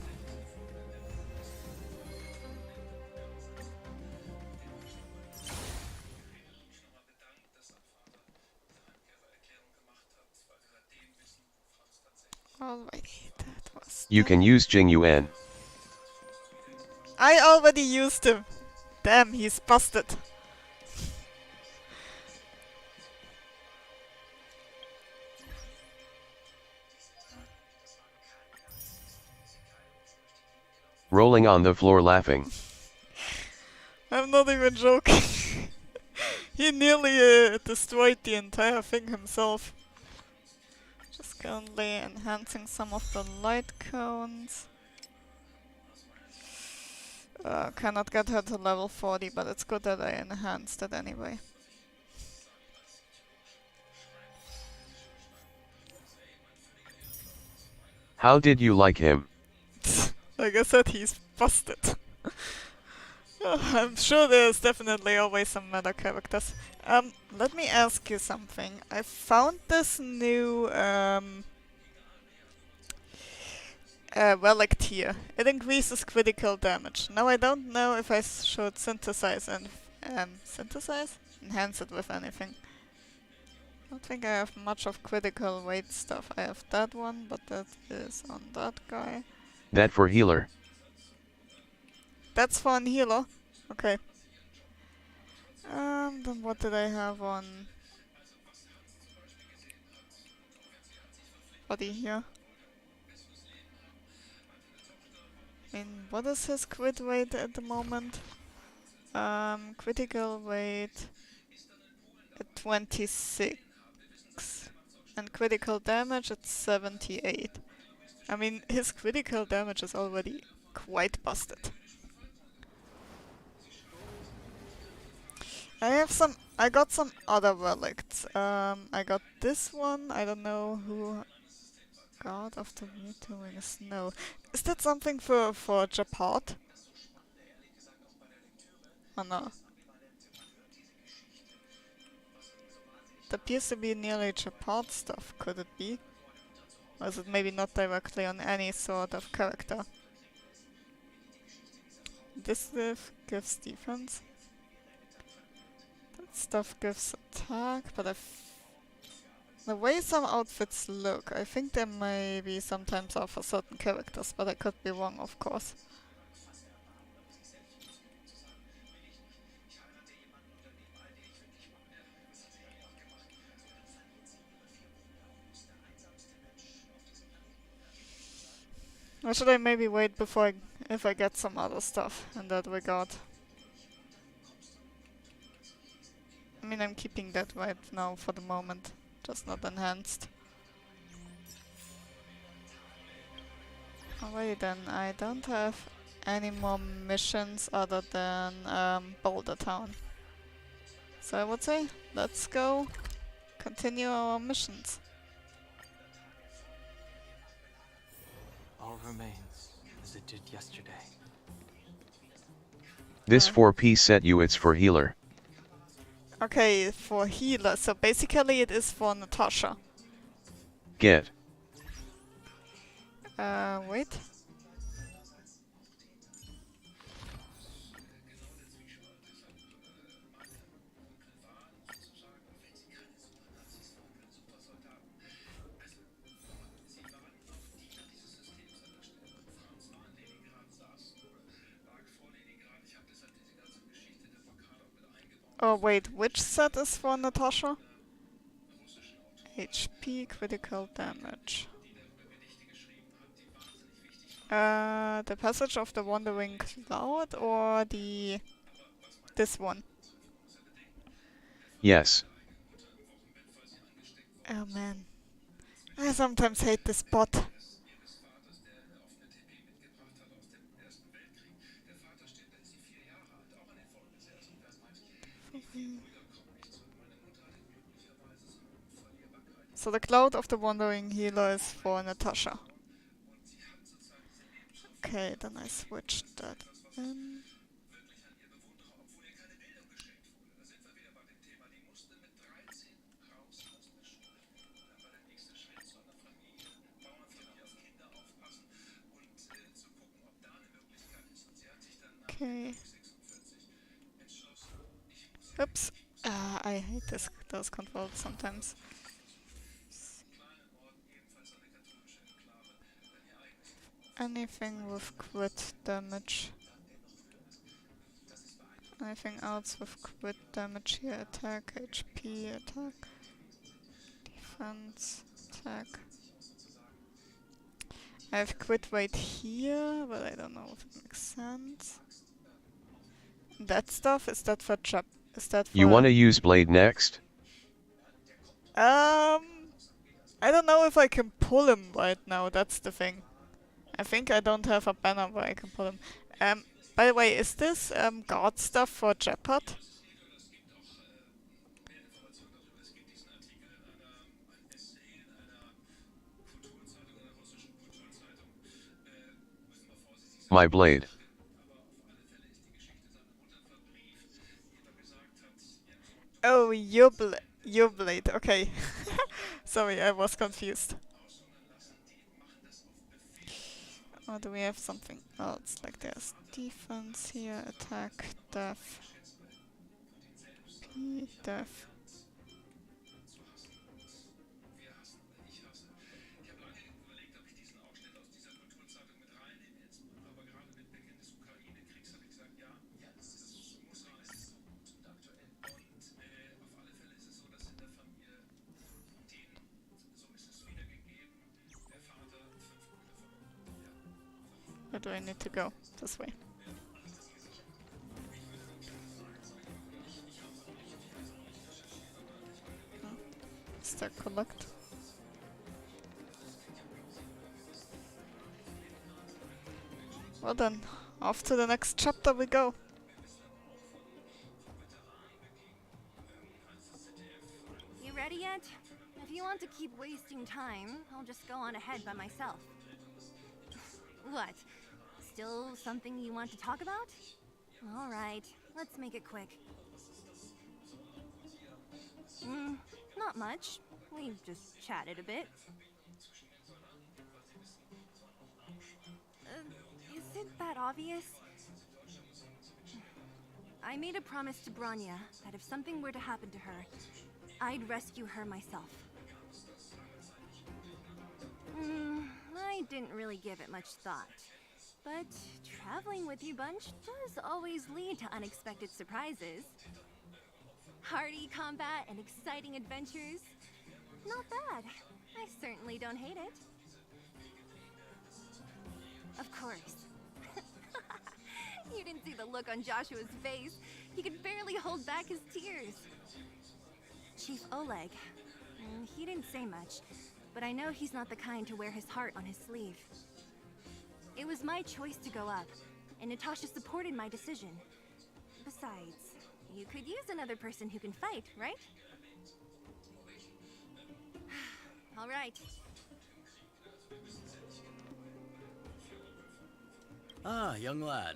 Alrighty, that was. You can use Jing Yuan. I already used him. Damn, he's busted. Rolling on the floor laughing. I'm not even joking. He nearly destroyed the entire thing himself. Just currently enhancing some of the light cones. Cannot get her to level 40, but it's good that I enhanced it anyway. How did you like him? Like I said, he's busted. I'm sure there's definitely always some meta characters. Let me ask you something. I found this new relic tier. It increases critical damage. Now I don't know if I should synthesize and enhance it with anything. I don't think I have much of critical weight stuff. I have that one, but that is on that guy. That for healer. That's for a healer. Okay. Then what did I have on body here? I mean, what is his crit weight at the moment? Critical weight at 26. And critical damage at 78. I mean, his critical damage is already quite busted. I got some other relics. I got this one. I don't know who. God of the Mewtwo Snow. Is that something for Japart? Oh no. It appears to be nearly Japart stuff. Could it be? Or is it maybe not directly on any sort of character? This gives defense. That stuff gives attack, but The way some outfits look, I think they maybe sometimes are for certain characters, but I could be wrong, of course. Or should I maybe wait before if I get some other stuff in that regard? I mean, I'm keeping that right now for the moment, just not enhanced. Alright then, I don't have any more missions other than Boulder Town. So I would say, let's go continue our missions. All remains as it did yesterday. This 4-piece set you it's for healer. Okay, for healer, so basically it is for Natasha. Get. Wait. Oh wait, which set is for Natasha? HP, critical damage. The Passage of the Wandering Cloud or this one? Yes. Oh man. I sometimes hate this bot. So the Cloud of the Wandering Healer is for Natasha. Okay, then I switched that in. Okay. Oops. I hate those controls sometimes. Anything with crit damage. Anything else with crit damage here? Attack, HP, attack, defense, attack. I have crit rate here, but I don't know if it makes sense. That stuff, is that for trap? Is that for... You wanna use blade next? I don't know if I can pull him right now, that's the thing. I think I don't have a banner where I can pull him. By the way, is this guard stuff for Jeopard? My blade. Oh, your blade, okay. Sorry, I was confused. Or do we have something else? Like there's defense here, attack, def, P, def. Where do I need to go? This way. Oh. Stack collect. Well then, off to the next chapter we go. You ready yet? If you want to keep wasting time, I'll just go on ahead by myself. What? Still something you want to talk about? All right, let's make it quick. Not much. We just chatted a bit. Is it that obvious? I made a promise to Bronya that if something were to happen to her, I'd rescue her myself. I didn't really give it much thought. But traveling with you bunch does always lead to unexpected surprises. Hearty combat and exciting adventures. Not bad. I certainly don't hate it. Of course. You didn't see the look on Joshua's face. He could barely hold back his tears. Chief Oleg. He didn't say much, but I know he's not the kind to wear his heart on his sleeve. It was my choice to go up, and Natasha supported my decision. Besides, you could use another person who can fight, right? All right. Ah, young lad.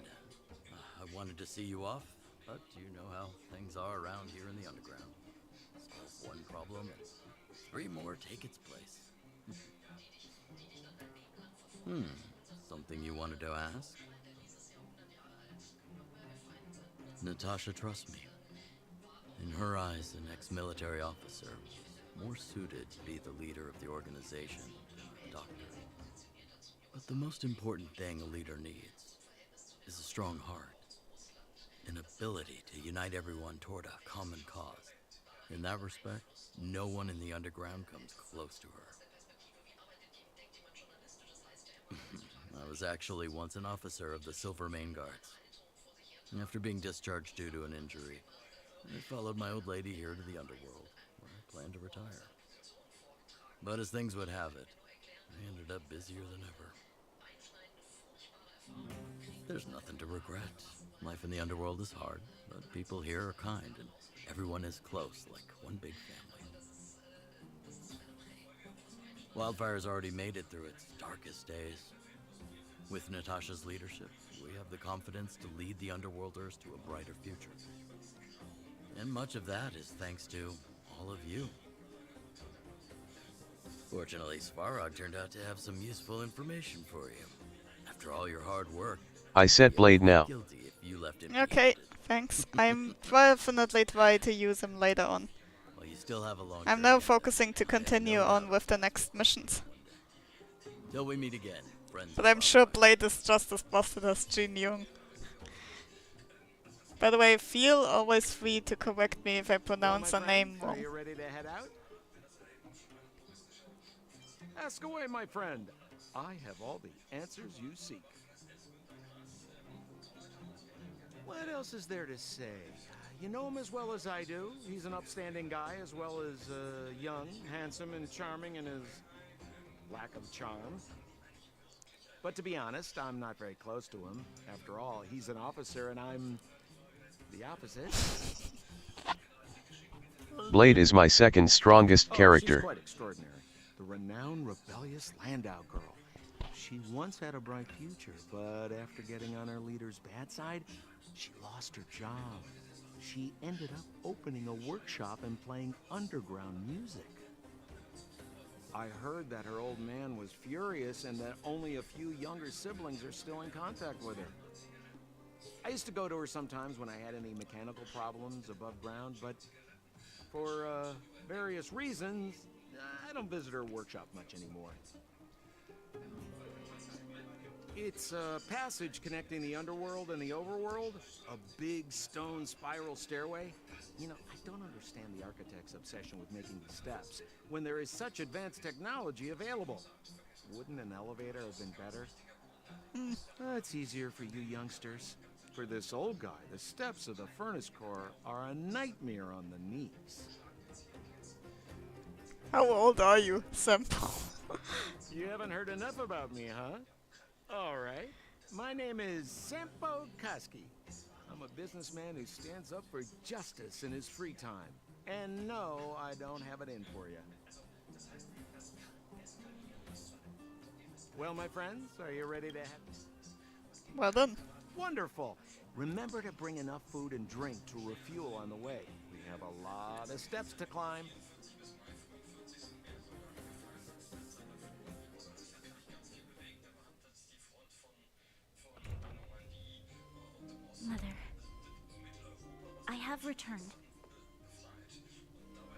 I wanted to see you off, but you know how things are around here in the underground. Solve one problem and 3 more take its place. Something you wanted to ask? Natasha trusts me. In her eyes, an ex-military officer is more suited to be the leader of the organization than a doctor. But the most important thing a leader needs is a strong heart. An ability to unite everyone toward a common cause. In that respect, no one in the underground comes close to her. I was actually once an officer of the Silver Main Guards. After being discharged due to an injury, I followed my old lady here to the underworld, where I planned to retire. But as things would have it, I ended up busier than ever. There's nothing to regret. Life in the underworld is hard, but people here are kind, and everyone is close, like one big family. Wildfire's already made it through its darkest days. With Natasha's leadership, we have the confidence to lead the Underworlders to a brighter future. And much of that is thanks to all of you. Fortunately, Svarog turned out to have some useful information for you. After all your hard work, I set Blade now. guilty if you left him. Okay, thanks. I'm definitely try to use him later on. Well, you still have a long I'm now focusing to continue on with the next missions. Till we meet again, friends. But I'm sure Blade is just as busted as Jin Young. By the way, feel always free to correct me if I pronounce a name Are wrong. you ready to head out? Ask away, my friend. I have all the answers you seek. What else is there to say? You know him as well as I do. He's an upstanding guy, as well as young, handsome, and charming in his lack of charm. But to be honest, I'm not very close to him. After all, he's an officer and I'm the opposite. Blade is my second strongest She's character. quite extraordinary. The renowned rebellious Landau girl. She once had a bright future, but after getting on her leader's bad side, she lost her job. She ended up opening a workshop and playing underground music. I heard that her old man was furious and that only a few younger siblings are still in contact with her. I used to go to her sometimes when I had any mechanical problems above ground, but for various reasons, I don't visit her workshop much anymore. It's a passage connecting the underworld and the overworld, a big stone spiral stairway. You know, I don't understand the architect's obsession with making these steps when there is such advanced technology available. Wouldn't an elevator have been better? It's easier for you youngsters. For this old guy, the steps of the furnace core are a nightmare on the knees. How old are you, Senpo? You haven't heard enough about me, huh? All right. My name is Senpo Koski. I'm a businessman who stands up for justice in his free time. And no, I don't have it in for you. Well, my friends, are you ready to have... Well done. Wonderful. Remember to bring enough food and drink to refuel on the way. We have a lot of steps to climb. Mother, I have returned.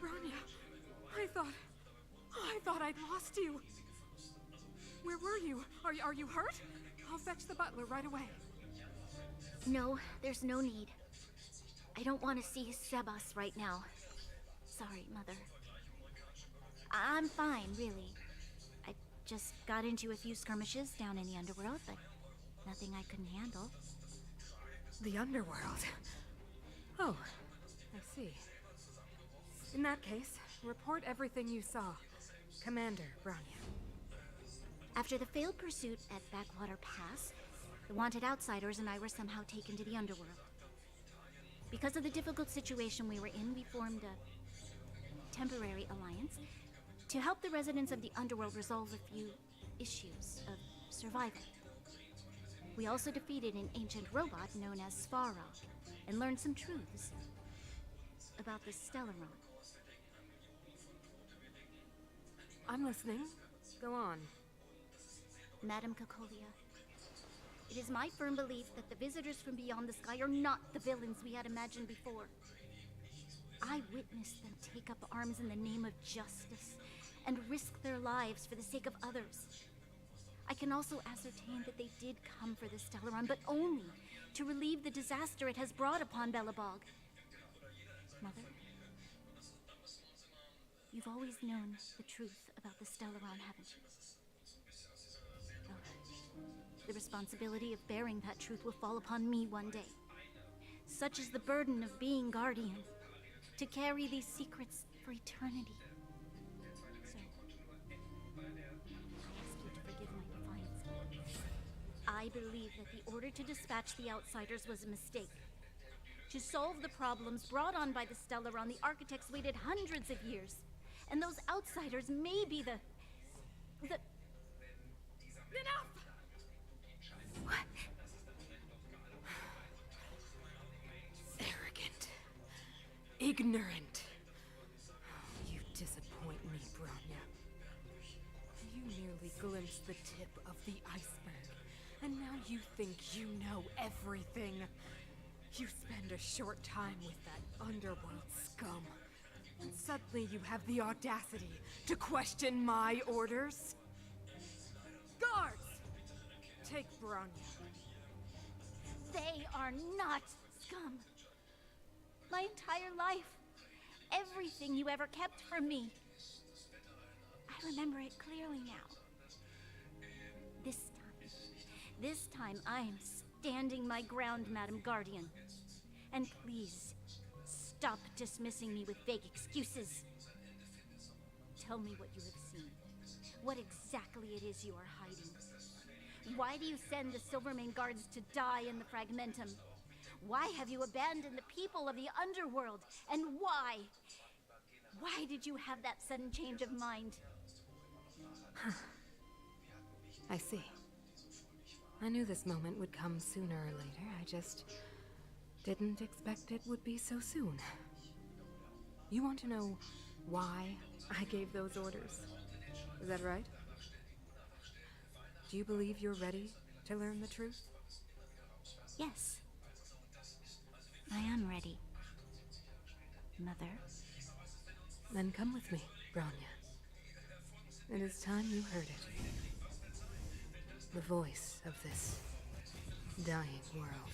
Rania, I thought I'd lost you. Where were you? Are you hurt? I'll fetch the butler right away. No, there's no need. I don't want to see Sebas right now. Sorry, Mother. I'm fine, really. I just got into a few skirmishes down in the underworld, but nothing I couldn't handle. The underworld? Oh, I see. In that case, report everything you saw. Commander Bronya. After the failed pursuit at Backwater Pass, the wanted outsiders and I were somehow taken to the underworld. Because of the difficult situation we were in, we formed a temporary alliance to help the residents of the underworld resolve a few issues of survival. We also defeated an ancient robot known as Svarog and learned some truths about the Stellaron. I'm listening. Go on. Madame Cocolia, it is my firm belief that the visitors from beyond the sky are not the villains we had imagined before. I witnessed them take up arms in the name of justice and risk their lives for the sake of others. I can also ascertain that they did come for the Stellaron, but only to relieve the disaster it has brought upon Belobog. Mother, you've always known the truth about the Stellaron, haven't you? The responsibility of bearing that truth will fall upon me one day. Such is the burden of being Guardian, to carry these secrets for eternity. So, I ask you to forgive my defiance. I believe that the order to dispatch the outsiders was a mistake. To solve the problems brought on by the Stellaron, the architects waited hundreds of years. And those outsiders may be the... Enough! What? Arrogant. Ignorant. You disappoint me, Bronya. You merely glimpsed the tip of the iceberg, and now you think you know everything. You spend a short time with that underworld scum, and suddenly you have the audacity to question my orders? Guards! Take Bronya. They are not scum. My entire life, everything you ever kept from me. I remember it clearly now. This time I am standing my ground, Madam Guardian. And please, stop dismissing me with vague excuses. Tell me what you have seen. What exactly it is you are hiding. Why do you send the Silvermane guards to die in the Fragmentum? Why have you abandoned the people of the underworld? And why? Why did you have that sudden change of mind? I see. I knew this moment would come sooner or later. I just didn't expect it would be so soon. You want to know why I gave those orders? Is that right? Do you believe you're ready to learn the truth? Yes. I am ready. Mother. Then come with me, Bronya. It is time you heard it. The voice of this dying world.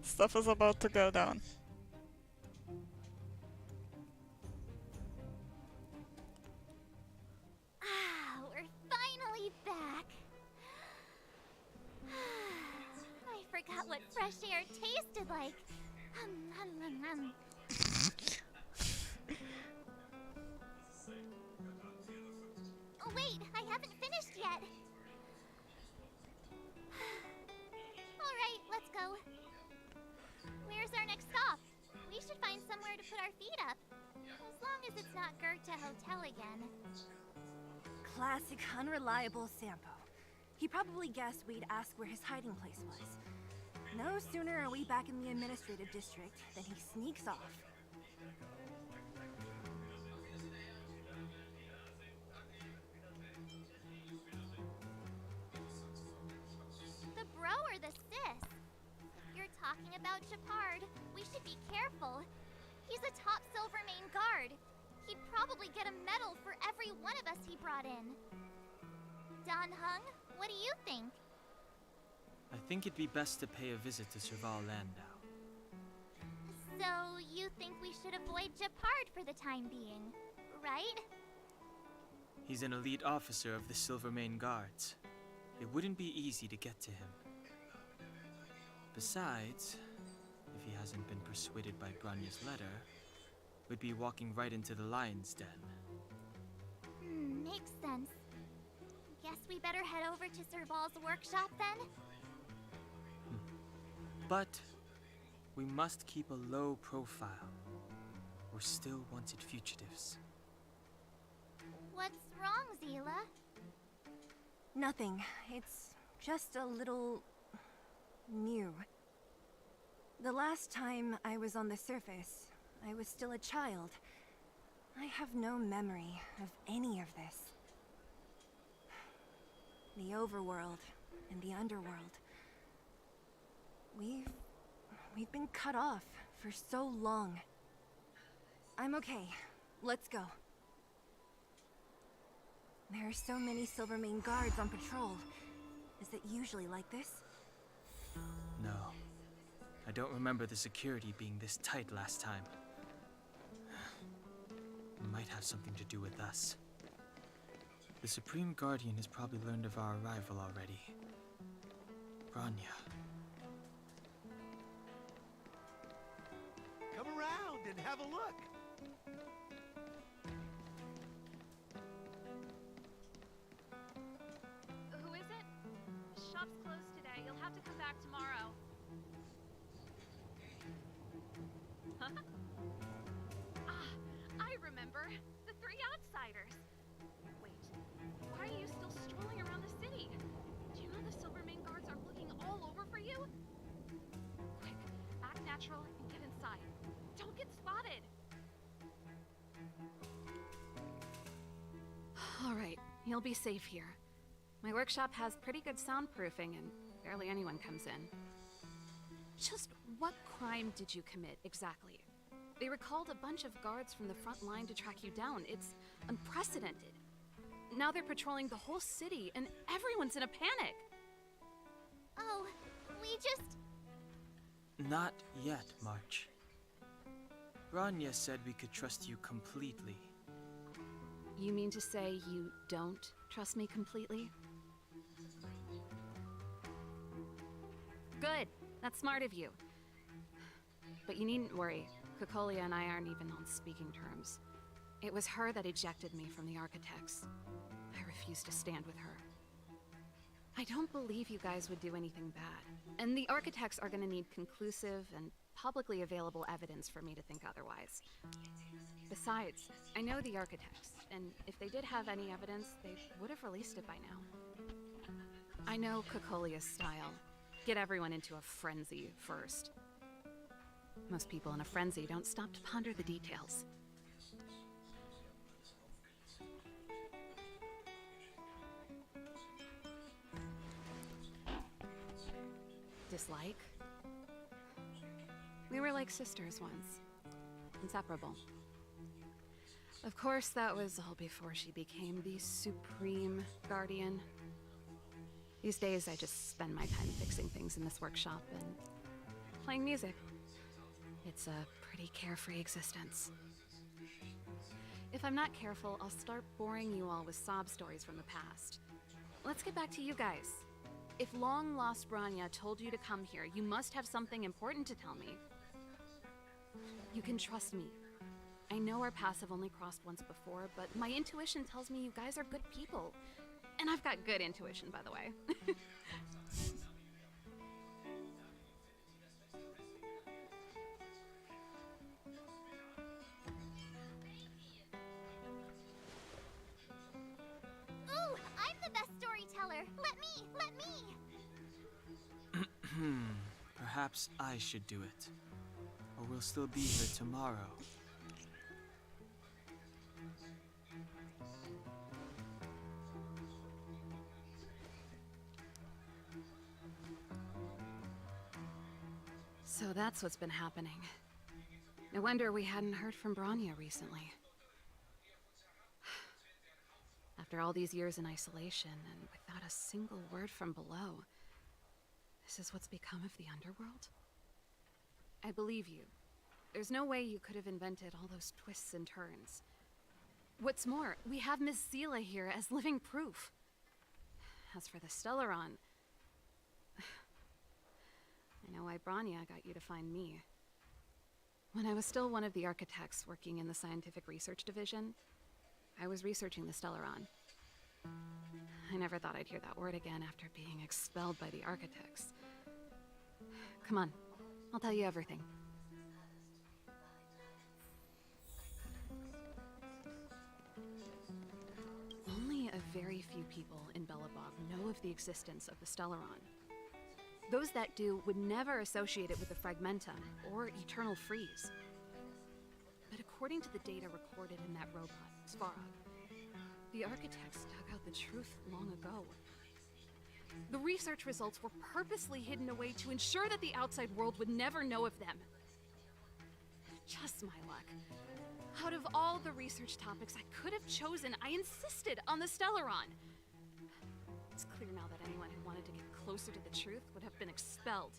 Stuff is about to go down. We're finally back. I forgot what fresh air tasted like. Oh, wait, I haven't finished yet. All right, let's go. Where's our next stop? We should find somewhere to put our feet up. As long as it's not Goethe Hotel again. Classic unreliable Sampo. He probably guessed we'd ask where his hiding place was. No sooner are we back in the administrative district than he sneaks off. about Japard. We should be careful. He's a top Silvermane guard. He'd probably get a medal for every one of us he brought in. Dan Heng, what do you think? I think it'd be best to pay a visit to Serval Landau. So, you think we should avoid Japard for the time being, right? He's an elite officer of the Silvermane Guards. It wouldn't be easy to get to him. Besides, if he hasn't been persuaded by Branya's letter, we'd be walking right into the Lion's Den. Makes sense. Guess we better head over to Serval's workshop then? But we must keep a low profile. We're still wanted fugitives. What's wrong, Zila? Nothing. It's just a little... new. The last time I was on the surface, I was still a child. I have no memory of any of this. The overworld and the underworld. We've been cut off for so long. I'm okay. Let's go. There are so many Silvermane guards on patrol. Is it usually like this? No. I don't remember the security being this tight last time. It might have something to do with us. The Supreme Guardian has probably learned of our arrival already. Branya. Come around and have a look. Who is it? Shop's closed today. You'll have to come back tomorrow. I remember. The three outsiders. Wait, why are you still strolling around the city? Do you know the Silvermane guards are looking all over for you? Quick, act natural and get inside. Don't get spotted. All right, you'll be safe here. My workshop has pretty good soundproofing and barely anyone comes in. Just what crime did you commit, exactly? They recalled a bunch of guards from the front line to track you down. It's unprecedented. Now they're patrolling the whole city and everyone's in a panic. Oh, we just... Not yet, March. Branya said we could trust you completely. You mean to say you don't trust me completely? Good. That's smart of you. But you needn't worry. Cocolia and I aren't even on speaking terms. It was her that ejected me from the Architects. I refuse to stand with her. I don't believe you guys would do anything bad. And the Architects are gonna need conclusive and publicly available evidence for me to think otherwise. Besides, I know the Architects, and if they did have any evidence, they would have released it by now. I know Cocolia's style. Get everyone into a frenzy first. Most people in a frenzy don't stop to ponder the details. Dislike? We were like sisters once. Inseparable. Of course, that was all before she became the Supreme Guardian. These days, I just spend my time fixing things in this workshop and playing music. It's a pretty carefree existence. If I'm not careful, I'll start boring you all with sob stories from the past. Let's get back to you guys. If long-lost Branya told you to come here, you must have something important to tell me. You can trust me. I know our paths have only crossed once before, but my intuition tells me you guys are good people. And I've got good intuition, by the way. Ooh, I'm the best storyteller. Let me. Perhaps I should do it. Or we'll still be here tomorrow. So that's what's been happening. No wonder we hadn't heard from Bronya recently. After all these years in isolation and without a single word from below, this is what's become of the underworld? I believe you. There's no way you could have invented all those twists and turns. What's more, we have Miss Seele here as living proof. As for the Stellaron, I know why Bronya got you to find me. When I was still one of the architects working in the scientific research division, I was researching the Stellaron. I never thought I'd hear that word again after being expelled by the architects. Come on, I'll tell you everything. Only a very few people in Belobog know of the existence of the Stellaron. Those that do would never associate it with the Fragmentum or Eternal Freeze. But according to the data recorded in that robot, Svarog, the architects dug out the truth long ago. The research results were purposely hidden away to ensure that the outside world would never know of them. Just my luck. Out of all the research topics I could have chosen, I insisted on the Stellaron. It's clear now that anyone who wanted to get closer to the truth would have been expelled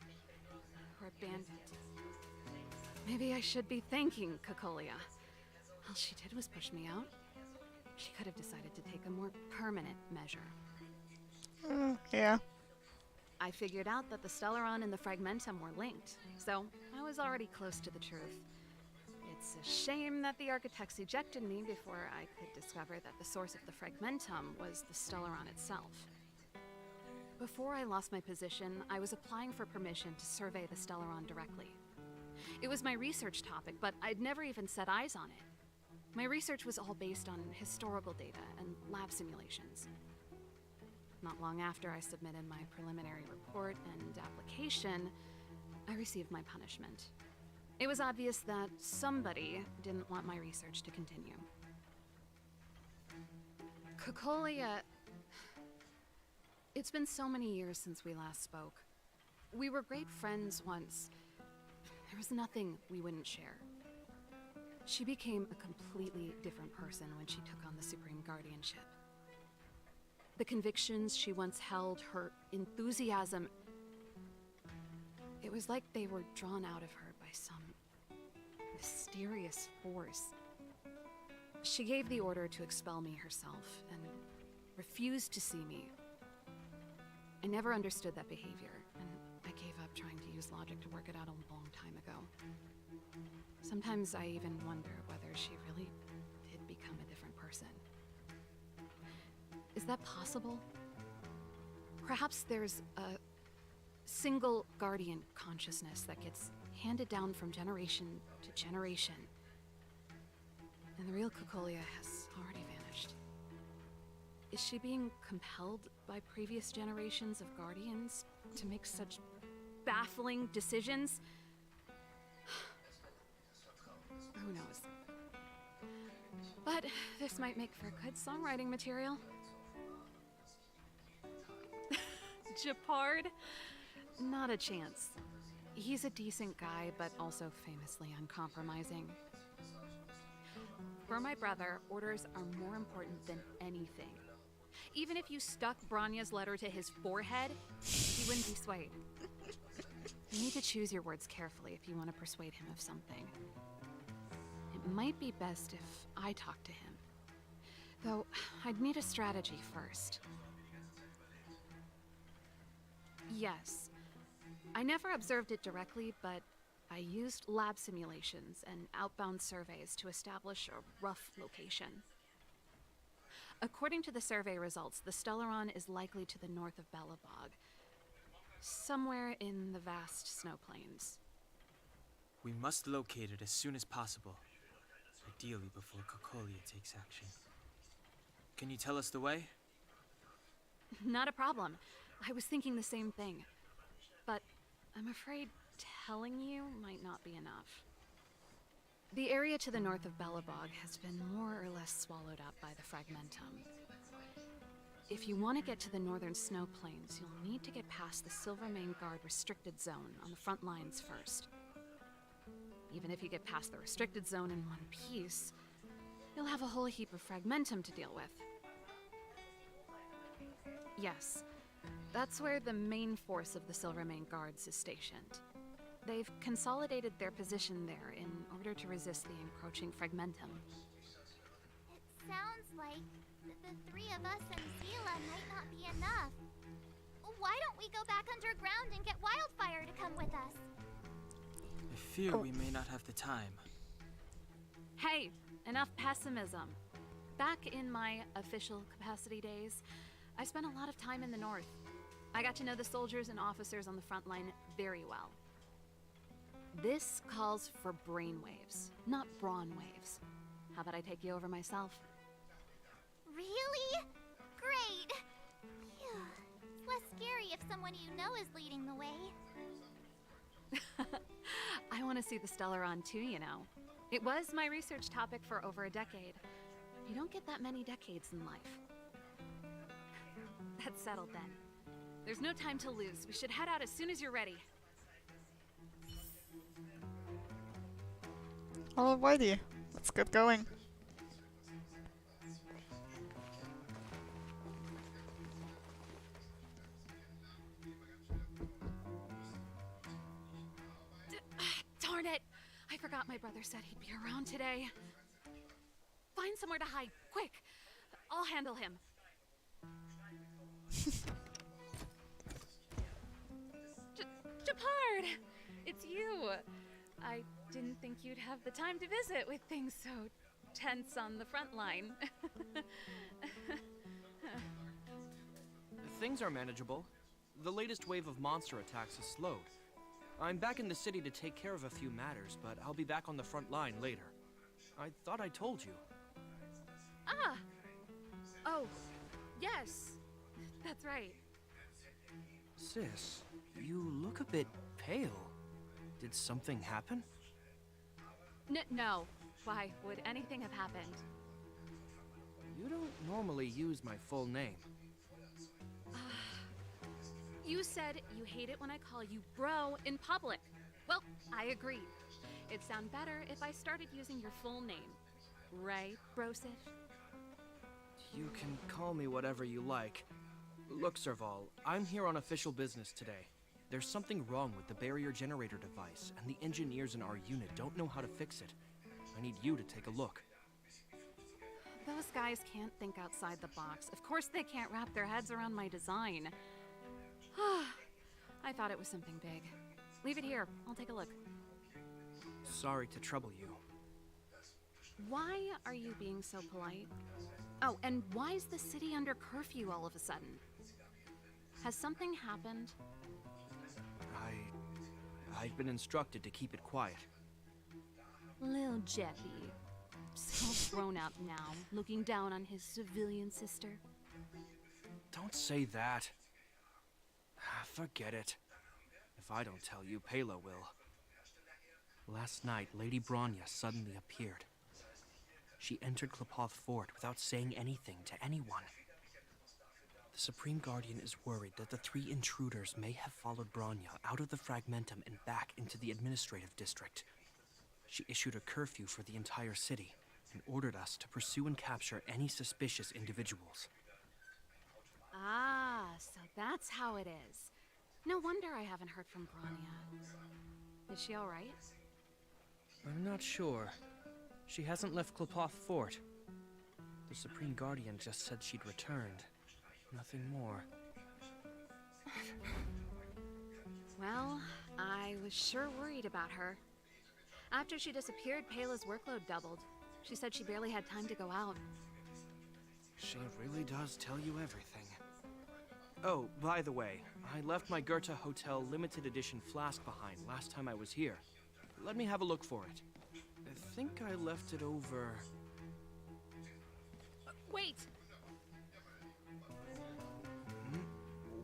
or abandoned. Maybe I should be thanking Cocolia. All she did was push me out. She could have decided to take a more permanent measure. Yeah. I figured out that the Stellaron and the Fragmentum were linked, so I was already close to the truth. It's a shame that the architects ejected me before I could discover that the source of the Fragmentum was the Stellaron itself. Before I lost my position, I was applying for permission to survey the Stellaron directly. It was my research topic, but I'd never even set eyes on it. My research was all based on historical data and lab simulations. Not long after I submitted my preliminary report and application, I received my punishment. It was obvious that somebody didn't want my research to continue. Cocolia... It's been so many years since we last spoke. We were great friends once. There was nothing we wouldn't share. She became a completely different person when she took on the Supreme Guardianship. The convictions she once held, her enthusiasm, it was like they were drawn out of her by some mysterious force. She gave the order to expel me herself and refused to see me. I never understood that behavior, and I gave up trying to use logic to work it out a long time ago. Sometimes I even wonder whether she really did become a different person. Is that possible? Perhaps there's a single guardian consciousness that gets handed down from generation to generation, and the real Cocolia has already vanished. Is she being compelled by previous generations of guardians to make such baffling decisions? Who knows? But this might make for good songwriting material. Japard? Not a chance. He's a decent guy, but also famously uncompromising. For my brother, orders are more important than anything. Even if you stuck Bronya's letter to his forehead, he wouldn't be swayed. You need to choose your words carefully if you want to persuade him of something. It might be best if I talk to him. Though, I'd need a strategy first. Yes. I never observed it directly, but I used lab simulations and outbound surveys to establish a rough location. According to the survey results, the Stellaron is likely to the north of Belobog, somewhere in the vast snow plains. We must locate it as soon as possible, ideally before Cocolia takes action. Can you tell us the way? Not a problem. I was thinking the same thing. But I'm afraid telling you might not be enough. The area to the north of Belobog has been more or less swallowed up by the Fragmentum. If you want to get to the northern snow plains, you'll need to get past the Silvermane Guard restricted zone on the front lines first. Even if you get past the restricted zone in one piece, you'll have a whole heap of fragmentum to deal with. Yes, that's where the main force of the Silvermane Guards is stationed. They've consolidated their position there in order to resist the encroaching fragmentum. It sounds like the three of us and Zila might not be enough. Why don't we go back underground and get Wildfire to come with us? I fear we may not have the time. Hey, enough pessimism. Back in my official capacity days, I spent a lot of time in the north. I got to know the soldiers and officers on the front line very well. This calls for brainwaves, not brawn waves. How about I take you over myself? Really? Great! Phew. It's less scary if someone you know is leading the way. I want to see the Stellaron too, you know. It was my research topic for over a decade. You don't get that many decades in life. That's settled then. There's no time to lose. We should head out as soon as you're ready. Alrighty, let's get going. Darn it! I forgot my brother said he'd be around today. Find somewhere to hide, quick! I'll handle him. Japard! It's you! I didn't think you'd have the time to visit with things so tense on the front line. Things are manageable. The latest wave of monster attacks has slowed. I'm back in the city to take care of a few matters, but I'll be back on the front line later. I thought I told you. Ah! Oh, yes. That's right. Sis, you look a bit pale. Did something happen? No. Why would anything have happened? You don't normally use my full name. You said you hate it when I call you bro in public. Well, I agree. It'd sound better if I started using your full name. Right, Brosif? You can call me whatever you like. Look, Serval, I'm here on official business today. There's something wrong with the barrier generator device, and the engineers in our unit don't know how to fix it. I need you to take a look. Those guys can't think outside the box. Of course they can't wrap their heads around my design. I thought it was something big. Leave it here. I'll take a look. Sorry to trouble you. Why are you being so polite? Oh, and why is the city under curfew all of a sudden? Has something happened? I've been instructed to keep it quiet. Lil Jeppy. So grown up now, looking down on his civilian sister. Don't say that. Forget it. If I don't tell you, Pela will. Last night, Lady Bronya suddenly appeared. She entered Klepoth Fort without saying anything to anyone. The Supreme Guardian is worried that the three intruders may have followed Bronya out of the Fragmentum and back into the administrative district. She issued a curfew for the entire city and ordered us to pursue and capture any suspicious individuals. Ah, so that's how it is. No wonder I haven't heard from Bronya. Is she all right? I'm not sure. She hasn't left Klepoth Fort. The Supreme Guardian just said she'd returned. Nothing more. Well, I was sure worried about her. After she disappeared, Pela's workload doubled. She said she barely had time to go out. She really does tell you everything. Oh, by the way, I left my Goethe Hotel limited edition flask behind last time I was here. Let me have a look for it. I think I left it over... Wait!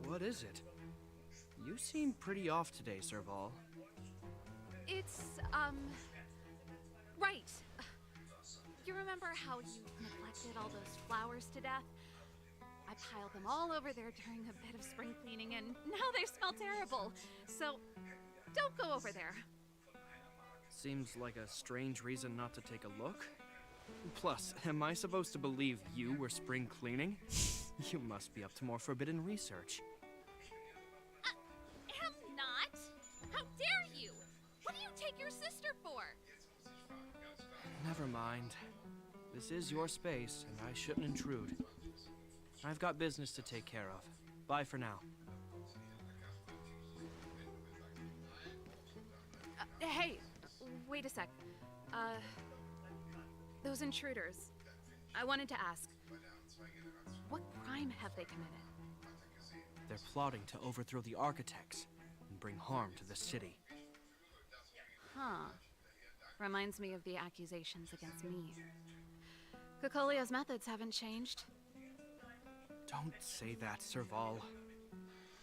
What is it? You seem pretty off today, Serval. It's, right. You remember how you neglected all those flowers to death? I piled them all over there during a bit of spring cleaning, and now they smell terrible. So, don't go over there. Seems like a strange reason not to take a look. Plus, am I supposed to believe you were spring cleaning? You must be up to more forbidden research. Am not! How dare you! What do you take your sister for? Never mind. This is your space, and I shouldn't intrude. I've got business to take care of. Bye for now. Hey, wait a sec. Those intruders. I wanted to ask, what crime have they committed? They're plotting to overthrow the architects and bring harm to the city. Huh. Reminds me of the accusations against me. Cocolia's methods haven't changed. Don't say that, Serval.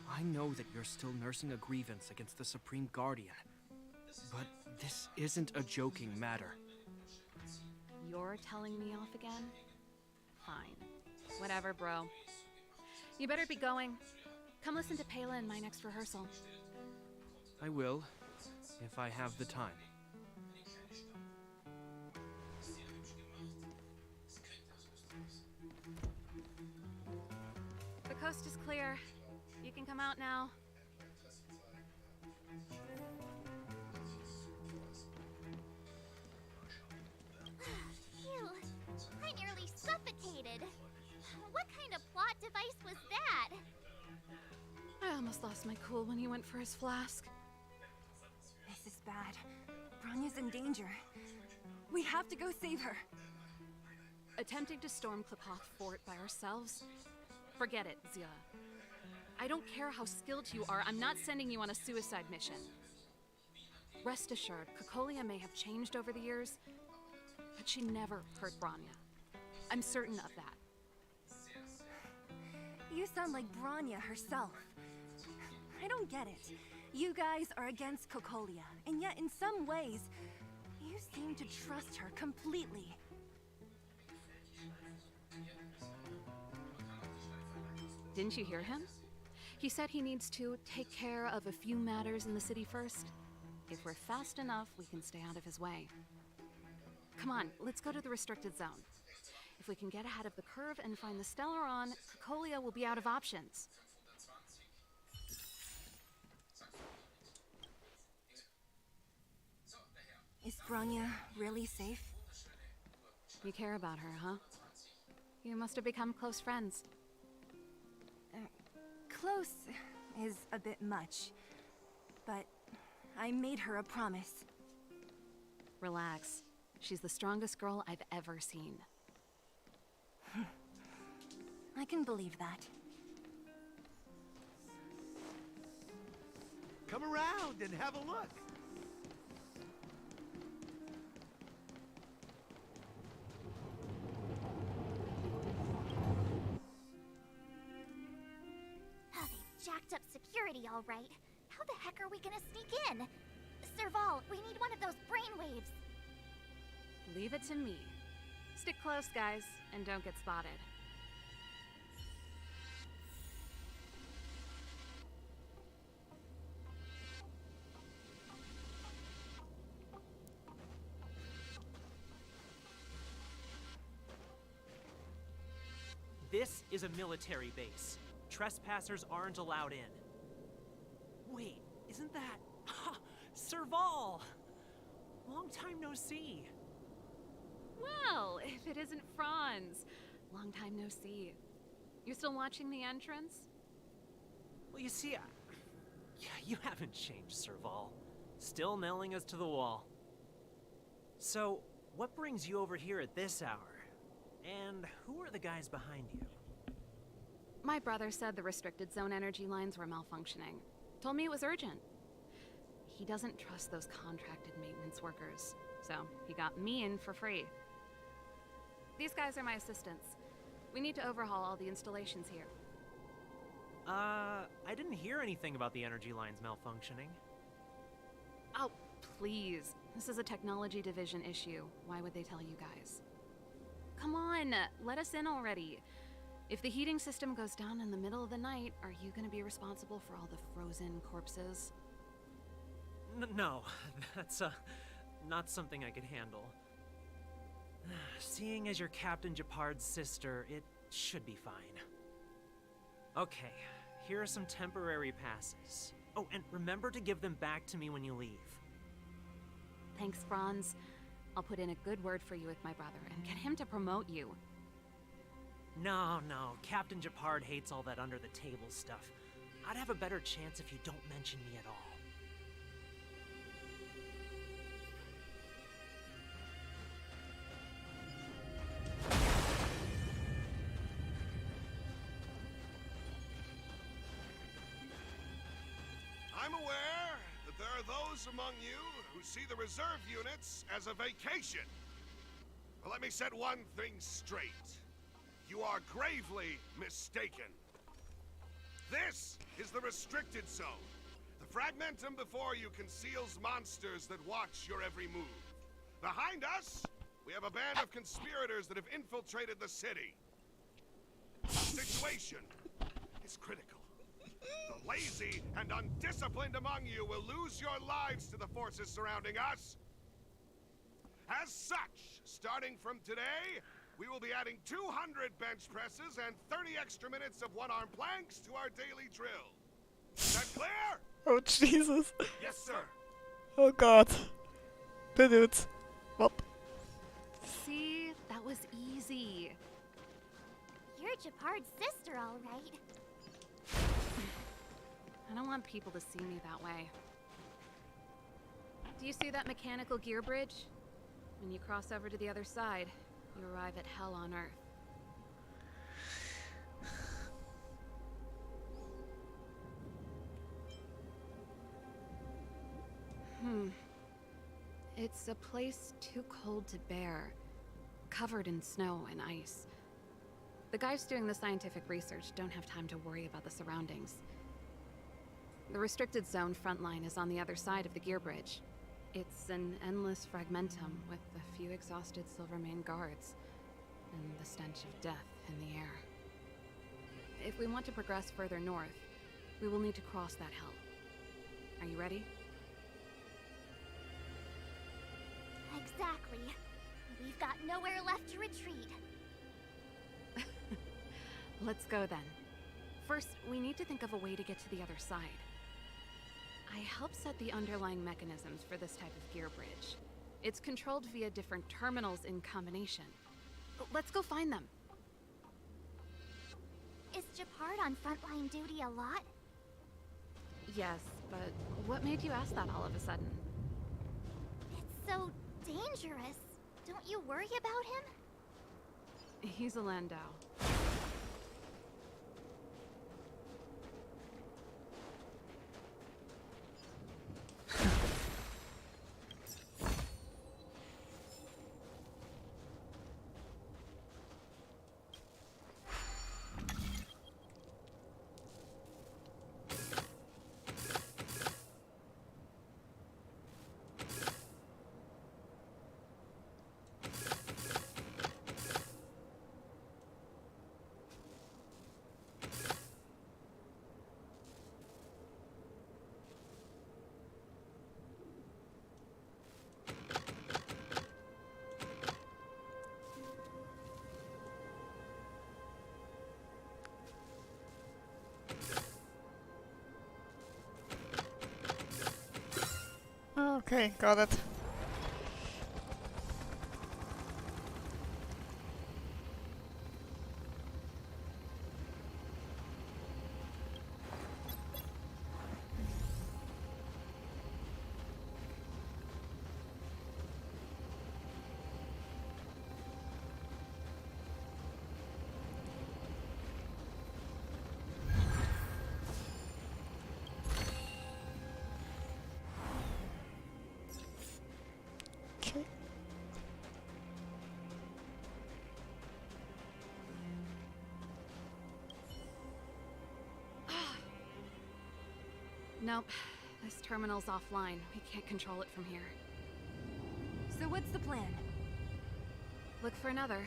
I know that you're still nursing a grievance against the Supreme Guardian. But this isn't a joking matter. You're telling me off again? Fine. Whatever, bro. You better be going. Come listen to Pela in my next rehearsal. I will, if I have the time. The coast is clear. You can come out now. Phew, I nearly suffocated. What kind of plot device was that? I almost lost my cool when he went for his flask. This is bad. Bronya's in danger. We have to go save her. Attempting to storm Klepoth Fort by ourselves? Forget it, Zia. I don't care how skilled you are, I'm not sending you on a suicide mission. Rest assured, Cocolia may have changed over the years, but she never hurt Bronya. I'm certain of that. You sound like Bronya herself. I don't get it. You guys are against Cocolia, and yet in some ways, you seem to trust her completely. Didn't you hear him? He said he needs to take care of a few matters in the city first. If we're fast enough, we can stay out of his way. Come on, let's go to the restricted zone. If we can get ahead of the curve and find the Stellaron, Cocolia will be out of options. Is Bronya really safe? You care about her, huh? You must have become close friends. Close is a bit much, but I made her a promise. Relax. She's the strongest girl I've ever seen. I can believe that. Come around and have a look. Oh, they jacked up security all right. How the heck are we gonna sneak in? Serval, we need one of those brainwaves. Leave it to me. Stick close, guys, and don't get spotted. This is a military base. Trespassers aren't allowed in. Wait, isn't that... Ha! Serval! Long time no see. Well, if it isn't Franz. Long time no see. You still watching the entrance? Well, you see, you haven't changed, Serval. Still nailing us to the wall. So, what brings you over here at this hour? And who are the guys behind you? My brother said the restricted zone energy lines were malfunctioning. Told me it was urgent. He doesn't trust those contracted maintenance workers, so he got me in for free. These guys are my assistants. We need to overhaul all the installations here. I didn't hear anything about the energy lines malfunctioning. Oh, please. This is a technology division issue. Why would they tell you guys? Come on, let us in already. If the heating system goes down in the middle of the night, are you gonna be responsible for all the frozen corpses? No, that's, not something I could handle. Seeing as you're Captain Japard's sister, it should be fine. Okay, here are some temporary passes. Oh, and remember to give them back to me when you leave. Thanks, Franz. I'll put in a good word for you with my brother and get him to promote you. No, Captain Japard hates all that under-the-table stuff. I'd have a better chance if you don't mention me at all. I'm aware that there are those among you who see the reserve units as a vacation. But let me set one thing straight. You are gravely mistaken. This is the restricted zone. The fragmentum before you conceals monsters that watch your every move. Behind us, we have a band of conspirators that have infiltrated the city. The situation is critical. The lazy and undisciplined among you will lose your lives to the forces surrounding us. As such, starting from today, we will be adding 200 bench presses and 30 extra minutes of one-arm planks to our daily drill. Is that clear? Oh, Jesus. Yes, sir. Oh, God. The dudes. Whoop. See? That was easy. You're Japard's sister, all right. I don't want people to see me that way. Do you see that mechanical gear bridge? When you cross over to the other side, you arrive at hell on Earth. It's a place too cold to bear, covered in snow and ice. The guys doing the scientific research don't have time to worry about the surroundings. The restricted zone frontline is on the other side of the gear bridge. It's an endless fragmentum with a few exhausted Silvermane guards, and the stench of death in the air. If we want to progress further north, we will need to cross that hell. Are you ready? Exactly. We've got nowhere left to retreat. Let's go then. First, we need to think of a way to get to the other side. I helped set the underlying mechanisms for this type of gear bridge. It's controlled via different terminals in combination. Let's go find them. Is Japard on frontline duty a lot? Yes, but what made you ask that all of a sudden? It's so dangerous. Don't you worry about him? He's a Landau. Okay, got it. Nope. This terminal's offline. We can't control it from here. So what's the plan? Look for another.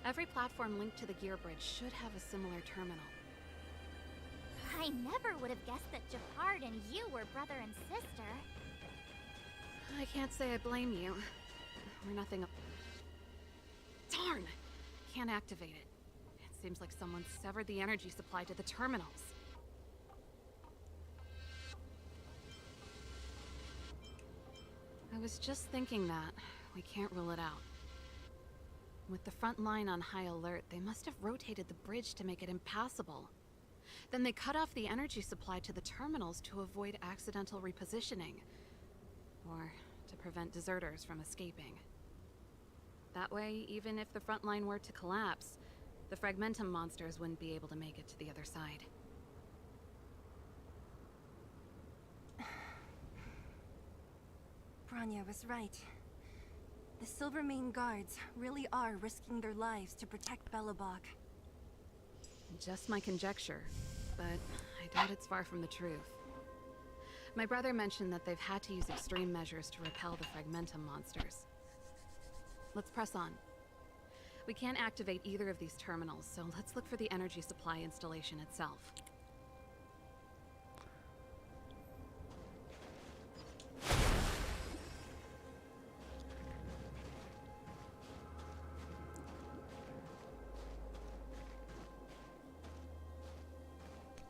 Every platform linked to the gear bridge should have a similar terminal. I never would have guessed that Jafard and you were brother and sister. I can't say I blame you. We're nothing. Darn! Can't activate it. It seems like someone severed the energy supply to the terminals. I was just thinking that. We can't rule it out. With the front line on high alert, they must have rotated the bridge to make it impassable. Then they cut off the energy supply to the terminals to avoid accidental repositioning. Or to prevent deserters from escaping. That way, even if the front line were to collapse, the Fragmentum monsters wouldn't be able to make it to the other side. Bronya was right. The Silvermane guards really are risking their lives to protect Belobog. Just my conjecture, but I doubt it's far from the truth. My brother mentioned that they've had to use extreme measures to repel the Fragmentum monsters. Let's press on. We can't activate either of these terminals, so let's look for the energy supply installation itself.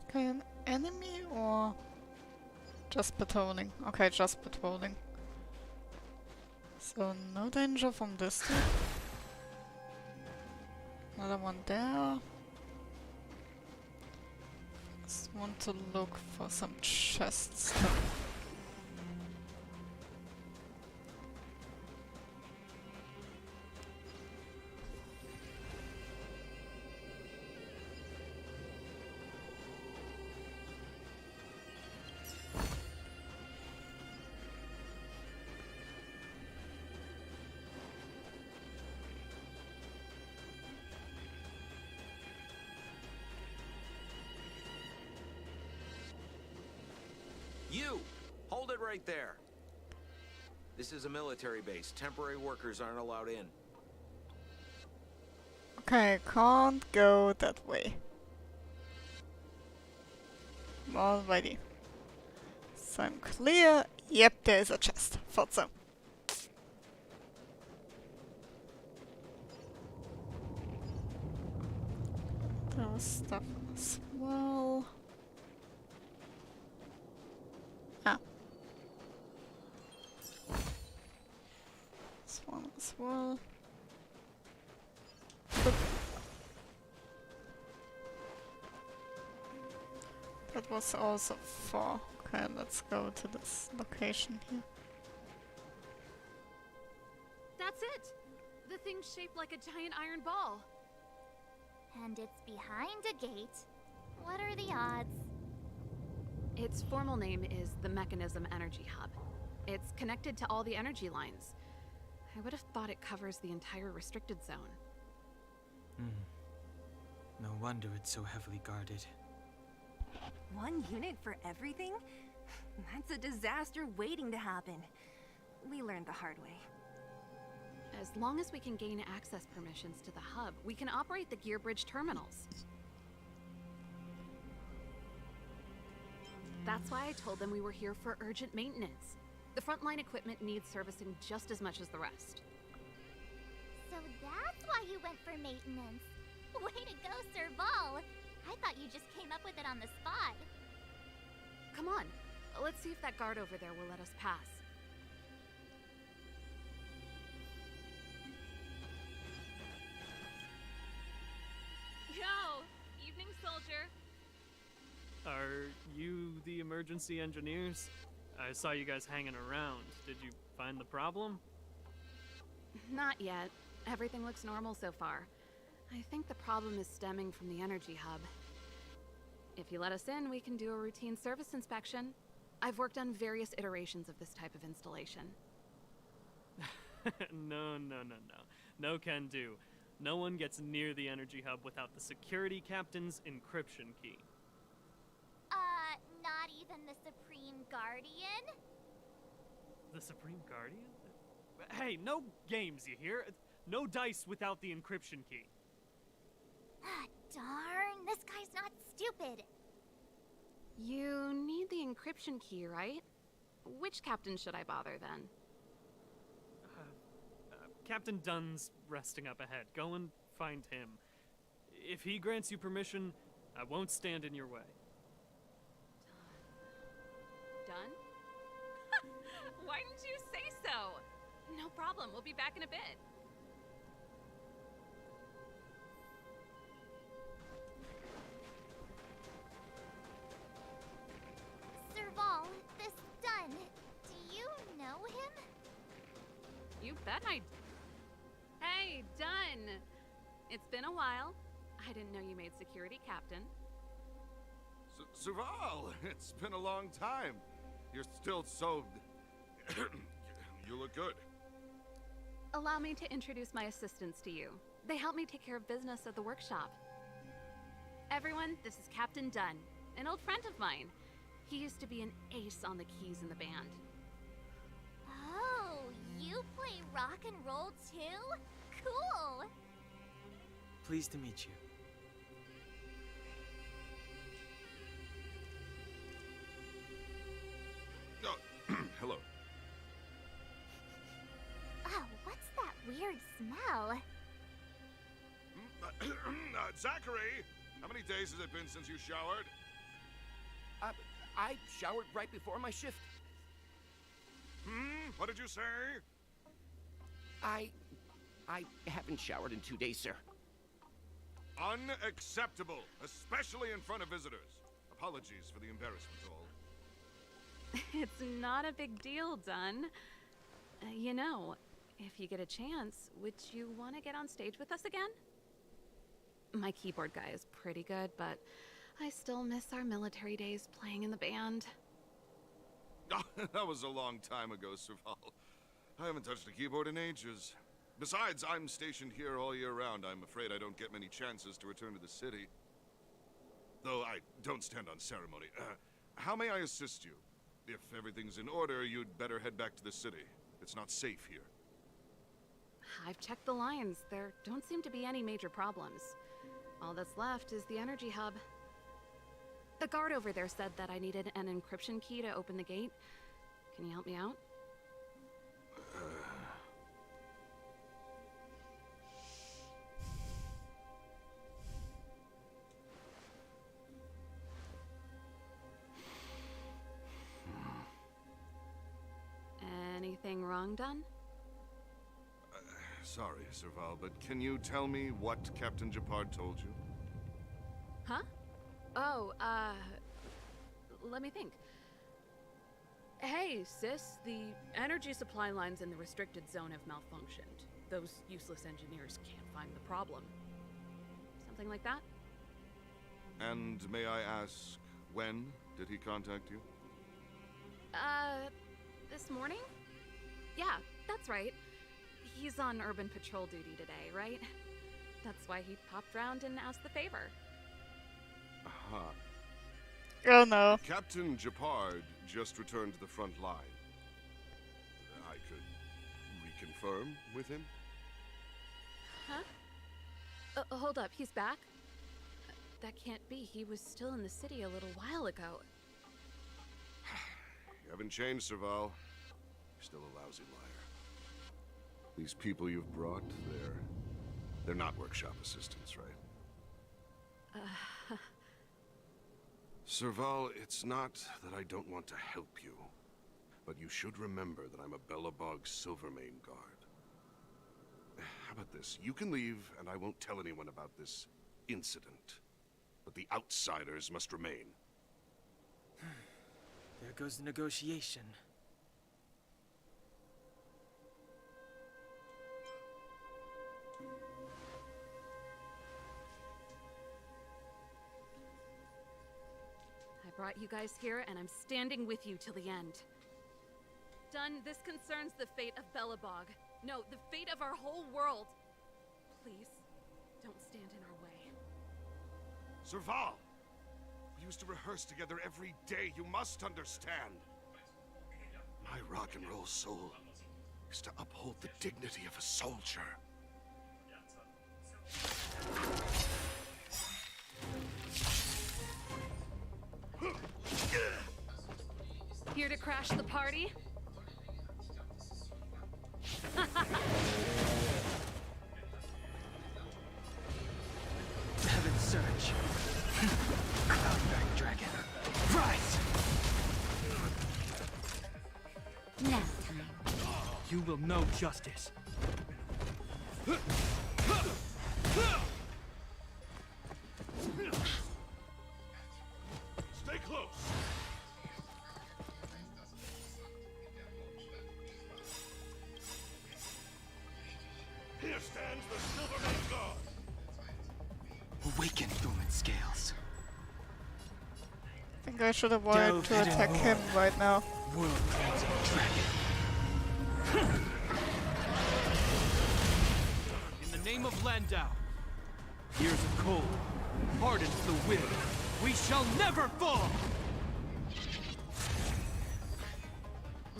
Okay, an enemy or just patrolling? Okay, just patrolling. So no danger from this dude. Another one there. Just want to look for some chests. You! Hold it right there! This is a military base. Temporary workers aren't allowed in. Okay, can't go that way. Alrighty. So I'm clear. Yep, there is a chest. Thought so. There was stuff as well. Ah. This one as well. But that was also 4. Okay, let's go to this location here. That's it! The thing's shaped like a giant iron ball. And it's behind a gate. What are the odds? Its formal name is the Mechanism Energy Hub. It's connected to all the energy lines. I would have thought it covers the entire restricted zone. No wonder it's so heavily guarded. One unit for everything? That's a disaster waiting to happen. We learned the hard way. As long as we can gain access permissions to the hub, we can operate the gear bridge terminals. That's why I told them we were here for urgent maintenance. The frontline equipment needs servicing just as much as the rest. So that's why you went for maintenance. Way to go, Serval! I thought you just came up with it on the spot. Come on, let's see if that guard over there will let us pass. Yo! Evening, soldier. Are you the emergency engineers? I saw you guys hanging around. Did you find the problem? Not yet. Everything looks normal so far. I think the problem is stemming from the energy hub. If you let us in, we can do a routine service inspection. I've worked on various iterations of this type of installation. No. No can do. No one gets near the energy hub without the security captain's encryption key. Not even the Supreme Guardian? The Supreme Guardian? Hey, no games, you hear? No dice without the encryption key. Ah, darn, this guy's not stupid. You need the encryption key, right? Which captain should I bother then? Captain Dunn's resting up ahead. Go and find him. If he grants you permission, I won't stand in your way. Done? Why didn't you say so? No problem, we'll be back in a bit. Serval, this Dunn, do you know him? You bet I... Hey, Dunn! It's been a while. I didn't know you made security captain. Serval, it's been a long time. You're still so... You look good. Allow me to introduce my assistants to you. They help me take care of business at the workshop. Everyone, this is Captain Dunn, an old friend of mine. He used to be an ace on the keys in the band. Oh, you play rock and roll too? Cool! Pleased to meet you. Oh, hello. Oh, what's that weird smell? Zachary, how many days has it been since you showered? I showered right before my shift. What did you say? I haven't showered in 2 days, sir. Unacceptable, especially in front of visitors. Apologies for the embarrassment, all. It's not a big deal, Dunn. You know, if you get a chance, would you want to get on stage with us again? My keyboard guy is pretty good, but I still miss our military days playing in the band. That was a long time ago, Serval. I haven't touched a keyboard in ages. Besides, I'm stationed here all year round. I'm afraid I don't get many chances to return to the city. Though I don't stand on ceremony. How may I assist you? If everything's in order, you'd better head back to the city. It's not safe here. I've checked the lines. There don't seem to be any major problems. All that's left is the energy hub. The guard over there said that I needed an encryption key to open the gate. Can you help me out? Anything wrong, Dunn? Sorry, Serval, but can you tell me what Captain Gepard told you? Huh? Oh, let me think. Hey, sis, the energy supply lines in the restricted zone have malfunctioned. Those useless engineers can't find the problem. Something like that? And may I ask, when did he contact you? This morning? Yeah, that's right. He's on urban patrol duty today, right? That's why he popped round and asked the favor. Aha. Oh no. Captain Gepard just returned to the front line. I could reconfirm with him? Huh? Hold up, he's back? That can't be. He was still in the city a little while ago. You haven't changed, Serval. You're still a lousy liar. These people you've brought, they're not workshop assistants, right? Serval, it's not that I don't want to help you, but you should remember that I'm a Belobog Silvermane guard. How about this? You can leave, and I won't tell anyone about this incident. But the outsiders must remain. There goes the negotiation. I brought you guys here, and I'm standing with you till the end. Dunn, this concerns the fate of Belobog. No, the fate of our whole world. Please, don't stand in our way. Serval! We used to rehearse together every day, you must understand. My rock and roll soul is to uphold the dignity of a soldier. here to crash the party? Heaven Surge. Cloudbearing Dragon. Rise! Nap time. You will know justice. Stay close. Here stands the Silvermane Guard. Awaken, dormant scales. I think I should have wanted to attack him right now. World cleansing dragon. In the name of Landau, here's a cold, hardens the will. We shall never fall!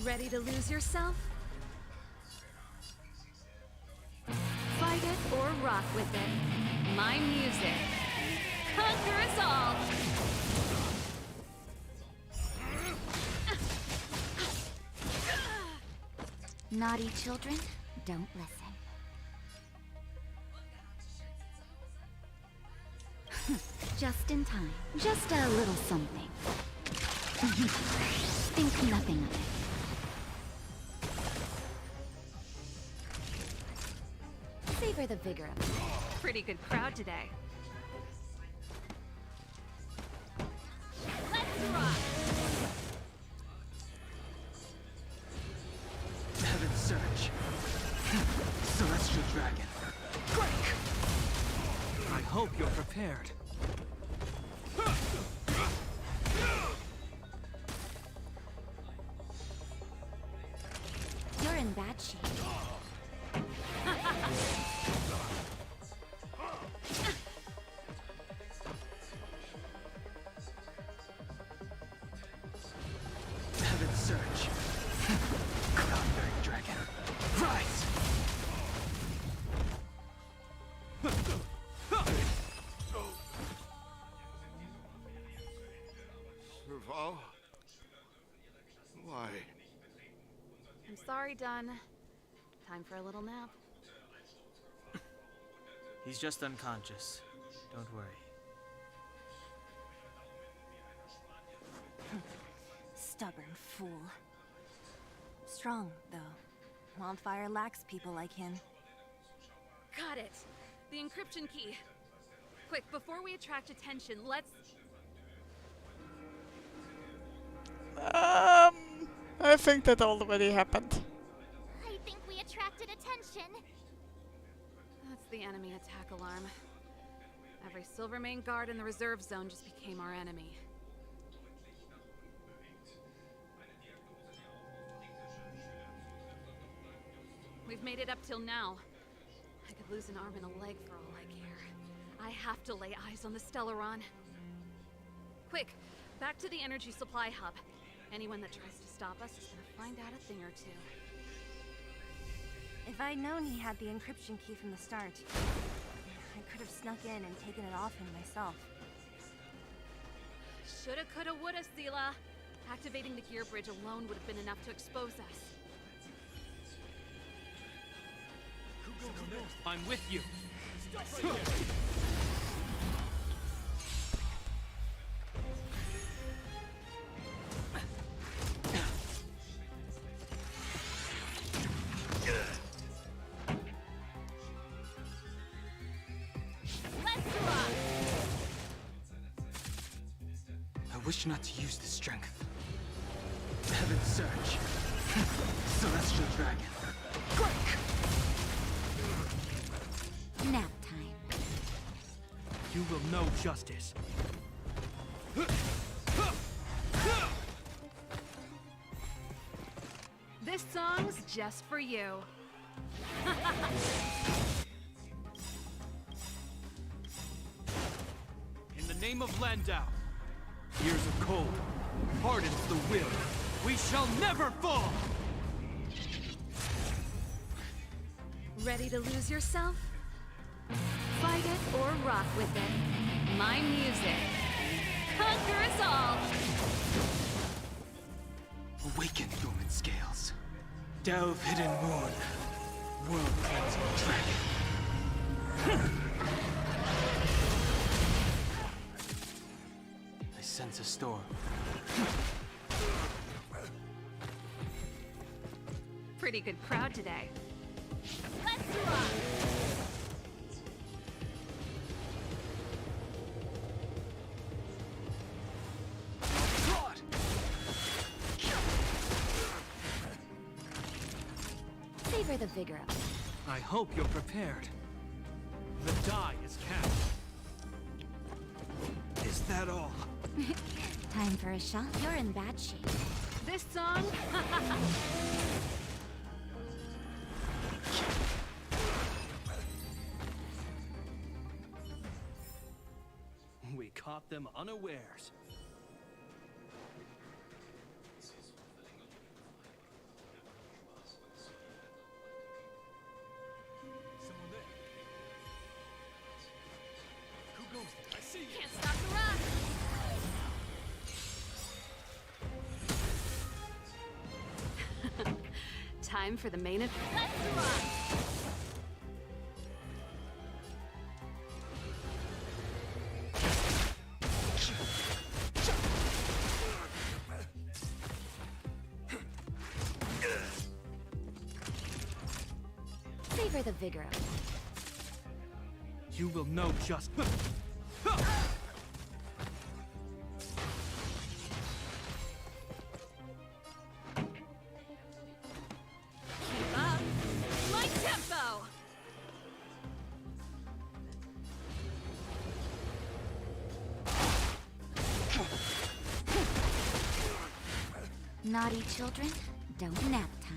Ready to lose yourself? Fight it or rock with it. My music. Conquer us all! Naughty children, don't listen. Just in time. Just a little something. Think nothing of it. Savor the vigor of it. Pretty good crowd today. Let's rock! Heaven Surge. Celestial Dragon. Break! I hope you're prepared. You're in bad shape. Heaven Surge. Cloudbearing Dragon. Rise! Serval? Why? I'm sorry, Dunn. Time for a little nap. He's just unconscious. Don't worry. Stubborn fool. Strong, though. Wildfire lacks people like him. Got it. The encryption key. Quick, before we attract attention, let's... I think that already happened. I think we attracted attention. That's the enemy attack alarm. Every Silvermane guard in the reserve zone just became our enemy. We've made it up till now. I could lose an arm and a leg for all I care. I have to lay eyes on the Stellaron. Quick, back to the energy supply hub. Anyone that tries to stop us is gonna find out a thing or two. If I'd known he had the encryption key from the start, I could have snuck in and taken it off him myself. Shoulda, coulda, woulda, Seela. Activating the gear bridge alone would have been enough to expose us. I'm with you. I wish not to use the strength. Heaven Surge. Celestial Dragon. Break! Nap time. You will know justice. This song's just for you. In the name of Landau, here's a cold, hardens the will. We shall never fall! Ready to lose yourself? Fight it or rock with it. My music. Conquer us all! Awaken, dormant scales. Delve hidden moon. World cleansing dragon. I sense a storm. Pretty good crowd today. Let's rock! Savor the vigor of it. I hope you're prepared. The die is cast. Is that all? Time for a shot. You're in bad shape. This song? We caught them unawares. Someone there. Who goes there? I see you. Can't stop the rush. Time for the main event. Let's rock. Savor the vigor of it. You will know just. Keep up. My tempo. Naughty children, don't nap time.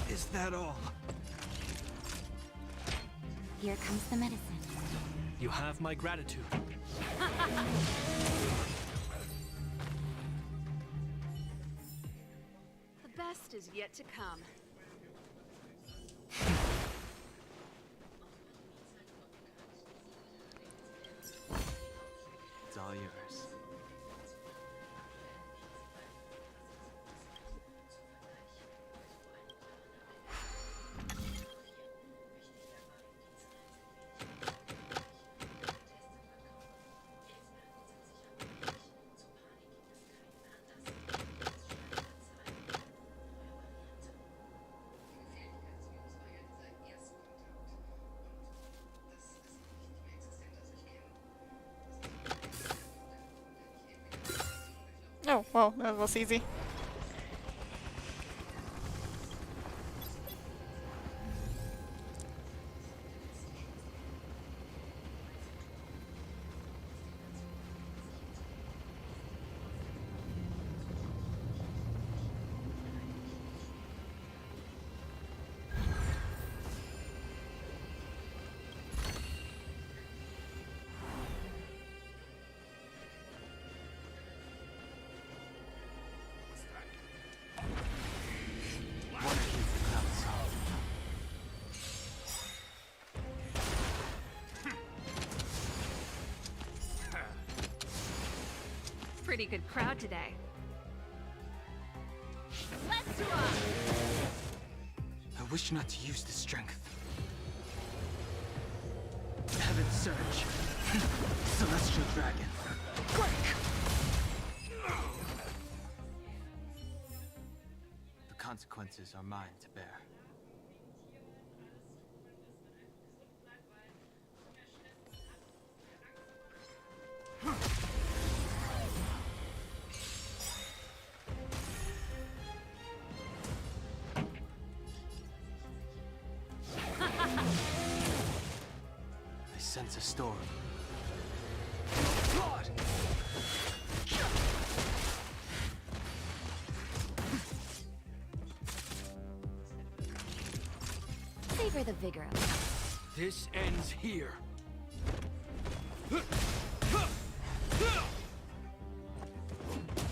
Is that all? Here comes the medicine. You have my gratitude. The best is yet to come. It's all yours. Oh, wow, that was easy. Pretty good crowd today. Let's rock. I wish not to use the strength. Heaven Surge. Celestial Dragon. Break! The consequences are mine to bear. I sense a storm. God! Savor the vigor of it. This ends here.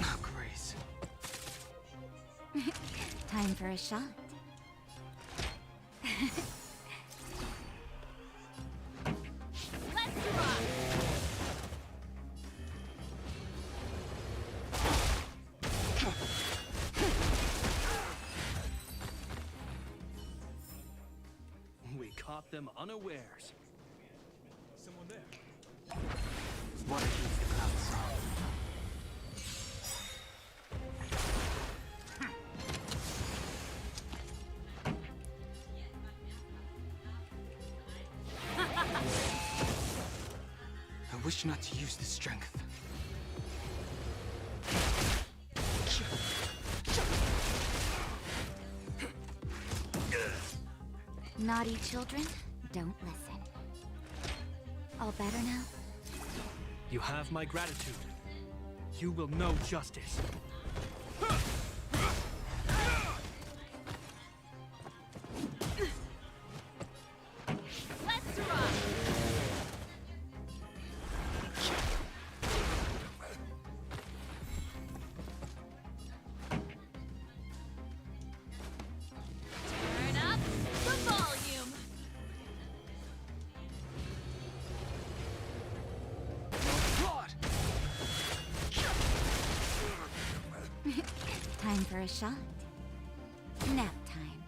Oh, Grace. Time for a shot. caught them unawares. Someone there. What is the cloud song? I wish not to use this strength. Naughty children, don't listen. All better now? You have my gratitude. You will know justice. Let's rock! Turn up the volume. Time for a shot. Nap time.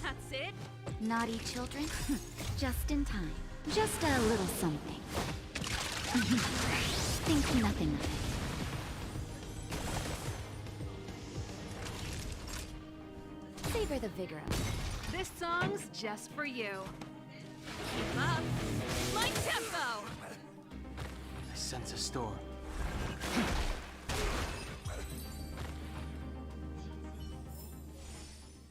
That's it? Naughty children, just in time. Just a little something. Think nothing of it. Savor the vigor of it. This song's just for you. Keep up. My tempo! I sense a storm.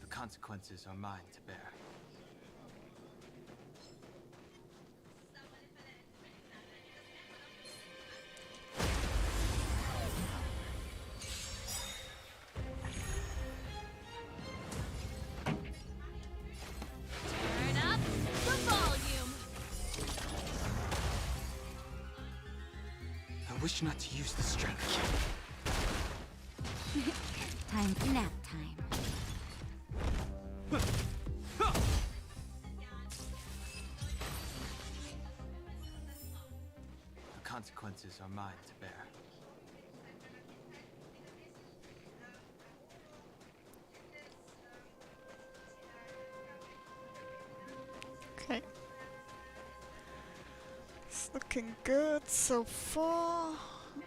The consequences are mine to bear. Turn up the volume. I wish not to use the strength. Time for nap time. The consequences are mine to bear. Okay. It's looking good so far.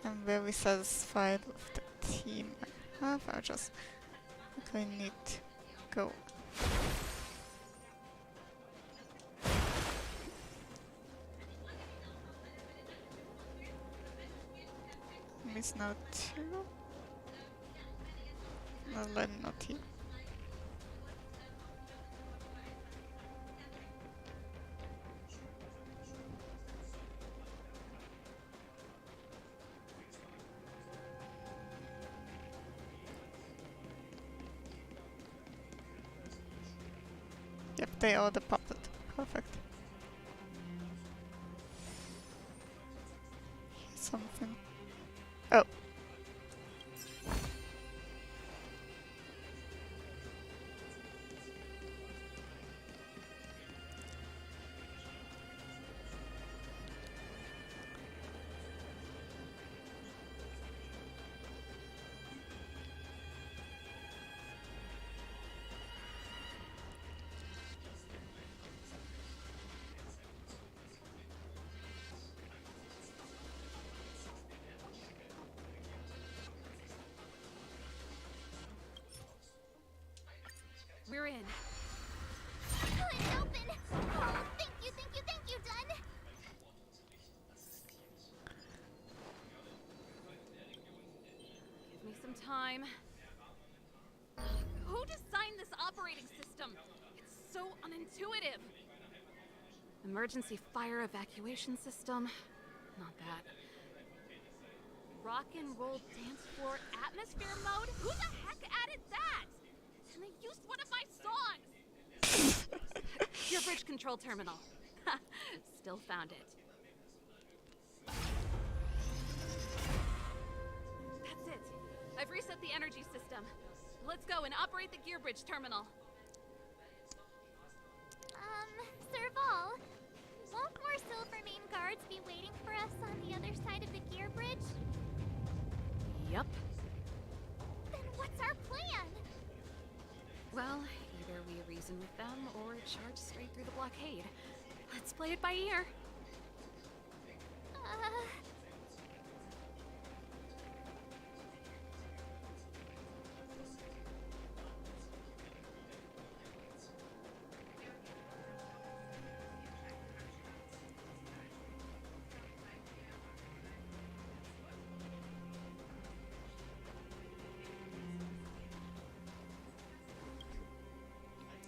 I'm very satisfied with the team I have. I just really need to go. Miss not here. No, Len not here. Yep, they are the puppet. Perfect. Here's something. Oh. We're in. It's open! Oh, thank you, Dun! Give me some time. Who designed this operating system? It's so unintuitive. Emergency fire evacuation system? Not that. Rock and roll dance floor atmosphere mode? Who the heck added that? And they used one of my songs! Your bridge control terminal. Still found it. That's it. I've reset the energy system. Let's go and operate the gear bridge terminal. Serval, guards be waiting for us on the other side of the gear bridge? Yup. Then what's our plan? Well, either we reason with them or charge straight through the blockade. Let's play it by ear.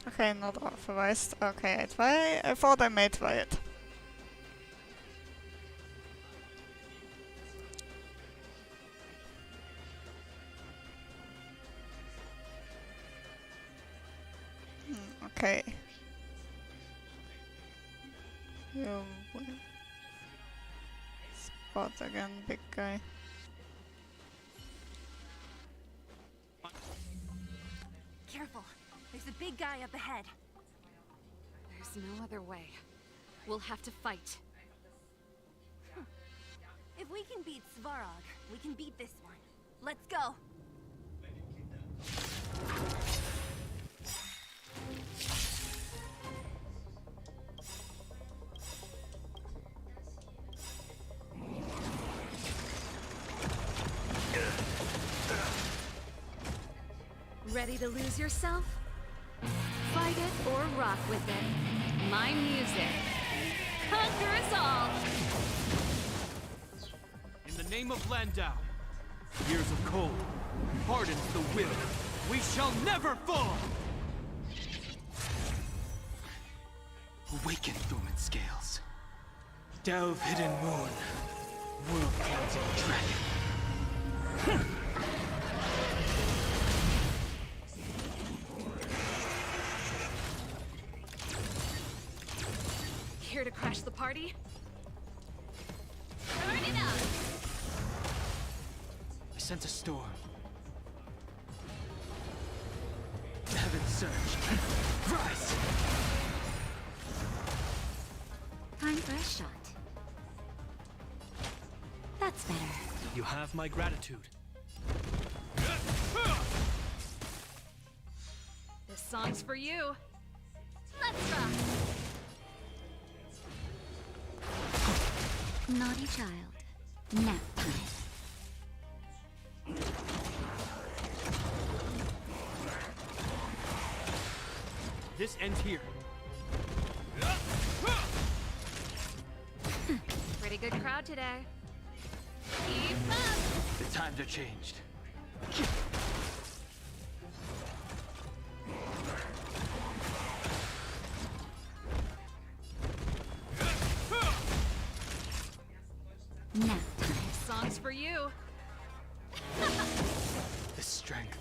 Okay, not authorized. Okay, I thought I may try it. Okay. You will spot again, big guy. Careful. There's a big guy up ahead. There's no other way. We'll have to fight. If we can beat Svarog, we can beat this one. Let's go. Ready to lose yourself? Fight it or rock with it. My music. Conquer us all! In the name of Landau, years of cold hardens the will. We shall never fall! Awaken, Thuman Scales. Delve, hidden moon. World-cleansing dragon. Here to crash the party? Burn it up! I sense a storm. Heaven surge. Rise! Time for a shot. That's better. You have my gratitude. This song's for you. Let's rock! Naughty child. Nap time. This ends here. Pretty good crowd today. Keep up! The times are changed. Nap time. Song's for you. The strength.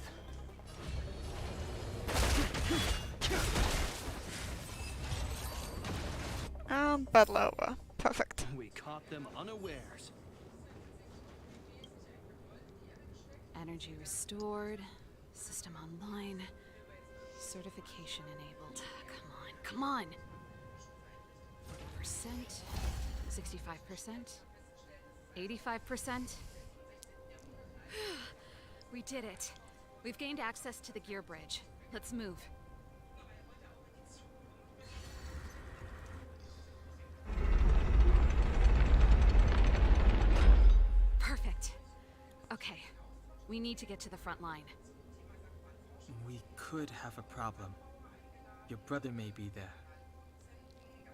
Battle over. Perfect. We caught them unawares. Energy restored. System online. Certification enabled. Come on. 40%. 65%. 85%. We did it. We've gained access to the gear bridge. Let's move. Perfect. Okay. We need to get to the front line. We could have a problem. Your brother may be there.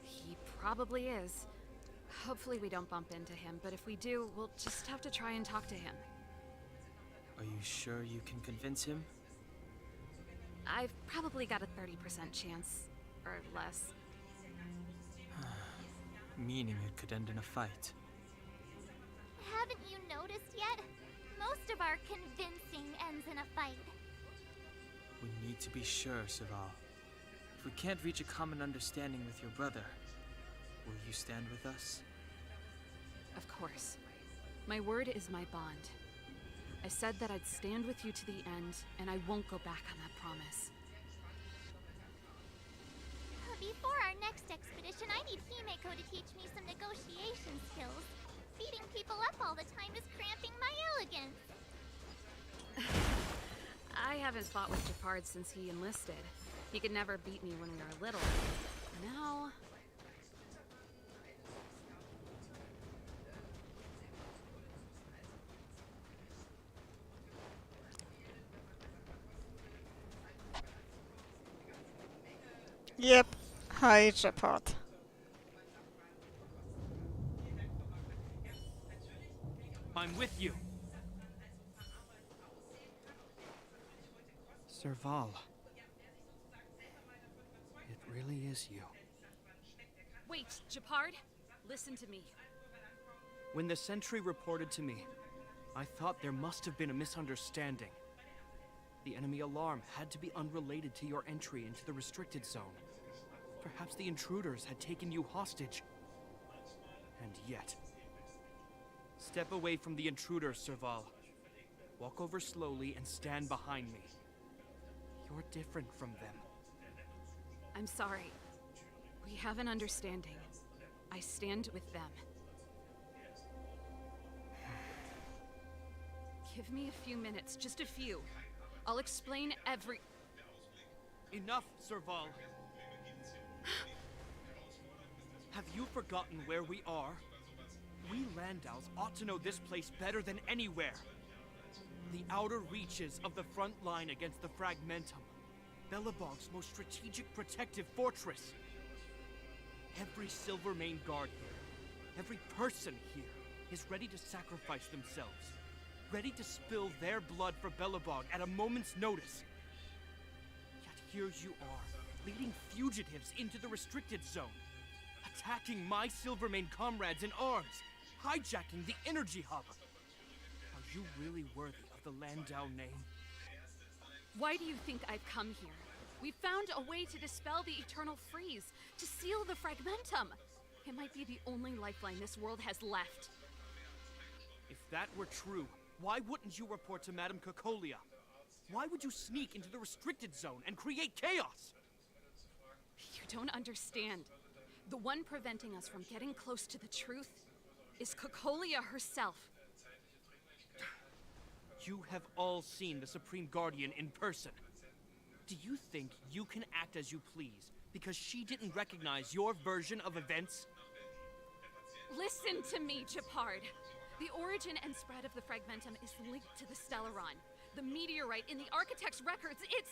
He probably is. Hopefully we don't bump into him, but if we do, we'll just have to try and talk to him. Are you sure you can convince him? I've probably got a 30% chance, or less. Meaning it could end in a fight. Haven't you noticed yet? Most of our convincing ends in a fight. We need to be sure, Serval. If we can't reach a common understanding with your brother, will you stand with us? Of course. My word is my bond. I said that I'd stand with you to the end, and I won't go back on that promise. Before our next expedition, I need Himeko to teach me some negotiation skills. Beating people up all the time is cramping my elegance. I haven't fought with Japard since he enlisted. He could never beat me when we were little. Now... Yep. Hi, Japard. I'm with you. Serval. It really is you. Wait, Japard, listen to me. When the sentry reported to me, I thought there must have been a misunderstanding. The enemy alarm had to be unrelated to your entry into the restricted zone. Perhaps the intruders had taken you hostage. And yet... Step away from the intruders, Serval. Walk over slowly and stand behind me. You're different from them. I'm sorry. We have an understanding. I stand with them. Give me a few minutes, just a few. I'll explain every... Enough, Serval. Have you forgotten where we are? We Landaus ought to know this place better than anywhere. The outer reaches of the front line against the Fragmentum. Belobog's most strategic protective fortress. Every Silvermane guard here, every person here, is ready to sacrifice themselves. Ready to spill their blood for Belobog at a moment's notice. Yet here you are, leading fugitives into the restricted zone. Attacking my Silvermane comrades in arms. Hijacking the energy hub. Are you really worthy of the Landau name? Why do you think I've come here? We found a way to dispel the Eternal Freeze, to seal the Fragmentum. It might be the only lifeline this world has left. If that were true, why wouldn't you report to Madame Cocolia? Why would you sneak into the restricted zone and create chaos? You don't understand. The one preventing us from getting close to the truth is Cocolia herself. You have all seen the Supreme Guardian in person. Do you think you can act as you please because she didn't recognize your version of events? Listen to me, Japard. The origin and spread of the Fragmentum is linked to the Stellaron. The meteorite in the Architect's records, it's...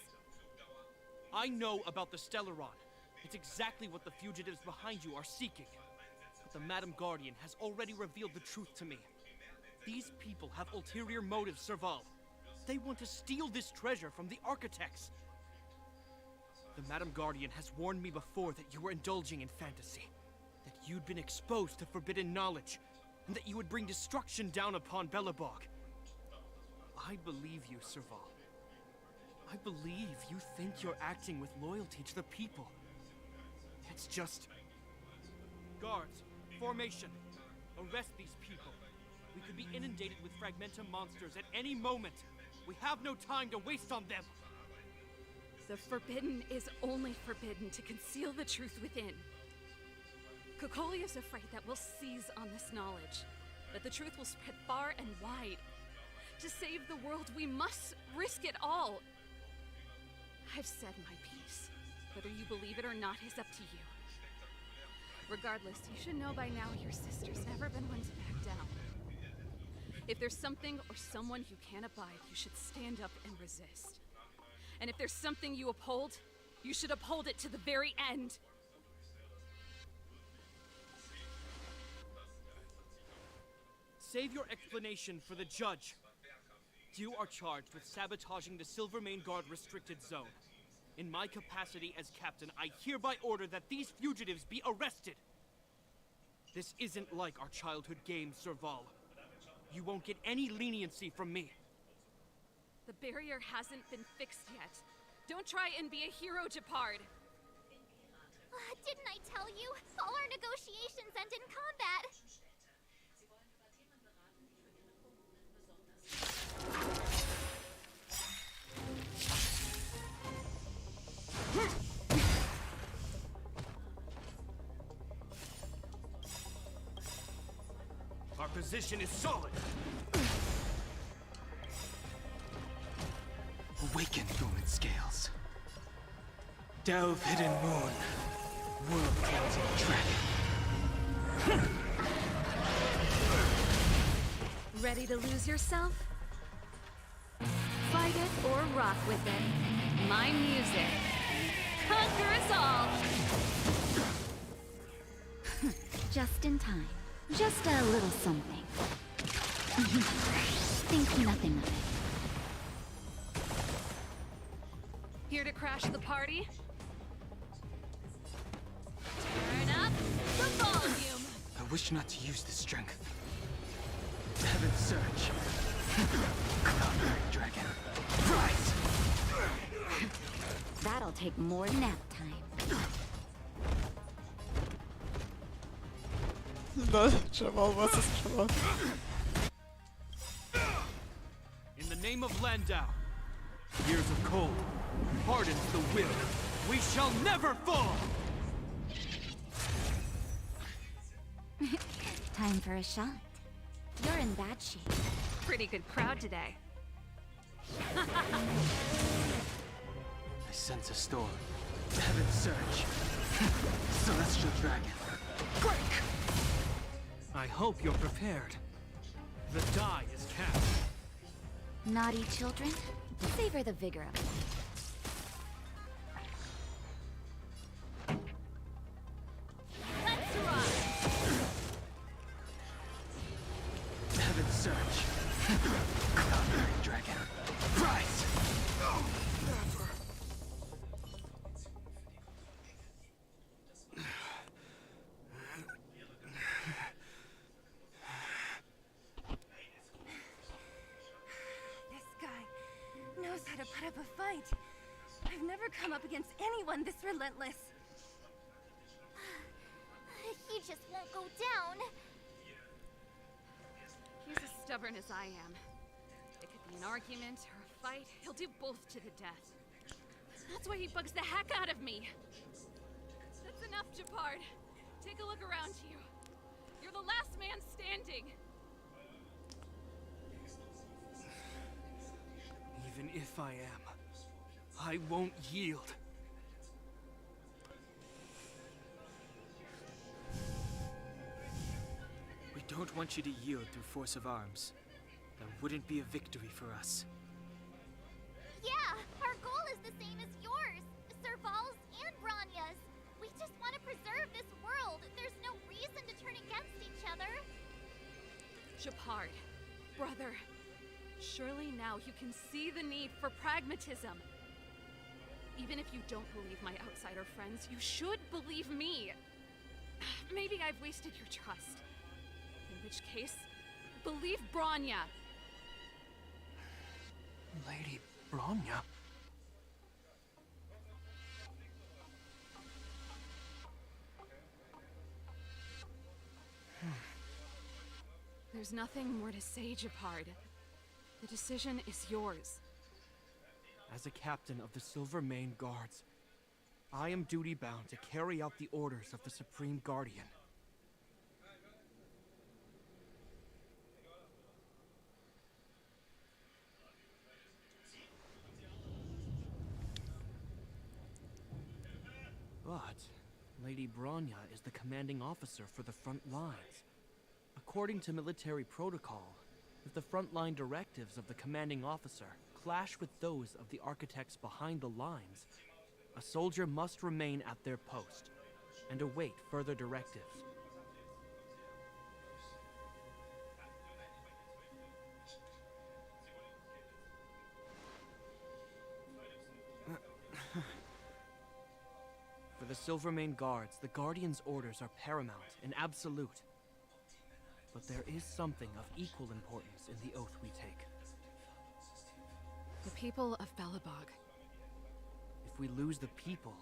I know about the Stellaron. It's exactly what the fugitives behind you are seeking. But the Madam Guardian has already revealed the truth to me. These people have ulterior motives, Serval. They want to steal this treasure from the Architects. The Madam Guardian has warned me before that you were indulging in fantasy. That you'd been exposed to forbidden knowledge. And that you would bring destruction down upon Belobog. I believe you, Serval. I believe you think you're acting with loyalty to the people. It's just... Guards, formation. Arrest these people. We could be inundated with Fragmentum monsters at any moment. We have no time to waste on them. The forbidden is only forbidden to conceal the truth within. Cocolia's afraid that we'll seize on this knowledge, that the truth will spread far and wide. To save the world, we must risk it all. I've said my piece. Whether you believe it or not is up to you. Regardless, you should know by now your sister's never been one to back down. If there's something or someone you can't abide, you should stand up and resist. And if there's something you uphold, you should uphold it to the very end. Save your explanation for the judge. You are charged with sabotaging the Silvermane Guard restricted zone. In my capacity as captain, I hereby order that these fugitives be arrested. This isn't like our childhood game, Serval. You won't get any leniency from me. The barrier hasn't been fixed yet. Don't try and be a hero, Japard. Didn't I tell you? All our negotiations end in combat. position is solid. Awaken, Roman Scales. Delve, hidden moon. World-cleansing dragon. Ready to lose yourself? Fight it or rock with it. My music. Conquer us all! Just in time. Just a little something. Think nothing of it. Here to crash the party? Turn up the volume. I wish not to use this strength. Heaven surge. Cloudberry dragon. Rise! That'll take more nap time. No, Jamal versus Jamal. In the name of Landau, years of cold hardens the will. We shall never fall! Time for a shot. You're in bad shape. Pretty good crowd today. I sense a storm. Heaven surge. Celestial dragon. Break! I hope you're prepared. The die is cast. Naughty children, savor the vigor of it. Let's rock. Heaven surge. Cloudberry dragon. Rise! This guy knows how to put up a fight. I've never come up against anyone this relentless. He just won't go down. He's as stubborn as I am. It could be an argument or a fight. He'll do both to the death. That's why he bugs the heck out of me. That's enough, Japard. Take a look around you. You're the last man standing. Even if I am, I won't yield. We don't want you to yield through force of arms. That wouldn't be a victory for us. Yeah, our goal is the same as yours, Serval's and Bronya's. We just want to preserve this world. There's no reason to turn against each other. Japard, brother, surely now you can see the need for pragmatism. Even if you don't believe my outsider friends, you should believe me. Maybe I've wasted your trust. In which case, believe Bronya. Lady Bronya? There's nothing more to say, Japard. The decision is yours. As a captain of the Silvermane Guards, I am duty-bound to carry out the orders of the Supreme Guardian. But Lady Bronya is the commanding officer for the front lines. According to military protocol, if the frontline directives of the commanding officer clash with those of the architects behind the lines, a soldier must remain at their post and await further directives. For the Silvermane Guards, the Guardian's orders are paramount and absolute. But there is something of equal importance in the oath we take. The people of Belobog. If we lose the people,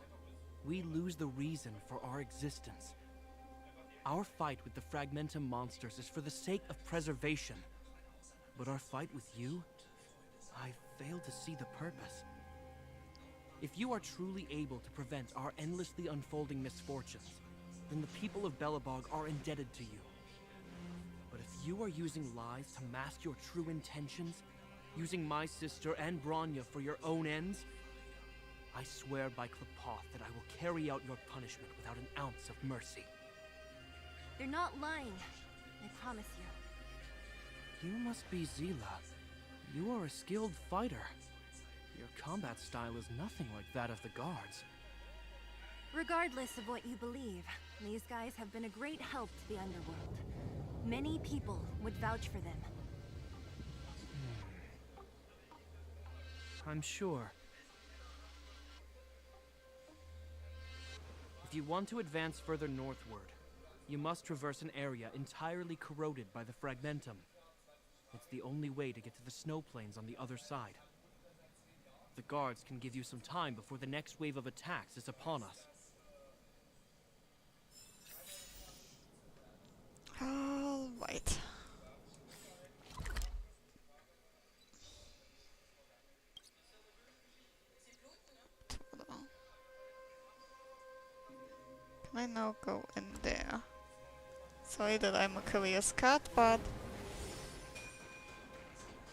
we lose the reason for our existence. Our fight with the Fragmentum monsters is for the sake of preservation. But our fight with you, I fail to see the purpose. If you are truly able to prevent our endlessly unfolding misfortunes, then the people of Belobog are indebted to you. But if you are using lies to mask your true intentions, using my sister and Bronya for your own ends, I swear by Klepoth that I will carry out your punishment without an ounce of mercy. They're not lying. I promise you. You must be Zila. You are a skilled fighter. Your combat style is nothing like that of the guards. Regardless of what you believe, these guys have been a great help to the underworld. Many people would vouch for them. I'm sure. If you want to advance further northward, you must traverse an area entirely corroded by the Fragmentum. It's the only way to get to the snow plains on the other side. The guards can give you some time before the next wave of attacks is upon us. All right. Can I now go in there? Sorry that I'm a curious cat, but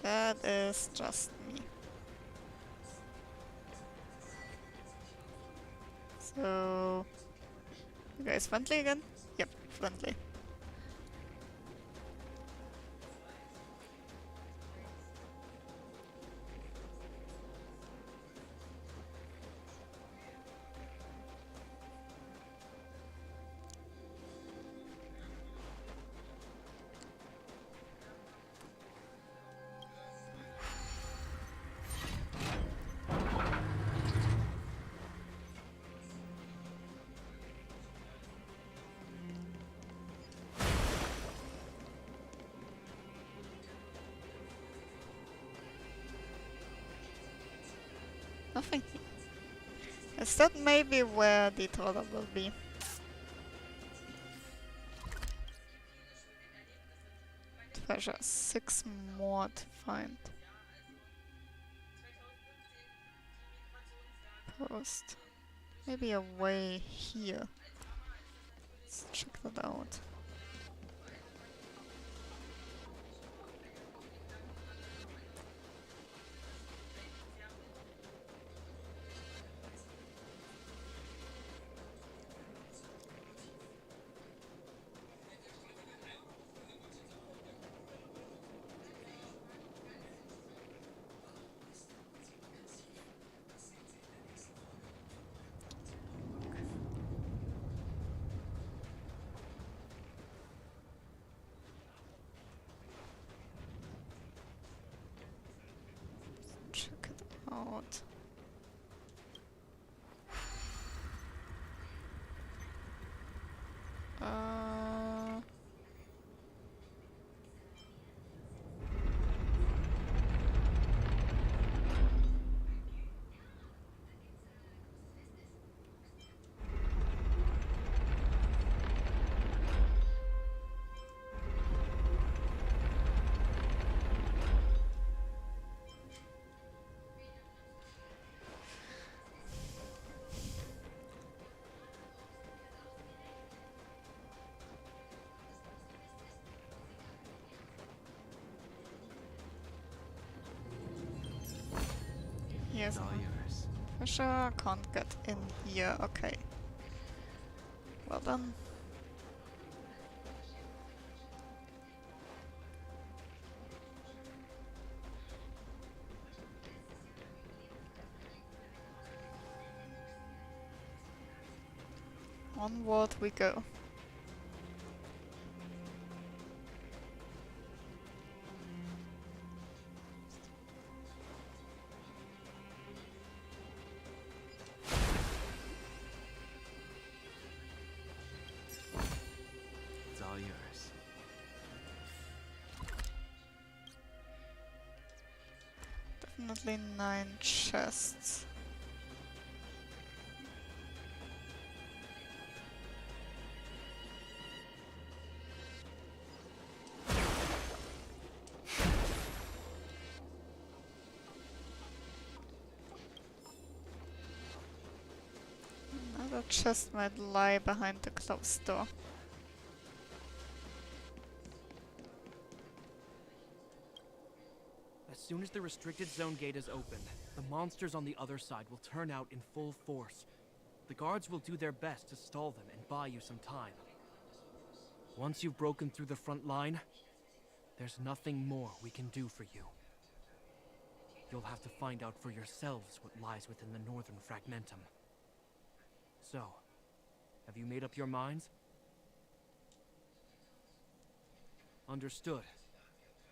that is just me. So, you guys friendly again? Yep, friendly. Nothing. Is that maybe where the toilet will be? Treasure, 6 more to find. Post. Maybe a way here. Let's check that out. Check it out. Yes. For sure, can't get in here. Okay. Well done. Onward we go. It's all yours. Definitely 9 chests. Another chest might lie behind the closed door. soon as the restricted zone gate is opened, the monsters on the other side will turn out in full force. The guards will do their best to stall them and buy you some time. Once you've broken through the front line, there's nothing more we can do for you. You'll have to find out for yourselves what lies within the Northern Fragmentum. So, have you made up your minds? Understood.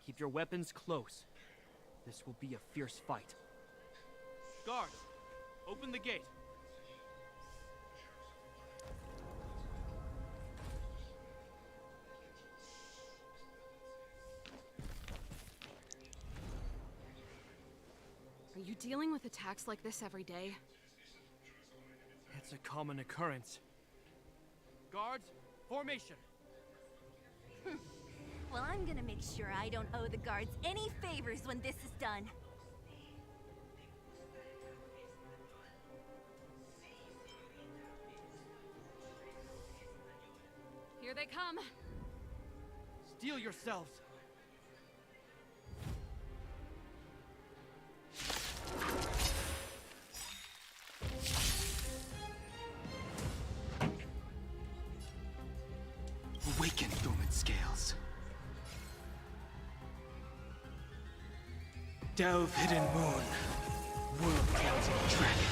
Keep your weapons close. This will be a fierce fight. Guards, open the gate. Are you dealing with attacks like this every day? It's a common occurrence. Guards, formation. Well, I'm gonna make sure I don't owe the guards any favors when this is done. Here they come. Steel yourselves. Awaken, dormant scales. Delve, hidden moon. World-cleansing dragon.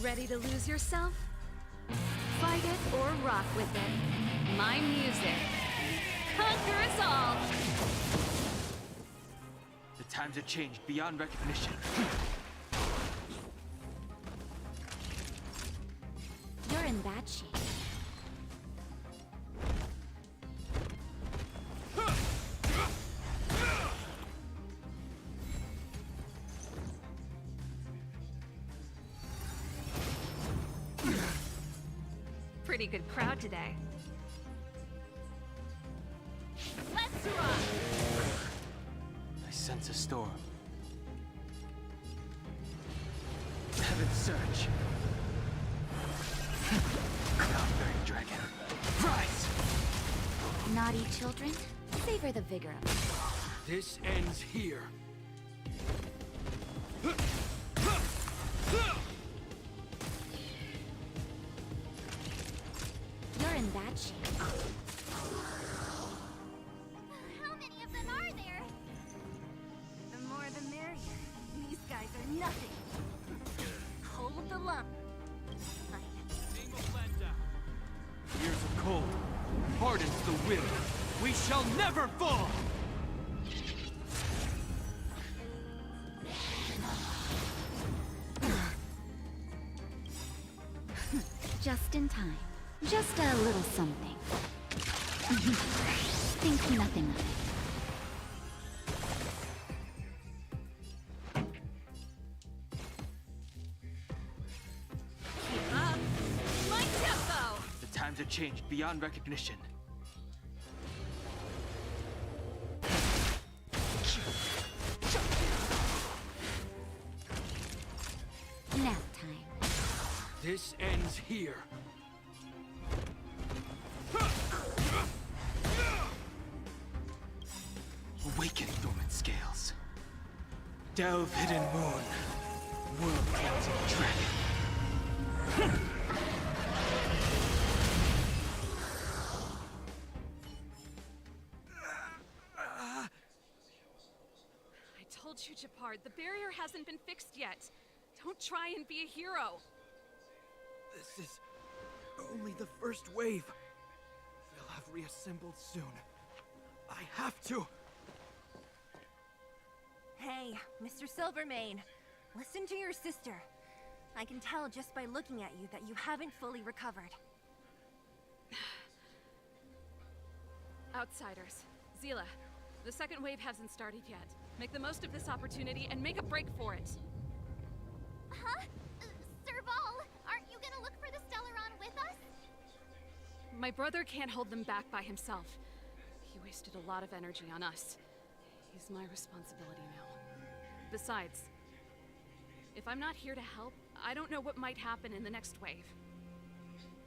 Ready to lose yourself? Fight it or rock with it. My music. Conquer us all! The times have changed beyond recognition. You're in bad shape. Pretty good crowd today. Let's rock! I sense a storm. Heaven's surge. Cloud-bearing dragon. Rise! Naughty children, savor the vigor of it. This ends here. You're in bad shape. How many of them are there? The more the merrier. These guys are nothing. Hold the lump. Years of cold hardens the will. We shall never fall! Just in time. Just a little something. Think nothing of it. Keep up. My tempo! The times have changed beyond recognition. Nap time. This ends here. Awaken, dormant scales. Delve, hidden moon. World-cleansing dragon. I told you, Japard, the barrier hasn't been fixed yet. Don't try and be a hero. This is only the first wave. They'll have reassembled soon. I have to. Hey, Mr. Silvermane. Listen to your sister. I can tell just by looking at you that you haven't fully recovered. Outsiders. Zila, the second wave hasn't started yet. Make the most of this opportunity and make a break for it. Huh? Serval, aren't you gonna look for the Stellaron with us? My brother can't hold them back by himself. He wasted a lot of energy on us. He's my responsibility now. Besides, if I'm not here to help, I don't know what might happen in the next wave.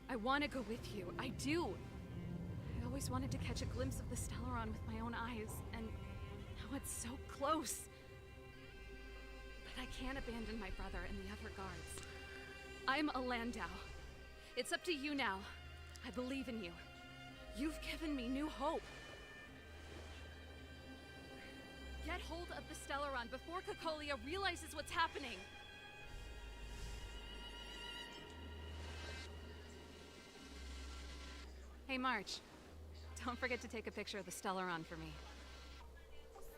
I want to go with you. I do. I always wanted to catch a glimpse of the Stellaron with my own eyes, and now it's so close. But I can't abandon my brother and the other guards. I'm a Landau. It's up to you now. I believe in you. You've given me new hope. Get hold of the Stellaron before Cocolia realizes what's happening. Hey, March. Don't forget to take a picture of the Stellaron for me.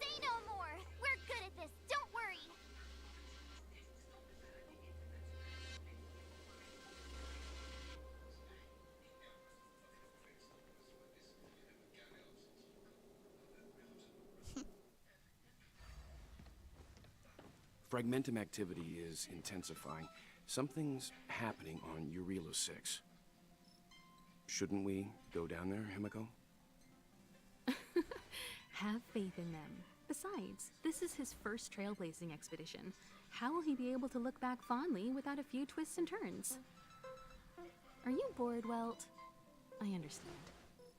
Say no more! We're good at this, don't worry! Fragmentum activity is intensifying. Something's happening on Eurilo 6. Shouldn't we go down there, Himiko? Have faith in them. Besides, this is his first trailblazing expedition. How will he be able to look back fondly without a few twists and turns? Are you bored, Welt? I understand.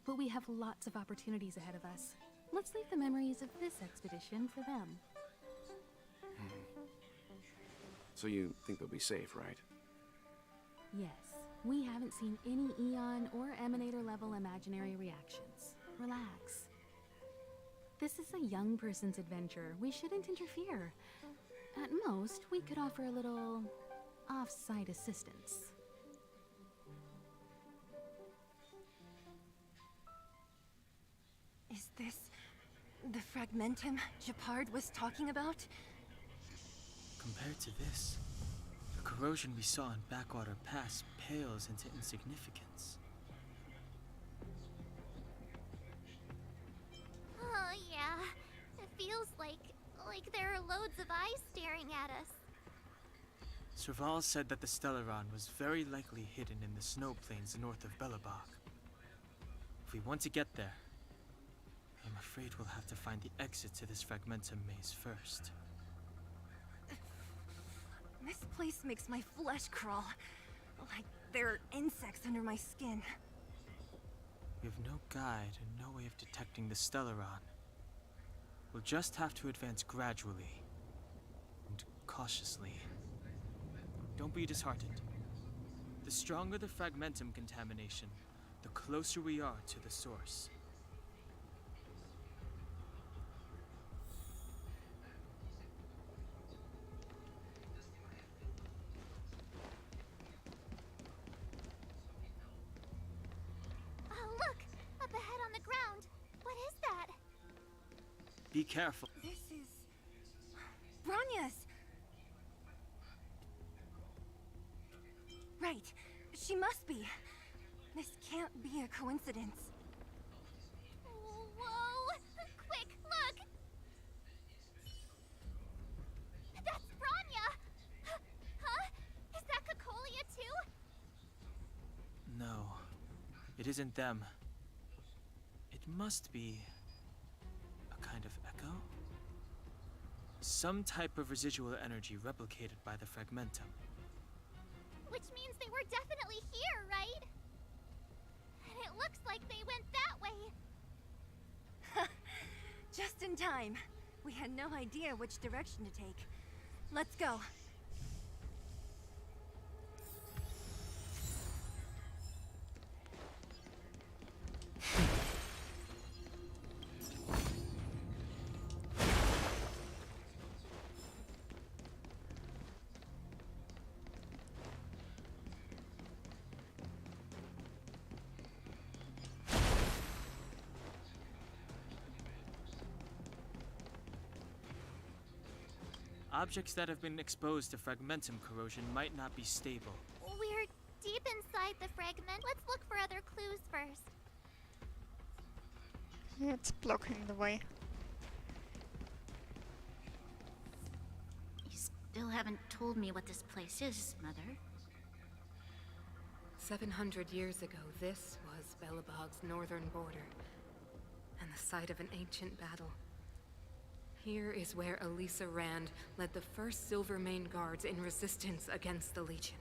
But we have lots of opportunities ahead of us. Let's leave the memories of this expedition for them. So you think they'll be safe, right? Yes, we haven't seen any Eon or Emanator level imaginary reactions. Relax. This is a young person's adventure. We shouldn't interfere. At most, we could offer a little off-site assistance. Is this the Fragmentum Gepard was talking about? Compared to this, the corrosion we saw in Backwater Pass pales into insignificance. Oh, yeah. It feels like there are loads of eyes staring at us. Serval said that the Stellaron was very likely hidden in the snow plains north of Belobog. If we want to get there, I'm afraid we'll have to find the exit to this Fragmentum maze first. This place makes my flesh crawl. Like there are insects under my skin. We have no guide and no way of detecting the Stellaron. We'll just have to advance gradually and cautiously. Don't be disheartened. The stronger the Fragmentum contamination, the closer we are to the source. Be careful. This is... Bronya's! Right. She must be. This can't be a coincidence. Whoa! Quick, look! That's Bronya! Huh? Is that Cocolia too? No, it isn't them. It must be a kind of echo? Some type of residual energy replicated by the Fragmentum. Which means they were definitely here, right? And it looks like they went that way. Just in time. We had no idea which direction to take. Let's go. Objects that have been exposed to Fragmentum corrosion might not be stable. We're deep inside the fragment. Let's look for other clues first. Yeah, it's blocking the way. You still haven't told me what this place is, Mother. 700 years ago, this was Belobog's northern border, and the site of an ancient battle. Here is where Elisa Rand led the first Silvermane Guards in resistance against the Legion.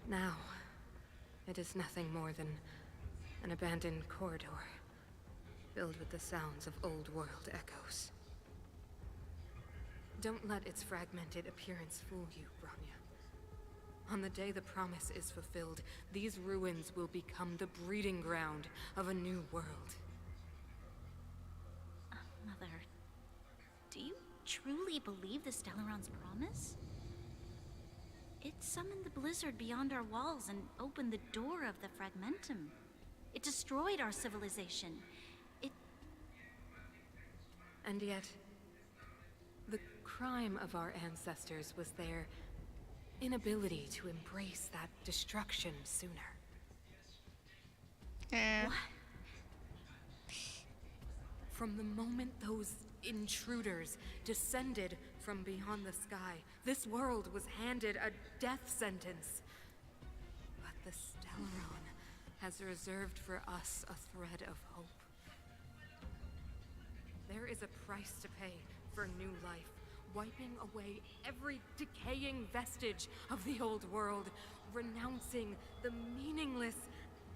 Now, it is nothing more than an abandoned corridor, filled with the sounds of old-world echoes. Don't let its fragmented appearance fool you, Bronya. On the day the promise is fulfilled, these ruins will become the breeding ground of a new world. Mother, do you truly believe the Stellaron's promise? It summoned the blizzard beyond our walls and opened the door of the Fragmentum. It destroyed our civilization. And yet, the crime of our ancestors was their inability to embrace that destruction sooner. Yeah. From the moment those intruders descended from beyond the sky, this world was handed a death sentence. But the Stellaron has reserved for us a thread of hope. There is a price to pay for new life, wiping away every decaying vestige of the old world, renouncing the meaningless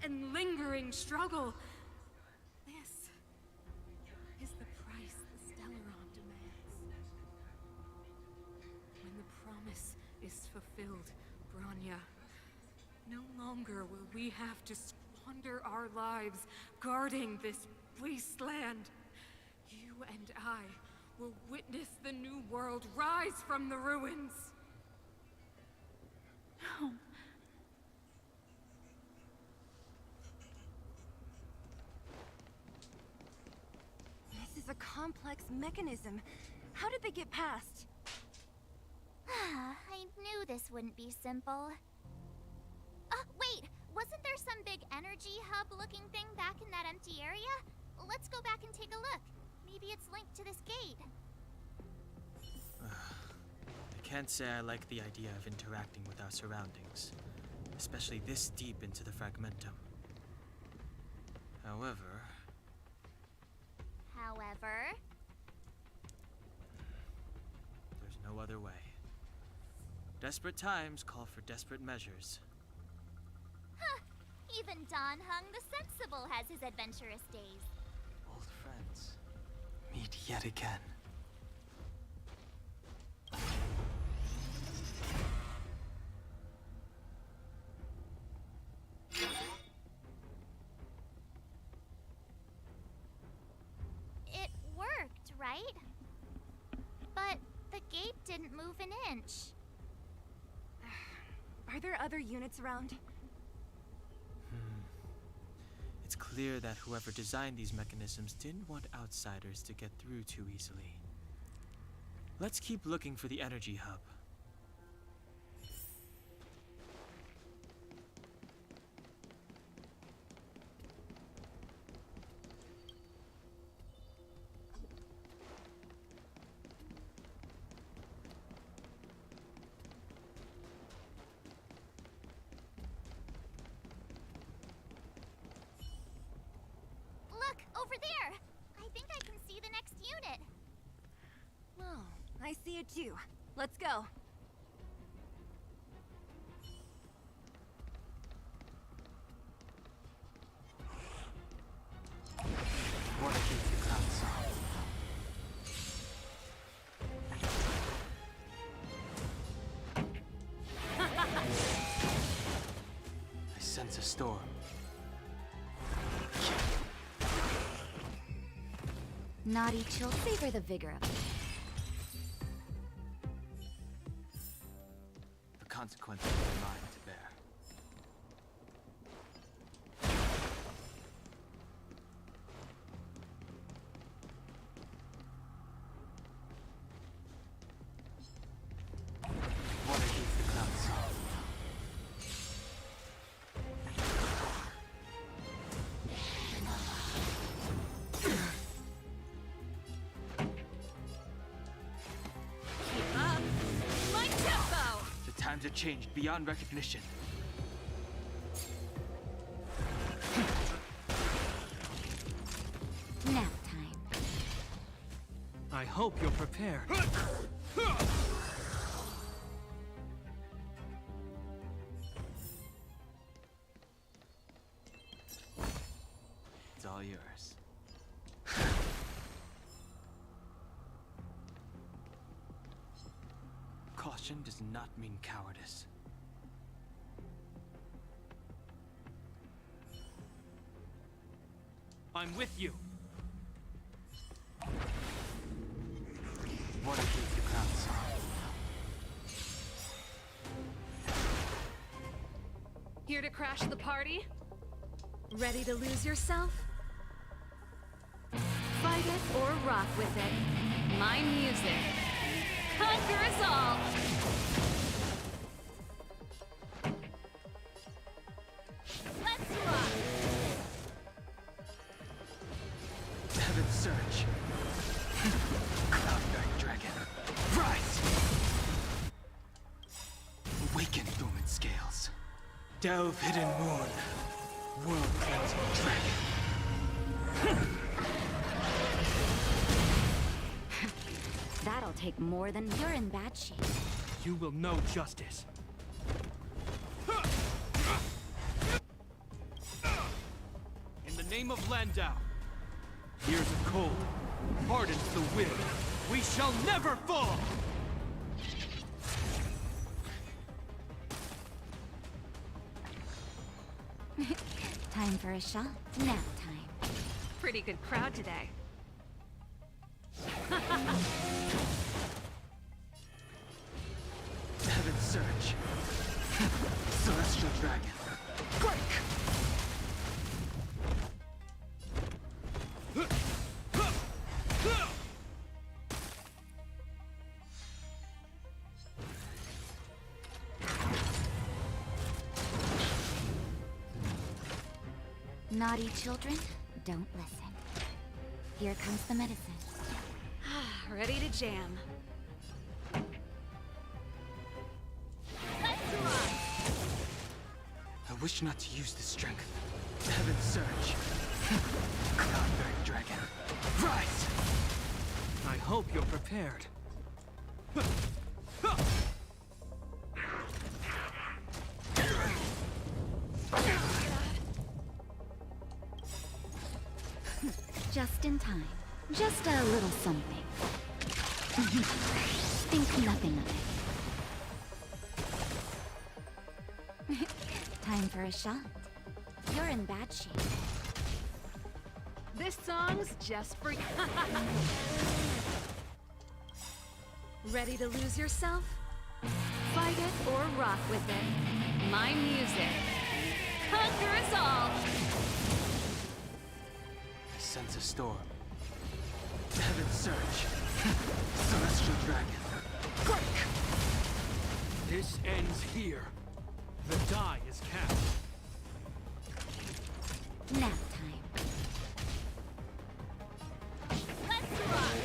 and lingering struggle. This is the price the Stellaron demands. When the promise is fulfilled, Bronya, no longer will we have to squander our lives guarding this wasteland. You and I will witness the new world rise from the ruins. No. This is a complex mechanism. How did they get past? I knew this wouldn't be simple. Wait! Wasn't there some big energy hub-looking thing back in that empty area? Let's go back and take a look. Maybe it's linked to this gate. I can't say I like the idea of interacting with our surroundings, especially this deep into the Fragmentum. However, there's no other way. Desperate times call for desperate measures. Huh. Even Dan Heng the Sensible has his adventurous days. Old friends meet yet again. It worked, right? But the gate didn't move an inch. Are there other units around? It's clear that whoever designed these mechanisms didn't want outsiders to get through too easily. Let's keep looking for the energy hub. Look, over there! I think I can see the next unit. Oh, I see it too. Let's go. What keep the crowds I sense a storm. Naughty chill, savor the vigor of it. The consequences are mine to bear. Water heats the clouds. Keep up! My tempo! The times have changed beyond recognition. Nap time. I hope you're prepared. It's all yours. Caution does not mean cowardice. I'm with you. What a gift the crowd saw. Here to crash the party? Ready to lose yourself? Fight it or rock with it. My music. Conquer us all! Let's rock! Heaven's Surge. Cloudbearing Dragon. Rise! Awaken, dormant scales. Delve, hidden moon. World cleansing dragon. That'll take more than you're in bad shape. You will know justice. In the name of Landau, here's a cold, hardens the wind. We shall never fall! Time for a shot. Nap time. Pretty good crowd today. Heaven's Surge. Celestial Dragon. Break! Naughty children, don't listen. Here comes the medicine. Ready to jam. I wish not to use this strength. Heaven's Surge. Cloudbearing Dragon. Rise! I hope you're prepared. Just in time. Just a little something. Think nothing of it. Time for a shot. You're in bad shape. This song's just for you. Ready to lose yourself? Fight it or rock with it. My music. Conquer us all! I sense a storm. Heaven's Surge. Celestial Dragon. Break! This ends here. The die is cast. Nap time. Let's rock!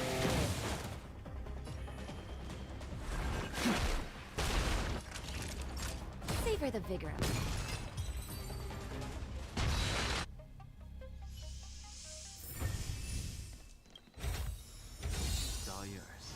Savor the vigor of it. It's all yours.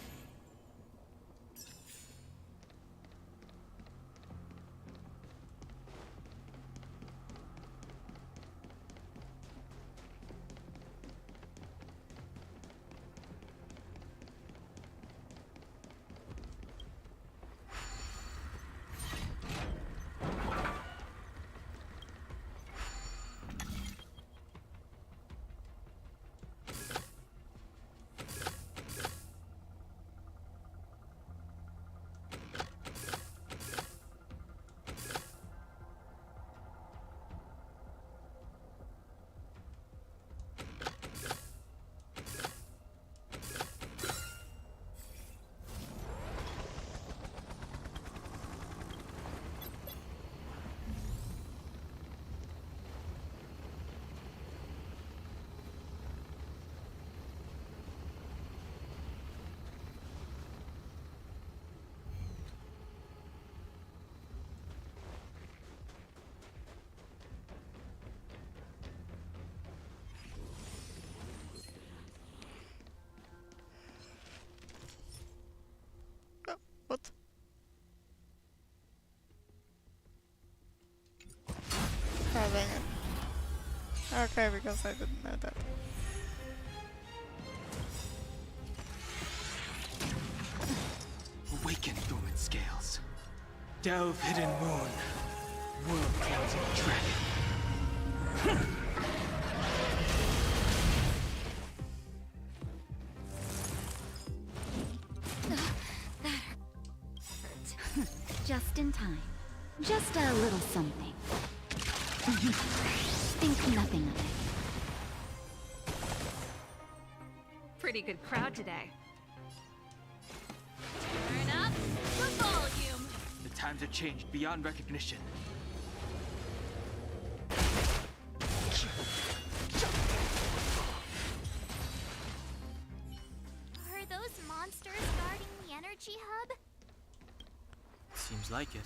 Okay, because I didn't know that. Awaken, dormant scales. Delve, hidden moon. World cleansing dragon. Just in time. Just a little something. Think nothing of it. Pretty good crowd today. Turn up the volume. The times have changed beyond recognition. Are those monsters guarding the energy hub? Seems like it.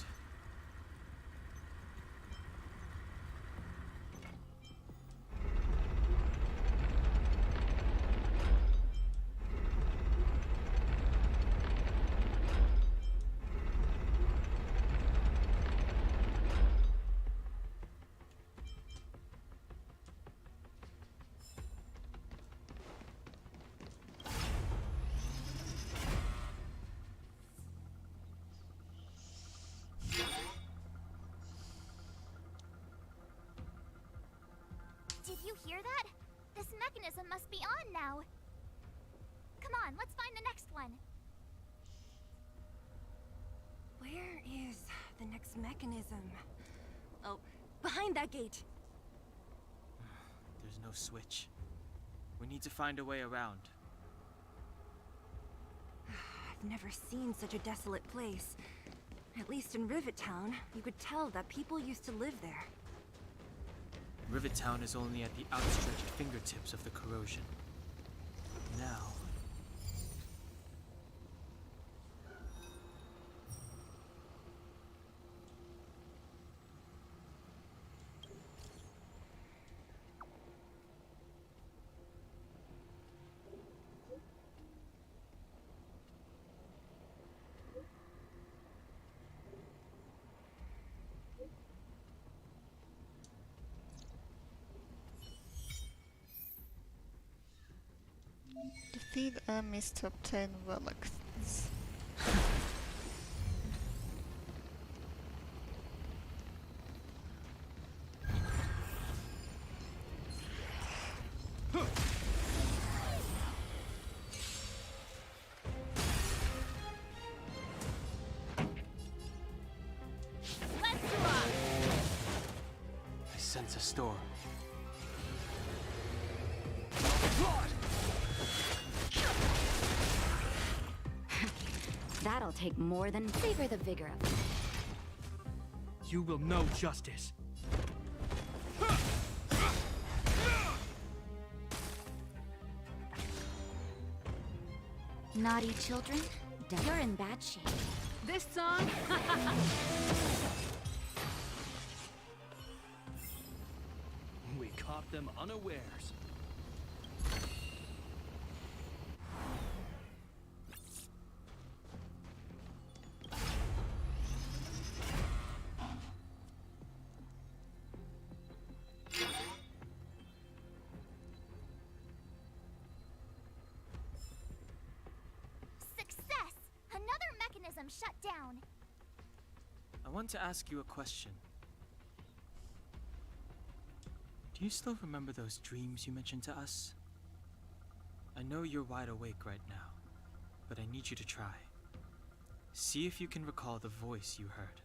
Did you hear that? This mechanism must be on now. Come on, let's find the next one. Where is the next mechanism? Oh, behind that gate. There's no switch. We need to find a way around. I've never seen such a desolate place. At least in Rivet Town, you could tell that people used to live there. Rivet Town is only at the outstretched fingertips of the corrosion. Now... Defeat enemies to obtain relics. I sense a storm. That'll take more than savor the vigor of it. You will know justice. Naughty children, you're in bad shape. This song? We caught them unawares. Success! Another mechanism shut down. I want to ask you a question. Do you still remember those dreams you mentioned to us? I know you're wide awake right now, but I need you to try. See if you can recall the voice you heard.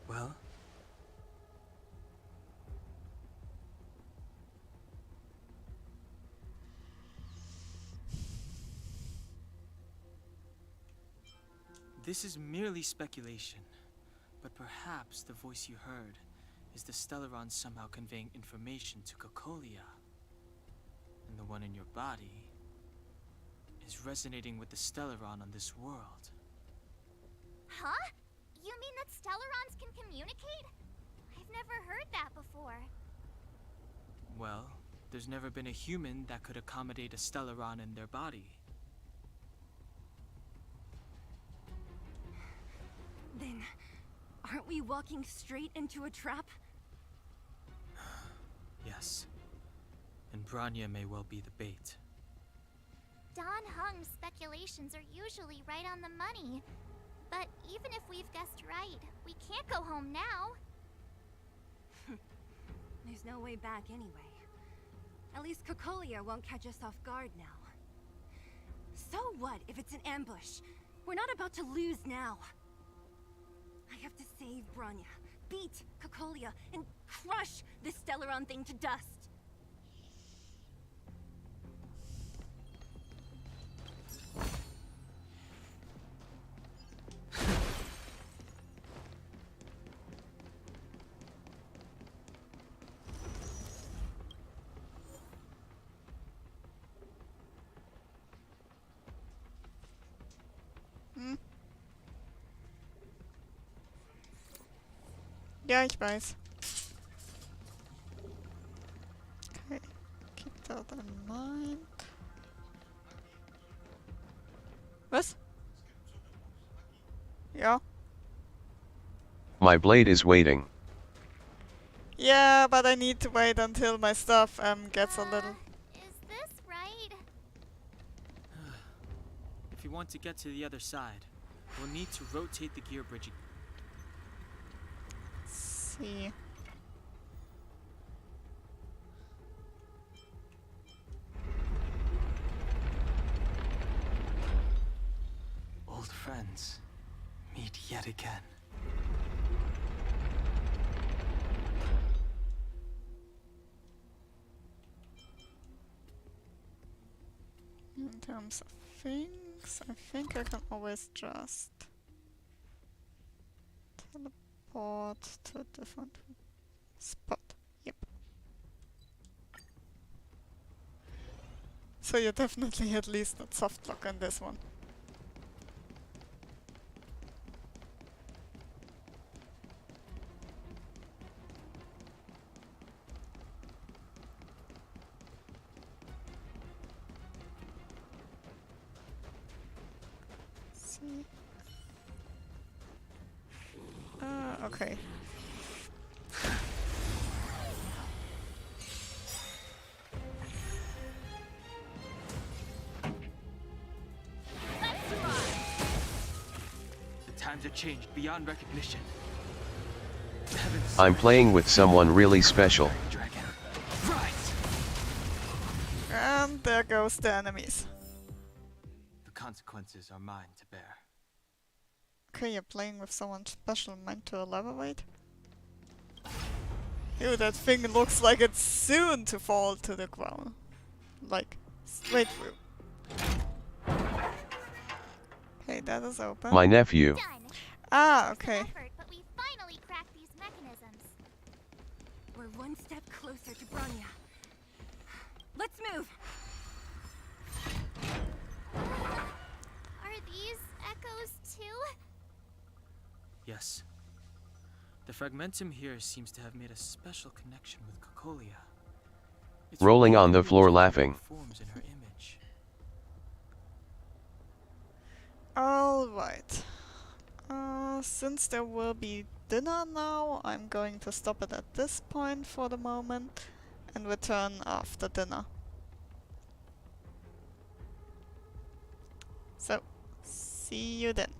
Well? This is merely speculation, but perhaps the voice you heard is the Stellaron somehow conveying information to Cocolia. And the one in your body is resonating with the Stellaron on this world. Huh? You mean that Stellarons can communicate? I've never heard that before. Well, there's never been a human that could accommodate a Stellaron in their body. Then, aren't we walking straight into a trap? Yes. And Bronya may well be the bait. Don Hung's speculations are usually right on the money. But even if we've guessed right, we can't go home now. There's no way back anyway. At least Cocolia won't catch us off guard now. So what if it's an ambush? We're not about to lose now. I have to save Bronya, beat Cocolia, and crush this Stellaron thing to dust. Ja, ich weiß. Okay, keep that in mind. Was? Ja. My blade is waiting. Yeah, but I need to wait until my stuff gets a little... Is this right? If you want to get to the other side, we'll need to rotate the gear bridge. See. Old friends, meet yet again. In terms of things, I think I can always just teleport to a different spot. Yep. So you're definitely at least not soft lock on this one. See. Okay. The times have changed beyond recognition. Heavens, I'm playing with someone really special. dragon. Right. And there goes the enemies. The consequences are mine to bear. Okay, you're playing with someone special meant to elaborate? Ew, that thing looks like it's soon to fall to the ground. Like, straight through. Okay, that is open. My nephew. Ah, okay. But we finally cracked these mechanisms. We're one step closer to Bronya. Let's move! Are these echoes too? Yes. The fragmentum here seems to have made a special connection with Cocolia. It's Rolling on the revealed floor multiple laughing. forms in her image. Alright. Since there will be dinner now, I'm going to stop it at this point for the moment and return after dinner. So, see you then.